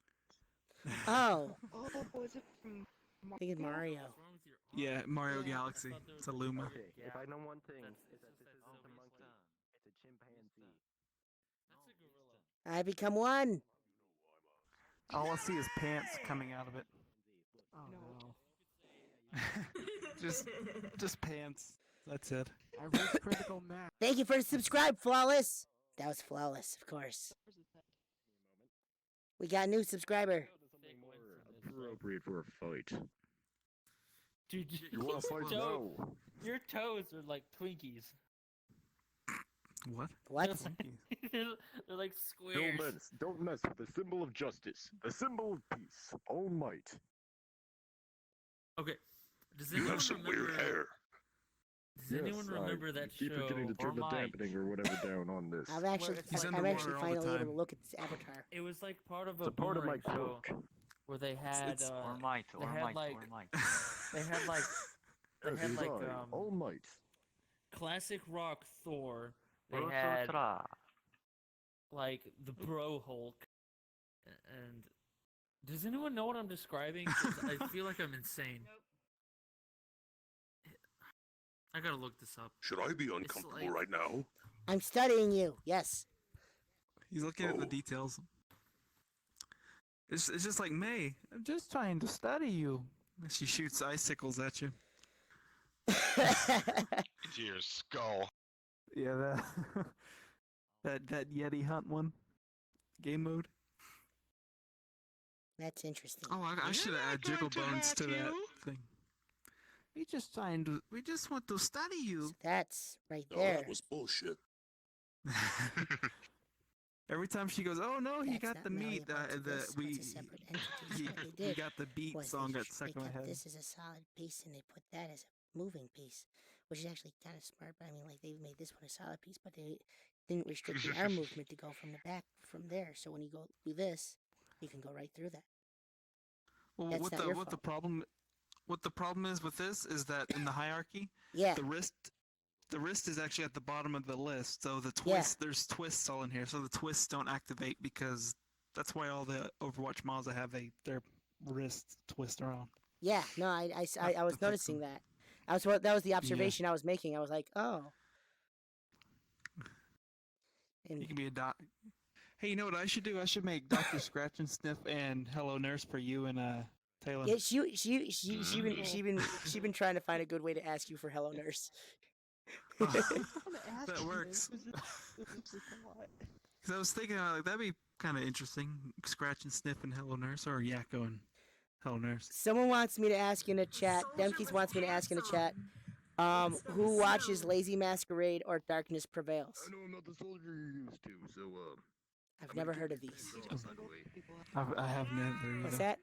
Oh. Oh, is it from I think it's Mario. Yeah, Mario Galaxy. It's a Luma. Okay, if I know one thing, it's that this isn't a monkey. It's a chimpanzee. I become one. All I see is pants coming out of it. Oh no. just pants. That's it. I reached critical mass. Thank you for the subscribe, Flawless. That was Flawless, of course. We got a new subscriber. Appropriate for a fight. Dude, You wanna fight now? Your toes are like Twinkies. What? What? They're like squares. Don't mess with the symbol of justice, the symbol of peace, all might. Okay. Does You anyone have some remember? weird hair. Does anyone remember that keep show? forgetting to turn the dampening or whatever down on this. I'm actually finally able to look at this avatar. It was like part of It's a part of my Boomerang show quirk. where they had Or might, they or had might, like or might. they had like they Yes, had he's like I, all might. classic rock Thor. They had like the Bro Hulk. And does anyone know what I'm describing? 'Cause I feel like I'm insane. I gotta look this up. Should I be uncomfortable right now? I'm studying you. Yes. He's looking at the details. It's just like May. I'm just trying to study you. She shoots icicles at you. Into your skull. Yeah, that Yeti hunt one. Game mode. That's interesting. Oh, I should have added jiggle bones to that thing. We just want to study you. So that's right No, there. that was bullshit. Every time she goes, oh no, he That's got not the meat. malleable to this. We What's a separate entity? What they he did got the beat was song they got stuck in my head. This is a solid piece, and they put that as a moving piece, which is actually kind of smart. But I mean, like they made this one a solid piece, but they didn't restrict the arm movement to go from the back from there. So when you go do this, you can go right through that. Well, That's not your fault. What the problem is with this is that in the hierarchy, Yeah. the wrist is actually at the bottom of the list. So the twist, there's twists all in here. So the twists don't activate because that's why all the Overwatch models that have their wrist twist around. Yeah, no, I was noticing that. That was the observation I was making. I was like, oh. And You can be a doc. Hey, you know what I should do? I should make Dr. Scratch and Sniff and Hello Nurse for you and Taylor. yeah, she been trying to find a good way to ask you for Hello Nurse. That works. Because I was thinking, like, that'd be kind of interesting. Scratch and Sniff and Hello Nurse, or Yakko and Hello Nurse. Someone wants me to ask in a chat. Demkeys wants me to ask in a chat. Who watches Lazy Masquerade or Darkness Prevails? I know I'm not the soldier you're used to, so I've never heard of these. I have never. What's that?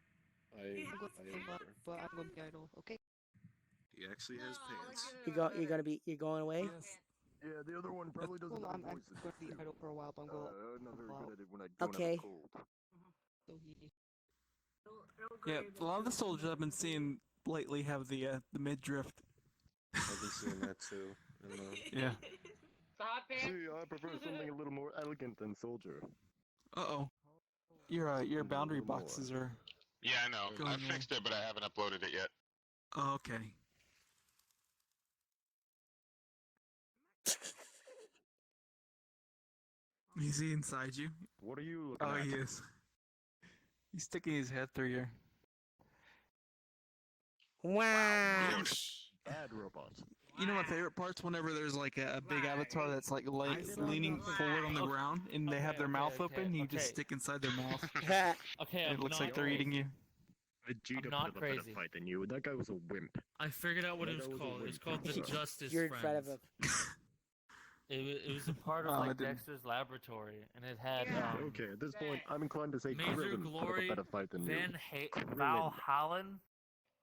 But I'm gonna be idle. Okay. He actually has pants. You're going away? Yeah, the other one probably doesn't Well, have I'm voices. going to be idle for a while, but I'm going. I'm not very good at it when I don't Okay. have a cold. So he. Yeah, a lot of the soldiers I've been seeing lately have the mid drift. I've been seeing that too. I don't know. Yeah. See, I prefer something a little more elegant than soldier. Uh-oh. Your boundary boxes are... Yeah, I know. I Going fixed it, but I haven't uploaded it yet. Oh, okay. Is he inside you? What are you looking Oh, at? he is. He's sticking his head through your... Wow. Bad robot. You know my favorite part's whenever there's like a big avatar that's like leaning forward on the ground and they have their mouth open, you just stick inside their mouth. Okay, and it looks like they're eating you. Vegeta not put up a better crazy. fight than you. That guy was a wimp. I figured out what it was That was a called. It was wimp. called the Justice You're in front of Friends. him. It was a part of Oh, I like didn't- Dexter's laboratory, and it had Okay, at this point, I'm inclined to say Major Krillin put up a Glory, better fight than Van you. Krillin. Valhallen,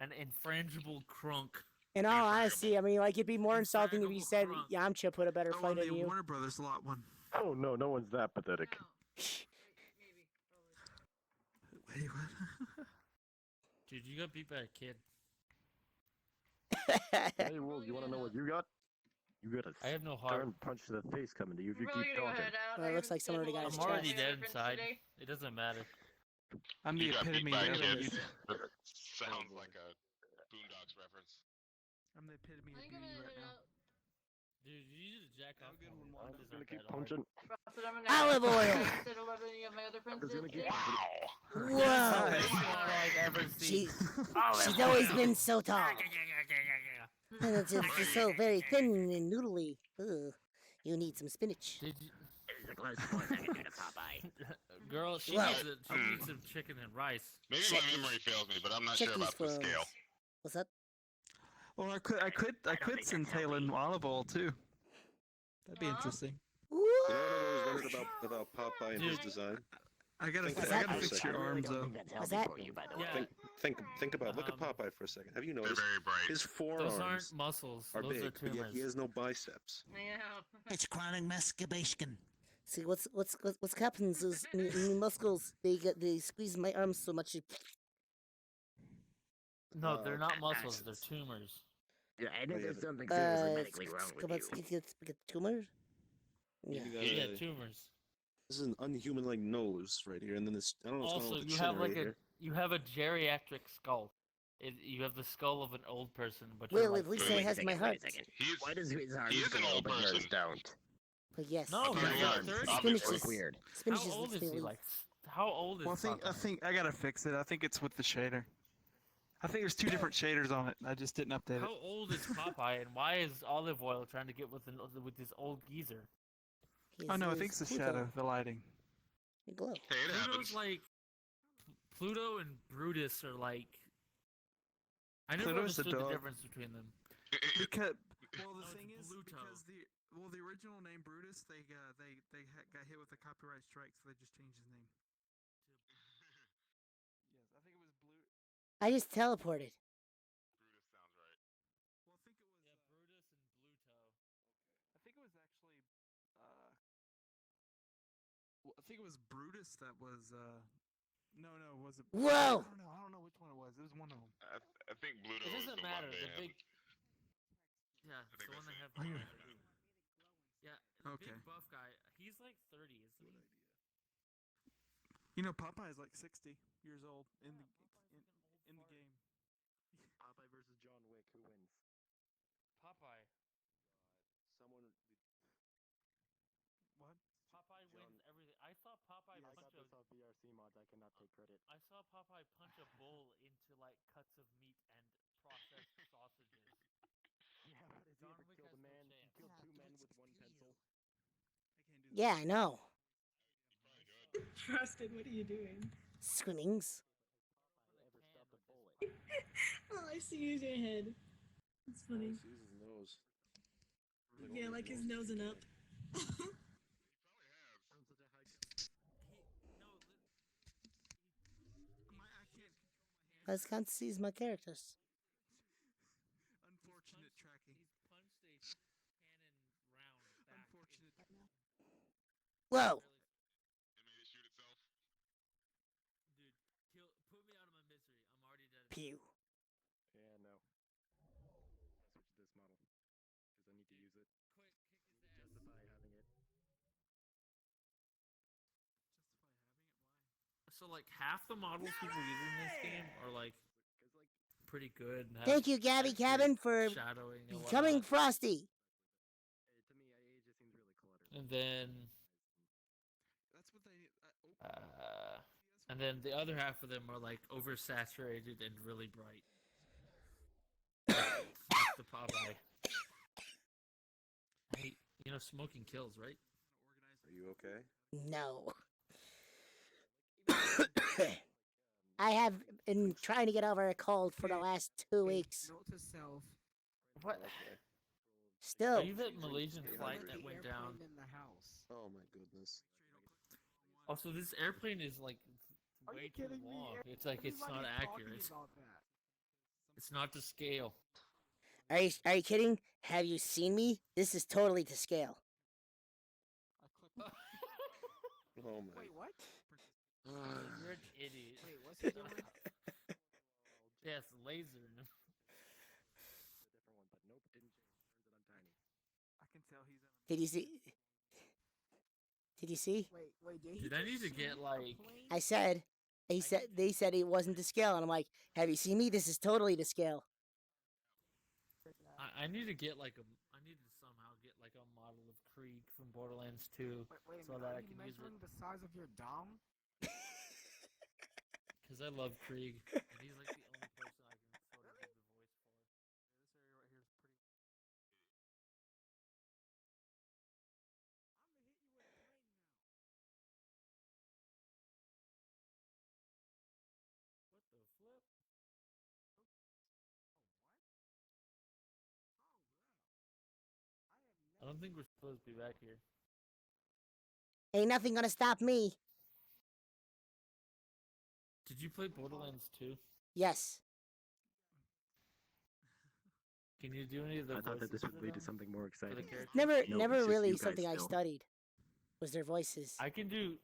and Infrangible Crunk. In all honesty, I mean, like, it'd be more insulting if you said Yamcha put a better Oh, fight and than the you. Warner Brothers lot one. Oh no, no one's that pathetic. Wait, what? Dude, you got beat by a kid. Hey, Wolves, you want to know what you got? You got a I have no heart. stern punch to the face coming to you if you Really keep gonna talking. head out. Well, it looks like someone already got his I'm already chest. dead inside. It doesn't matter. I'm You the got beat epitome by a of kid. youth. That sounds like a Boondocks reference. I'm the epitome of I'm beauty gonna right head now. out. Dude, you need to jack off. I'm just gonna keep punching. Frosted, I'm gonna Olive oil. instead of letting any of my other friends I'm just do gonna today. keep Whoa. I've ever seen. She's always been so tall. And it's just so very thin and noodly. Ugh. You need some spinach. Did you... It's the closest voice I can do to Popeye. Girl, she Well, needs some chicken and rice. Maybe Check my these- memory fails me, but I'm not check sure these about the phones. scale. What's that? Well, I could send Taylor in olive oil too. That'd be interesting. Woo! You know what I've always wondered about Popeye and his Dude. design? I gotta Think I about gotta it for a fix your second. arms though. What's that? Yeah, Think about it. Look at Popeye for a second. Have you They're noticed very bright. his those forearms aren't muscles. are Those big, are but yet tumors. he has no biceps. Yeah. It's chronic masturbation. See what's happens is my muscles they squeeze my arms so much. No, they're not muscles. They're tumors. Yeah, I know Oh, yeah, there's but- something seriously medically wrong with you. Get tumors. Yeah. You got Yeah, a- tumors. This is an unhuman-like nose right here, and then this. I don't know what's going Also, on with the you chin have right like here. you have a geriatric skull. You have the skull of an old person, but Well, you're like at least Wait it a has my heart. He's, Why does his arms he is an go old but yours person. don't? But yes. No, Okay, he's yeah, not 30. Spinach obviously. is Weird. Spinach How old is looks he? Like, how old is Well, I Popeye? think I gotta fix it. I think it's with the shader. I think there's two different shaders on it. I just didn't update it. How old is Popeye, and why is Olive Oil trying to get with this old geezer? Oh no, I think it's the shadow, the lighting. Glow. Hey, it happens. Pluto's like Pluto and Brutus are like. I never Pluto's the understood the dog. difference between them. Because well, the No, thing it's is Pluto. because the original name Brutus, they got hit with a copyright strike, so they just changed his name. Yes, I think it was Blue. I just teleported. Brutus sounds right. Well, I think it was Brutus and Pluto. I think it was actually well, I think it was Brutus that was no, was it? Whoa! I don't know which one it was. It was one of them. I think Bluto It is doesn't the matter. one they The have. big. Yeah, I it's think the one that's they it. have. Oh, Yeah, the Okay. big buff guy. He's like 30, isn't he? You know, Popeye is like 60 years old in the game. Popeye versus John Wick. Who wins? Popeye. Someone. What? Popeye wins everything. I saw Popeye I punch got a. this off VRC mods. I cannot take credit. I saw Popeye punch a bull into like cuts of meat and processed sausages. Yeah, but has he John ever Wick killed a has no man? He chance. killed two men with one pencil. Yeah, I know. Frosted, what are you doing? Swimmings. Ever stopped a bullet? All I see is your head. It's funny. Sees his nose. Yeah, like his nose and up. I just can't seize my characters. Unfortunate tracking. He's punched a cannon round back. Unfortunate. Whoa! It made it shoot itself. Dude, put me out of my misery. I'm already dead. Pew. Yeah, So like half the models people use in this game are like pretty good. And have Thank you, Gabby accurate Cabin, for shadowing and becoming whatnot. Frosty. And then That's what they. and then the other half of them are like oversaturated and really bright. That's the Popeye. Hey, you know smoking kills, right? Are you okay? No. I have been trying to get over a cold for the last 2 weeks. Note to self. What? Still. Are you that Malaysian flight that went down? In the house. Oh my goodness. Also, this airplane is like way too long. It's like it's not accurate. It's not to scale. Are you kidding? Have you seen me? This is totally to scale. Oh my. Wait, what? You're an idiot. Wait, what's he doing? Yes, laser. I can tell he's. Did you see? Did you see? Wait, Did I need to get like? I said. They said it wasn't to scale, and I'm like, have you seen me? This is totally to scale. I need to get like a. I need to somehow get like a model of Krieg from Borderlands 2 Wait a so minute, that are I you can use it. measuring the size of your dom? Because I love Krieg, and he's like the only person I can sort of give the voice for. This area right here is pretty. What the flip? I don't think we're supposed to be back here. Ain't nothing gonna stop me. Did you play Borderlands 2? Yes. Can you do any of the I thought that this voices would for lead to them? something more For the exciting. characters? Never No, it's just really you guys something I still. studied. Was their voices. I can do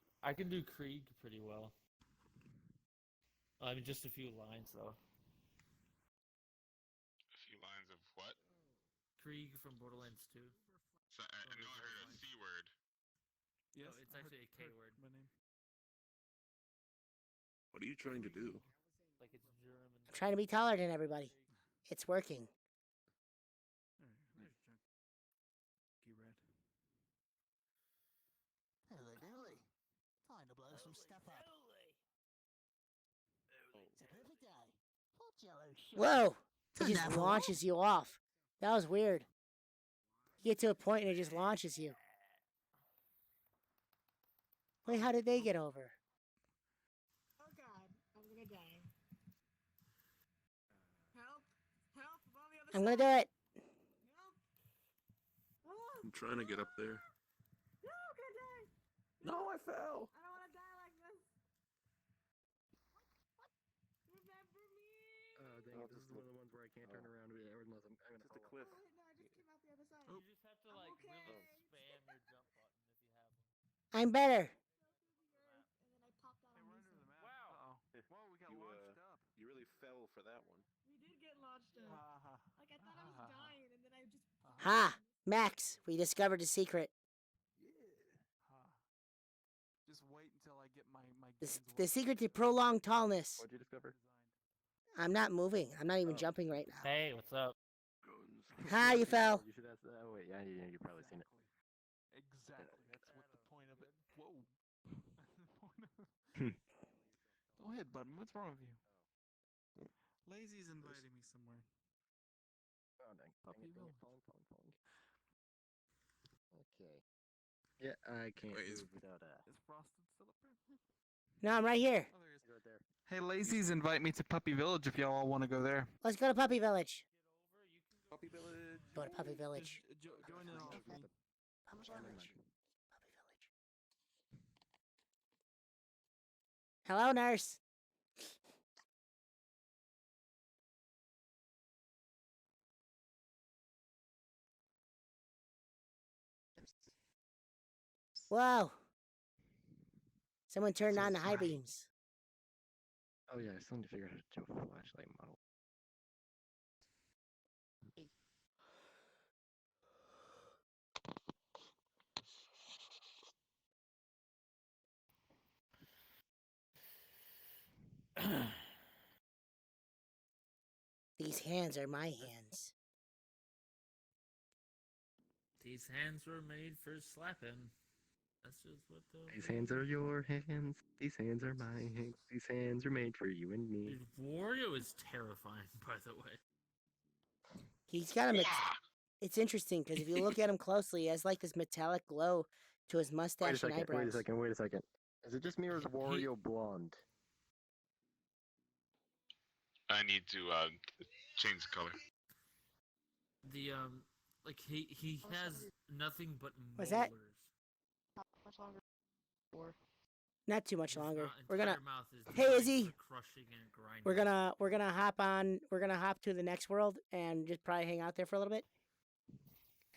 Krieg pretty well. I mean, just a few lines though. A few lines of what? Krieg from Borderlands 2. So, I know I heard a C word. Yes, no, it's actually a K word. My name. What are you trying to do? Like it's German. I'm trying to be taller than everybody. It's working. There's Junkie Red. Hello, Dolly. Time to blow some stuff up. It's a perfect day. Hot yellow shit. Whoa! It Time just now for launches you off. That was weird. You get to a point and it just launches you. Wait, how did they get over? Oh god, I'm gonna die. Help! Help! I'm on the other I'm gonna side. do it. Help! Oh, I'm trying to get up there. no, I'm gonna die! No, I fell. I don't wanna die like this. Remember me! Dang it, this is one of the ones where I can't turn around unless I'm gonna Just a fall cliff. Oh, wait, no, I just came out the other side. You just have to I'm like okay. really spam your jump button if you have one. I'm better. And then I popped out Hey, on we're these under the things. map. Wow. Whoa, we got launched up. You really fell for that one. We did get launched up. Like I thought I was dying, and then I just. Ha! Max, we discovered the secret. Just wait until I get my The secret to prolonged tallness. What'd you discover? I'm not moving. I'm not even jumping right now. Hey, what's up? Ha! You fell. You should ask that. Oh wait, yeah, you've probably seen it. Exactly. That's what the point of it. Whoa. Hmm. Go ahead, bud. What's wrong with you? Lazy's inviting me somewhere. Oh dang. Puppy Dang it, Village. falling. Okay. Yeah, I can't Wait, move without Is Frosted still up there? No, I'm right here. Oh, there he is. right there. Hey, Lazy's invite me to Puppy Village if y'all all want to go there. Let's go to Puppy Village. Puppy Village. Go to Puppy Village. Join in all of me. Puppy Village. Puppy Village. Hello, nurse. Whoa. Someone turned on the high beams. Oh yeah, I still need to figure out how to do a flashlight model. These hands are my hands. These hands were made for slapping. That's just what the. These hands are your hands. These hands are my hands. These hands are made for you and me. Dude, Wario is terrifying, by the way. He's got a. It's interesting because if you look at him closely, he has like this metallic glow to his mustache and eyebrows. Wait a second. Is it just me or is Wario blonde? I need to change the color. The like he has nothing but What's molars. that? How much longer? For? Not too much longer. We're entire gonna. mouth is Hey designed Izzy. for crushing and grinding. We're gonna hop on. We're gonna hop to the next world and just probably hang out there for a little bit.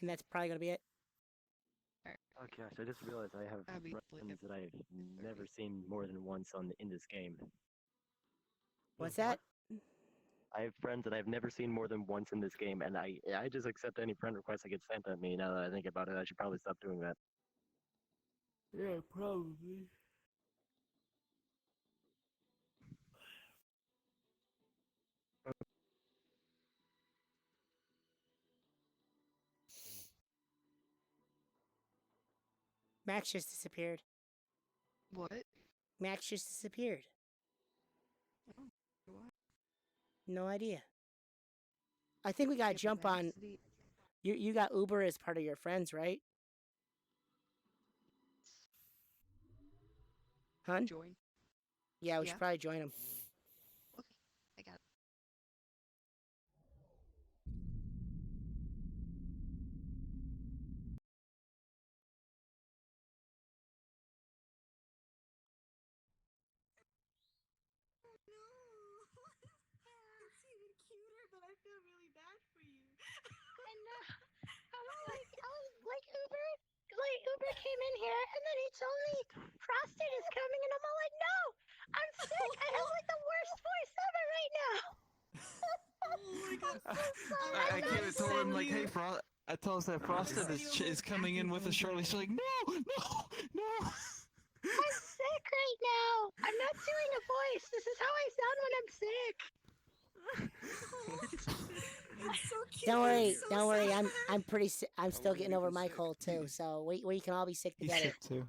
And that's probably gonna be it. Oh gosh, I just realized I have friends that I've never seen more than once in this game. What's that? I have friends that I've never seen more than once in this game, and I just accept any friend request that gets sent at me. Now that I think about it, I should probably stop doing that. Yeah, probably. Max just disappeared. What? Max just disappeared. Oh, what? No idea. I think we gotta jump on. You got Uber as part of your friends, right? Hun? Join. Yeah, we should probably join him. Okay, I got it. It's even cuter, but I feel really bad for you. And Uber came in here and then he told me Frosted is coming and I'm all like, no, I'm sick. I have like the worst voice ever right now. Oh my god. I came and told him like, hey, I told us that Frosted is coming in with us shortly. She's like, no. I'm sick right now. I'm not doing a voice. This is how I sound when I'm sick. It's so cute. Don't worry. I'm pretty. I'm still getting over my cold too. So we can all be sick He's together. sick too.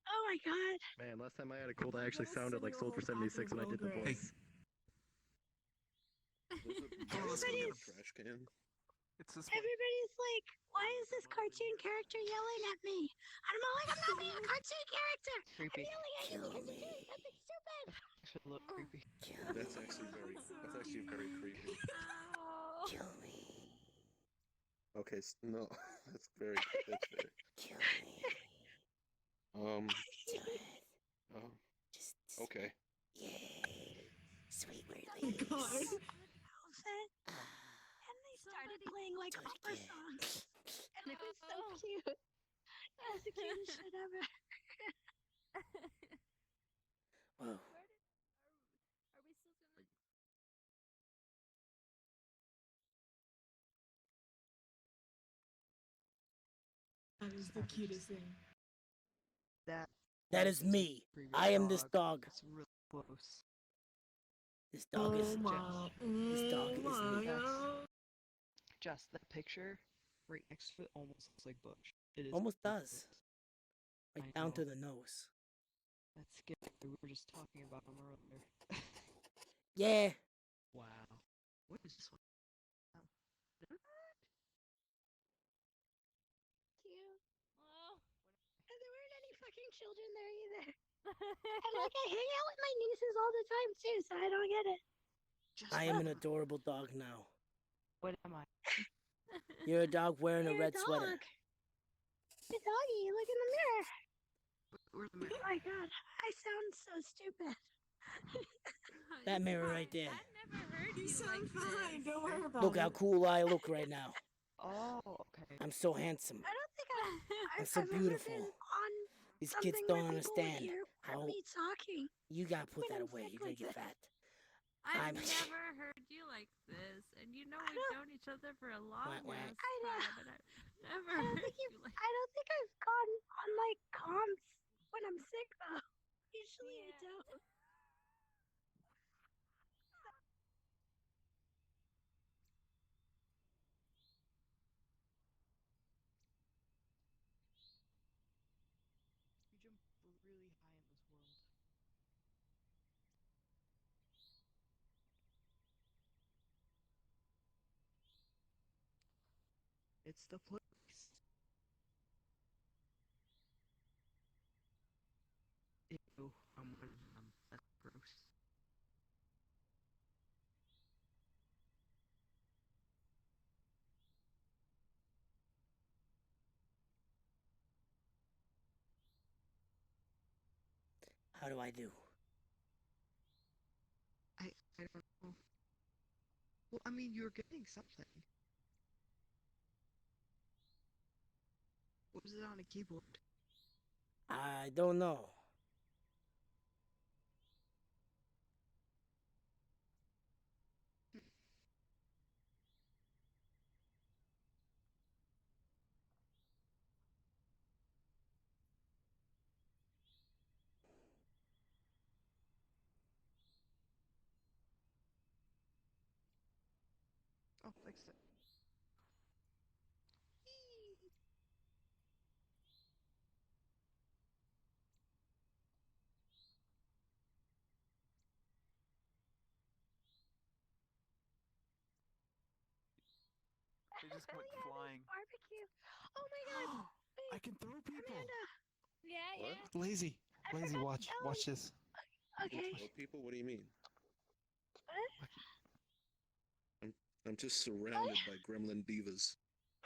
Oh my god. Man, last time I had a cold, I actually sounded like Soldier 76 when I did the voice. Everybody's It's like, why is this cartoon character yelling at me? And I'm all like, I'm not being a cartoon character. Creepy. I'm yelling at you because you're doing something stupid. Should look creepy. That's actually very creepy. Kill me. Okay, no, that's very. Kill me. Do it. Oh. Okay. Yay. Sweet release. And they started playing like opera songs. And it was so cute. That was the cutest shit ever. Whoa. That is the cutest thing. That is me. I am this dog. It's real close. This dog is. This dog is me. Just that picture right next to it almost looks like Bush. It is Almost so does. close. Like I down to know. the nose. That's scary. We were just talking about him earlier. Yeah. Wow. What is this one? Cute. Oh. And there weren't any fucking children there either. And like I hang out with my nieces all the time too, so I don't get it. I am an adorable dog now. What am I? You're a dog wearing a You're red sweater. The doggy, look in the mirror. Where's the mirror? Oh my god, I sound so stupid. That mirror right there. You sound fine. Don't worry about Look it. how cool I look right now. Oh, okay. I'm so handsome. I don't think I'm so I've beautiful. ever been on These kids something don't where people understand hear how me talking. you gotta put when that I'm away. sick You're gonna like get fat. I've I'm- never heard you like this, and you know we've known each other for a long Whack, whack. ass I know. time, and I've never I don't heard think you like. I don't think I've gone on like comps when I'm sick though. Usually I don't. It's the place. Ew, that's gross. How do I do? I don't know. Well, I mean, you're getting something. What was it on a keyboard? I don't know. Oh, fixed it. They just went flying. Barbecue. Oh my god. I can throw people. Amanda. Yeah, What? yeah. Lazy. I Lazy, forgot watch. to tell Watch you. this. Okay. Throw people? What do you mean? What? I'm just surrounded by gremlin divas.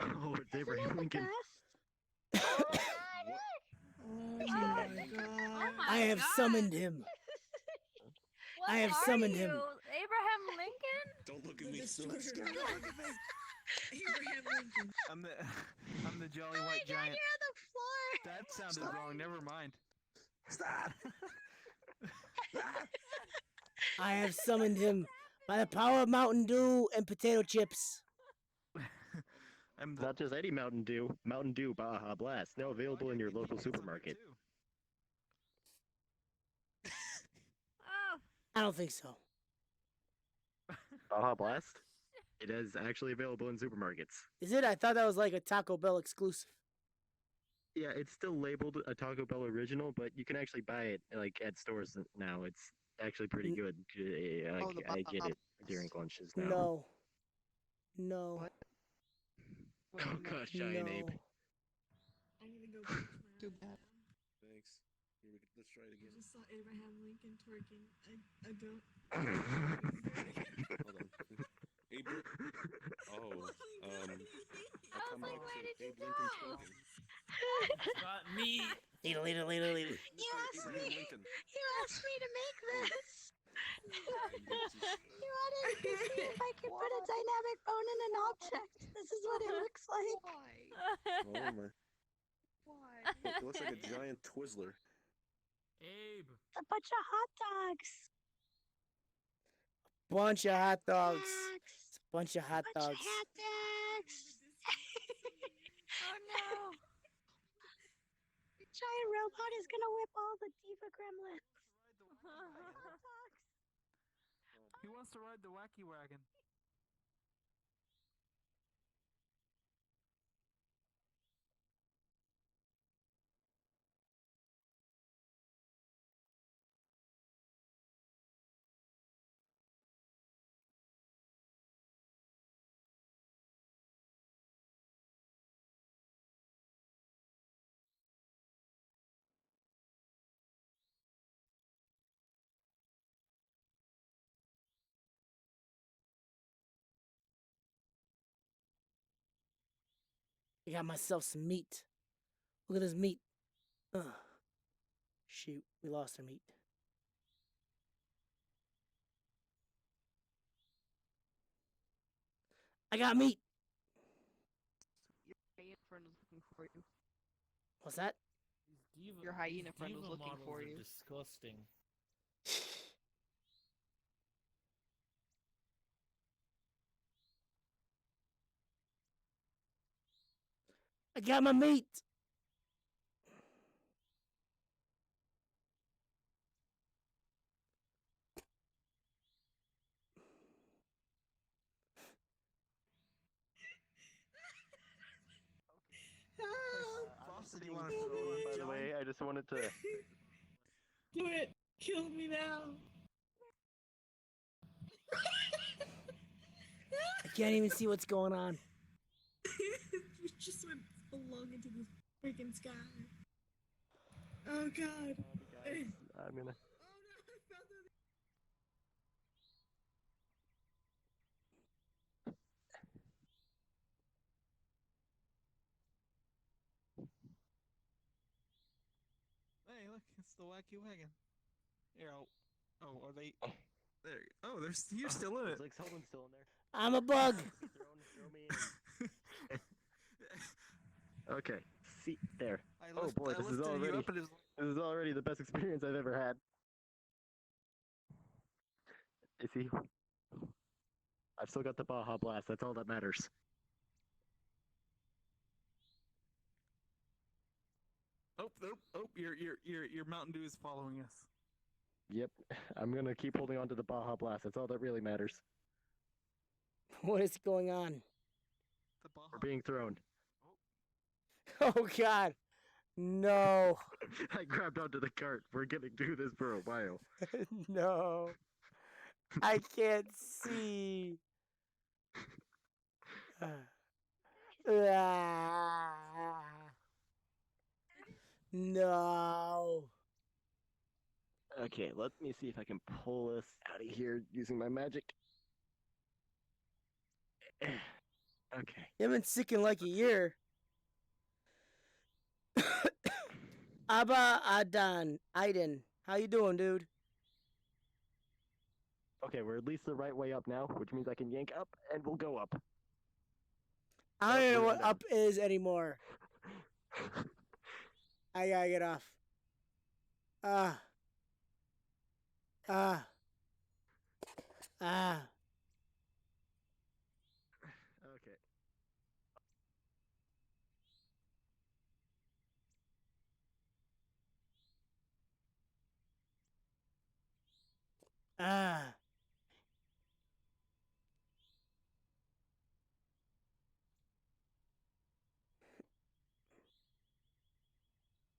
Oh, it's Isn't Abraham it the Lincoln. best? Oh my What? god, look! God. I have summoned him. What I have are summoned you? him. Abraham Lincoln? Don't look at The me. destroyer. Don't look at me. Abraham Lincoln. I'm the jolly Oh my white god, giant. you're on the floor. That sounded wrong. Never mind. Stop. I have summoned him by the power of Mountain Dew and potato chips. Not just any Mountain Dew. Mountain Dew Baja Blast. Now available in your local supermarket. Oh, I don't think so. Baja Blast? It is actually available in supermarkets. Is it? I thought that was like a Taco Bell exclusive. Yeah, it's still labeled a Taco Bell original, but you can actually buy it like at stores now. It's actually pretty good. Oh, the I get Baja it during lunches now. No. No. What? Oh gosh, giant No. ape. I'm gonna go punch my Too eye bad. now. Thanks. Here we go. Let's try it I again. just saw Abraham Lincoln twerking. I don't. Hold on. Oh, I was like, where did you go? Got me. Leader. You asked me. Lincoln. You asked me to make this. You wanted to see if I could put a dynamic bone in an object. This is what it looks like. Why? Oh my. Why? Look, it looks like a giant Twizzler. Abe. A bunch of hot dogs. Bunch of hot dogs. Dogs. It's a bunch of hot Bunch of dogs. hot dogs. Oh no. The giant robot is gonna whip all the diva gremlins. He wants to ride the wacky wagon. I got myself some meat. Look at this meat. Ugh. Shoot, we lost our meat. I got meat. Your hyena friend was looking for you. What's that? Your hyena friend Diva was looking models for are you. disgusting. I got my meat. By the way, I just wanted to. Do it. Kill me now. I can't even see what's going on. We just went along into the freaking sky. Oh god. I'm gonna. Hey, look, it's the wacky wagon. Here, oh, are they? There. Oh, you're still in it. Looks like someone's still in there. I'm a bug. Throw me in. Okay. See there. Oh boy, I lifted you up and it was- this is already the best experience I've ever had. You see, I've still got the Baja Blast. That's all that matters. Oh, your Mountain Dew is following us. Yep, I'm gonna keep holding on to the Baja Blast. That's all that really matters. What is going on? We're being thrown. Oh god. No. I grabbed onto the cart. We're gonna do this for a while. No. I can't see. No. Okay, let me see if I can pull us out of here using my magic. Okay. You've been sick in like a year. Abba Aiden. How you doing, dude? Okay, we're at least the right way up now, which means I can yank up and we'll go up. I don't even know what up is anymore. I gotta get off. Okay.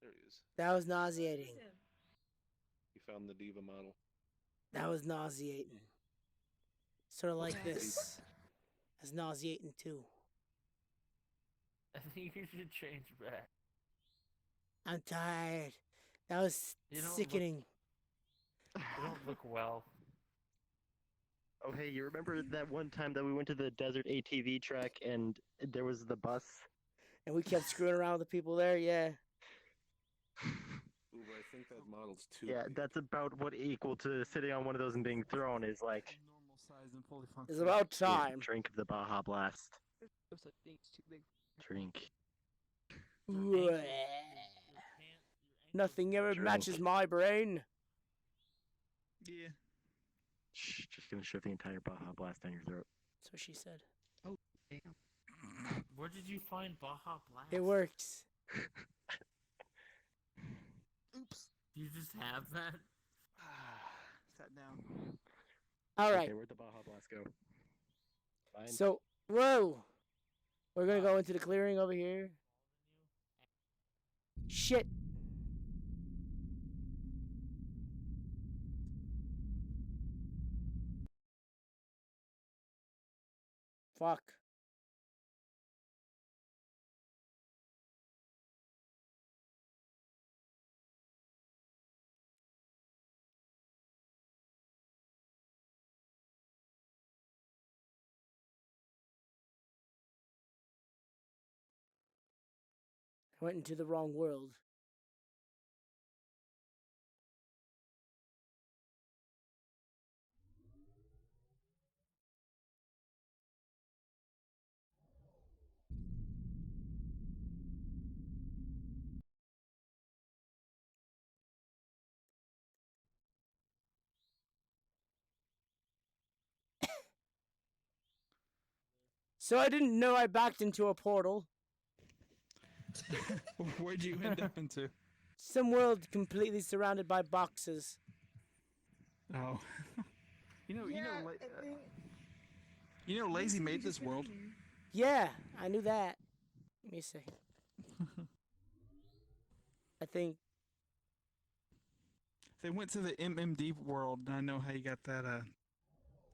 There he is. That was nauseating. You found the diva model. That was nauseating. Sort of like this. That's nauseating too. I think you should change back. I'm tired. That was You don't sickening. You don't look well. Oh, hey, you remember that one time that we went to the desert ATV track and there was the bus? And we kept screwing around with the people there, yeah. Ooh, I think that model's too Yeah, big. that's about what equal to sitting on one of those and being thrown is like. Normal size and fully It's functional. about time. Drink of the Baja Blast. Those are things too big. Drink. Nothing ever Drink. matches my brain. Yeah. Shh, just gonna shove the entire Baja Blast down your throat. That's what she said. Oh, damn. Where did you find Baja Blast? It works. Oops. You just have that? Sat down. All right. Okay, where'd the Baja Blast go? Fine. So, whoa. We're going to go into the clearing over here. Shit. Fuck. I went into the wrong world. So I didn't know I backed into a portal. Where'd you end up into? Some world completely surrounded by boxes. Oh. You know, Yeah, Lazy made this world. Yeah, I knew that. Let me see. I think They went to the MMD world, and I know how you got that.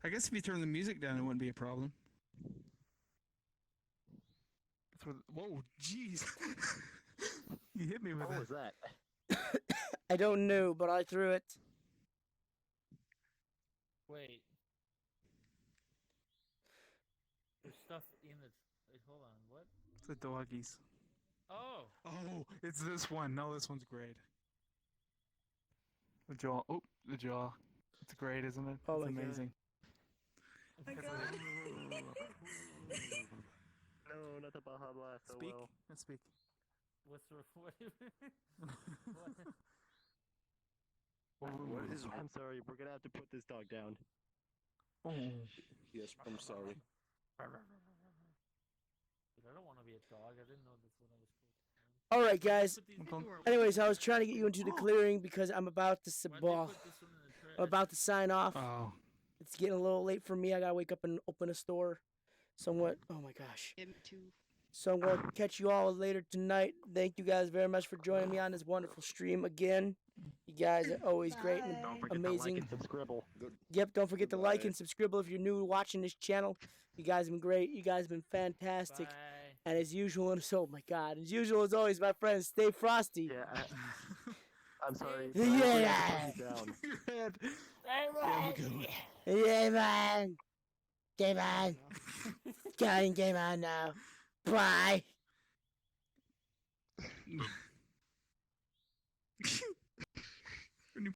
I guess if you turn the music down, it wouldn't be a problem. Whoa, jeez. You hit me with What that. was that? I don't know, but I threw it. Wait. There's stuff in the. Wait, hold on. What? It's the doggies. Oh. Oh, it's this one. No, this one's great. The jaw. Oh, the jaw. It's great, isn't it? Oh It's my God. amazing. my God. No, not the Baja Blast. Speak. Oh well. Let's speak. What's the what? What is? I'm sorry. We're gonna have to put this dog down. Oh. Yes, I'm sorry. Dude, I don't want to be a dog. I didn't know that's what I was supposed to do. All right, guys. Why'd Anyways, I was trying to get you into the clearing because I'm about to they well, put this one in the trash? I'm about to sign off. Oh. It's getting a little late for me. I gotta wake up and open a store. Somewhat. Oh my gosh. So I'm gonna catch you all later tonight. Thank you guys very much for joining me on this wonderful stream again. You guys are always great and Don't forget amazing. to like and subscribe. Yep, don't forget to like and subscribe if you're new watching this channel. You guys have been great. You guys have been fantastic. Bye. And as usual, and so, oh my God, as usual, as always, my friends, stay frosty. Yeah. I'm sorry. Yeah. Down. Yeah, man. Game on. Game on now. Bye.